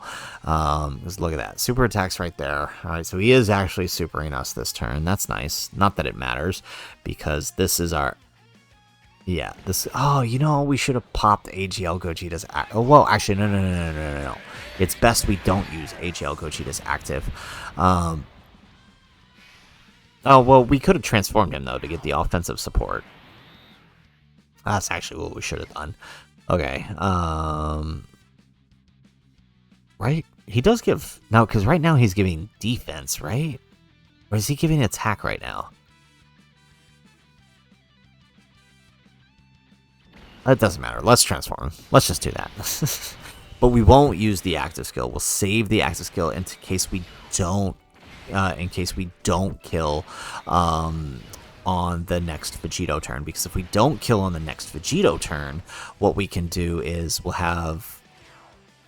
Just look at that. Super attacks right there. Alright, so he is actually supering us this turn. That's nice. Not that it matters, because this is our... Yeah, this... Oh, you know, we should have popped AGL Gogeta's... Oh, well, actually, no. It's best we don't use AGL Gogeta's active. Oh, well, we could have transformed him, though, to get the offensive support. That's actually what we should have done. Okay, right? He does give... No, because right now he's giving defense, right? Or is he giving attack right now? That doesn't matter. Let's transform him. Let's just do that. But we won't use the active skill. We'll save the active skill in case we don't... in case we don't kill on the next Vegito turn. Because if we don't kill on the next Vegito turn, what we can do is we'll have...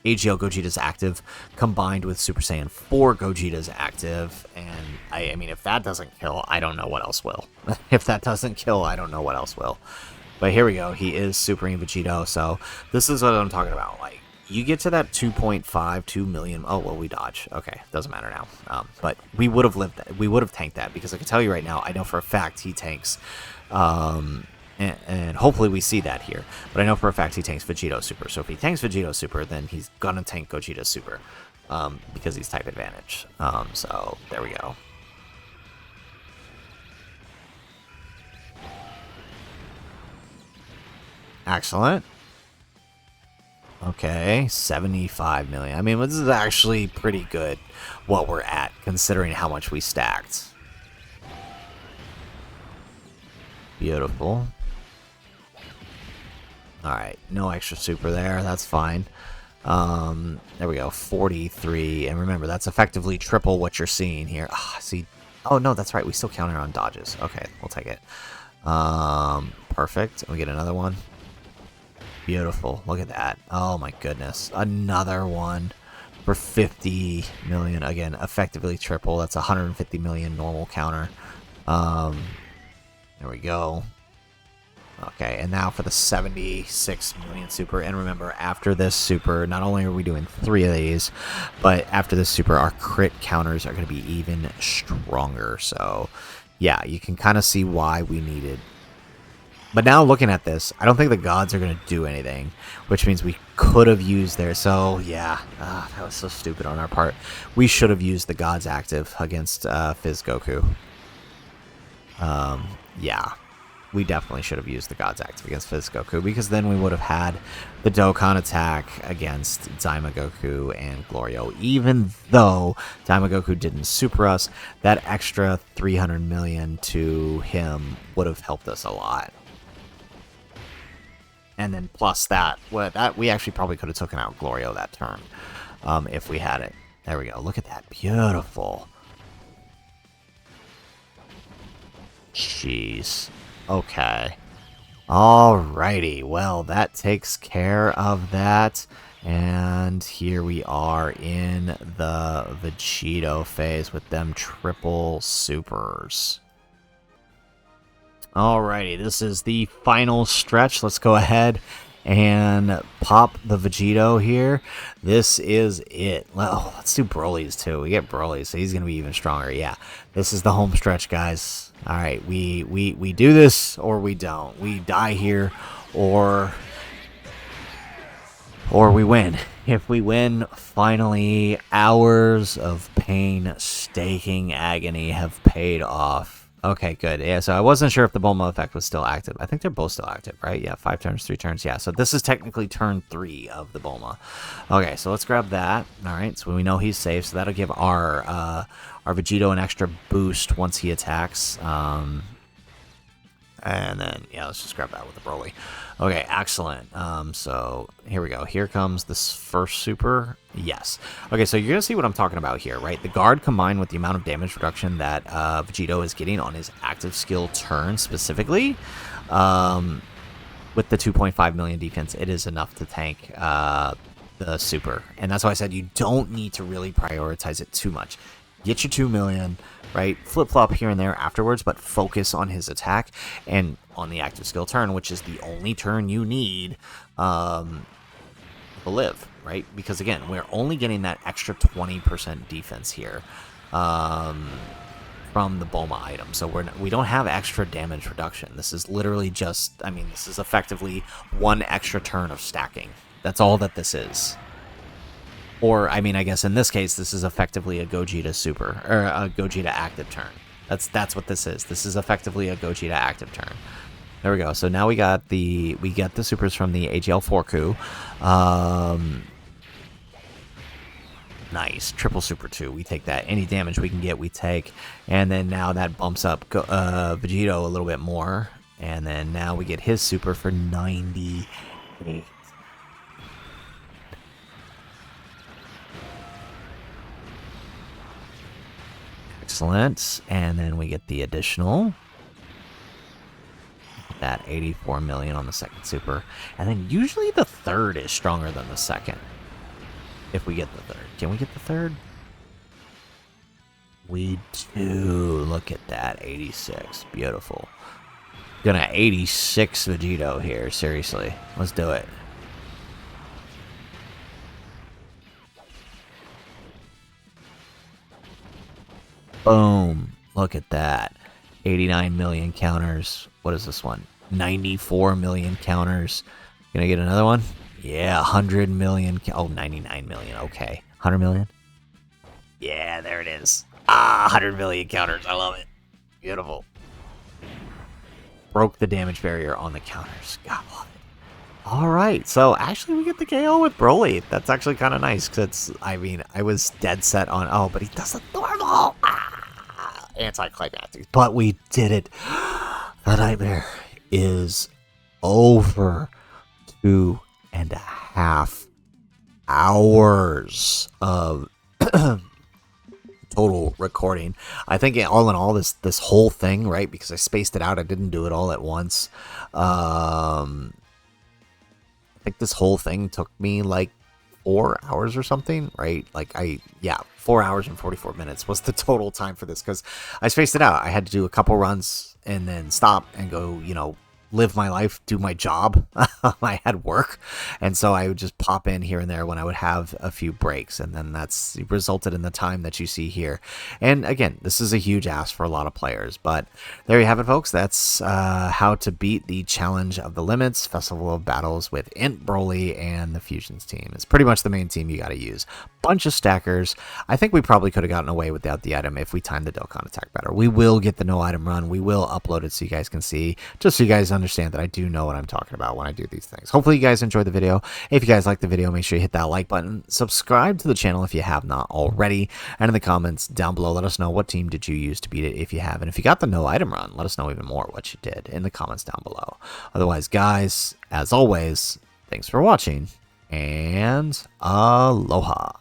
AGL Gogeta's active combined with Super Saiyan 4 Gogeta's active, and I mean, if that doesn't kill, I don't know what else will. If that doesn't kill, I don't know what else will. But here we go. He is Supreme Vegito, so this is what I'm talking about. Like, you get to that 2.52 million. Oh, well, we dodge. Okay, doesn't matter now. But we would have lived that. We would have tanked that, because I can tell you right now, I know for a fact he tanks. And hopefully we see that here. But I know for a fact he tanks Vegito Super. So if he tanks Vegito Super, then he's gonna tank Gogeta Super, because he's type advantage. So there we go. Excellent. Okay, 75 million. I mean, this is actually pretty good what we're at, considering how much we stacked. Beautiful. Alright, no extra super there. That's fine. There we go, 43. And remember, that's effectively triple what you're seeing here. Ah, see. Oh, no, that's right. We still counter on dodges. Okay, we'll take it. Perfect. And we get another one. Beautiful. Look at that. Oh my goodness. Another one for 50 million. Again, effectively triple. That's 150 million normal counter. There we go. Okay, and now for the 76 million super. And remember, after this super, not only are we doing 3 of these, but after this super, our crit counters are going to be even stronger. So, yeah, you can kind of see why we needed. But now looking at this, I don't think the gods are going to do anything, which means we could have used their. So, yeah, that was so stupid on our part. We should have used the gods active against Fizz Goku. Yeah, we definitely should have used the gods active against Fizz Goku, because then we would have had the Dokkan attack against Daima Goku and Glorio. Even though Daima Goku didn't super us, that extra 300 million to him would have helped us a lot. And then plus that, we actually probably could have taken out Glorio that turn, if we had it. There we go. Look at that. Beautiful. Jeez. Okay. Alrighty. Well, that takes care of that. And here we are in the Vegito phase with them triple supers. Alrighty, this is the final stretch. Let's go ahead and pop the Vegito here. This is it. Well, let's do Broly's too. We get Broly, so he's going to be even stronger. Yeah, this is the home stretch, guys. Alright, we do this or we don't. We die here or we win. If we win, finally, hours of pain, staking agony have paid off. Okay, good. Yeah, so I wasn't sure if the Bulma effect was still active. I think they're both still active, right? Yeah, 5 turns, 3 turns. Yeah, so this is technically turn 3 of the Bulma. Okay, so let's grab that. All right, so we know he's safe, so that'll give our Vegito an extra boost once he attacks. And then, yeah, let's just grab that with the Broly. Okay, excellent. So here we go. Here comes this first super. Yes. Okay, so you're going to see what I'm talking about here, right? The guard combined with the amount of damage reduction that Vegito is getting on his active skill turn specifically, with the 2.5 million defense, it is enough to tank the super. And that's why I said you don't need to really prioritize it too much. Get your 2 million, right? Flip-flop here and there afterwards, but focus on his attack and on the active skill turn, which is the only turn you need to live, right? Because, again, we're only getting that extra 20% defense here from the Bulma item. So we don't have extra damage reduction. This is literally just, I mean, this is effectively 1 extra turn of stacking. That's all that this is. Or, I mean, I guess in this case, this is effectively a Gogeta super, or a Gogeta active turn. That's what this is. This is effectively a Gogeta active turn. There we go. So now we get the supers from the AGL 4 Nice. Triple super 2. We take that. Any damage we can get, we take. And then now that bumps up Vegito a little bit more. And then now we get his super for 98. Excellent. And then we get the additional. That 84 million on the second super. And then usually the third is stronger than the second. If we get the third. Can we get the third? We do. Look at that. 86. Beautiful. Gonna 86 Vegito here. Seriously. Let's do it. Boom. Look at that. 89 million counters. What is this one? 94 million counters. Gonna get another one? Yeah, 100 million. Oh, 99 million. Okay. 100 million? Yeah, there it is. Ah, 100 million counters. I love it. Beautiful. Broke the damage barrier on the counters. God, love it. All right, so actually we get the KO with BROLY. That's actually kind of nice because it's, I mean, I was dead set on, oh, but he does a normal. Ah, anticlimactic. But we did it. The nightmare is over. 2.5 hours of total recording. I think all in all, this whole thing, right? Because I spaced it out, I didn't do it all at once. I think this whole thing took me like 4 hours or something, right? Like 4 hours and 44 minutes was the total time for this because I spaced it out. I had to do a couple runs and then stop and go, live my life, do my job. I had work, and so I would just pop in here and there when I would have a few breaks, and then that's resulted in the time that you see here. And again, this is a huge ask for a lot of players, but there you have it, folks. That's how to beat the Challenge of the Limits Festival of Battles with Int, BROLY, and the Fusions team. It's pretty much the main team you got to use. Bunch of stackers. I think we probably could have gotten away without the item if we timed the Dokkan attack better. We will get the no item run. We will upload it so you guys can see, just so you guys understand that I do know what I'm talking about when I do these things. Hopefully you guys enjoyed the video. If you guys like the video, make sure you hit that like button. Subscribe to the channel if you have not already. And in the comments down below, let us know what team did you use to beat it if you have. And if you got the no item run, let us know even more what you did in the comments down below. Otherwise, guys, as always, thanks for watching and aloha.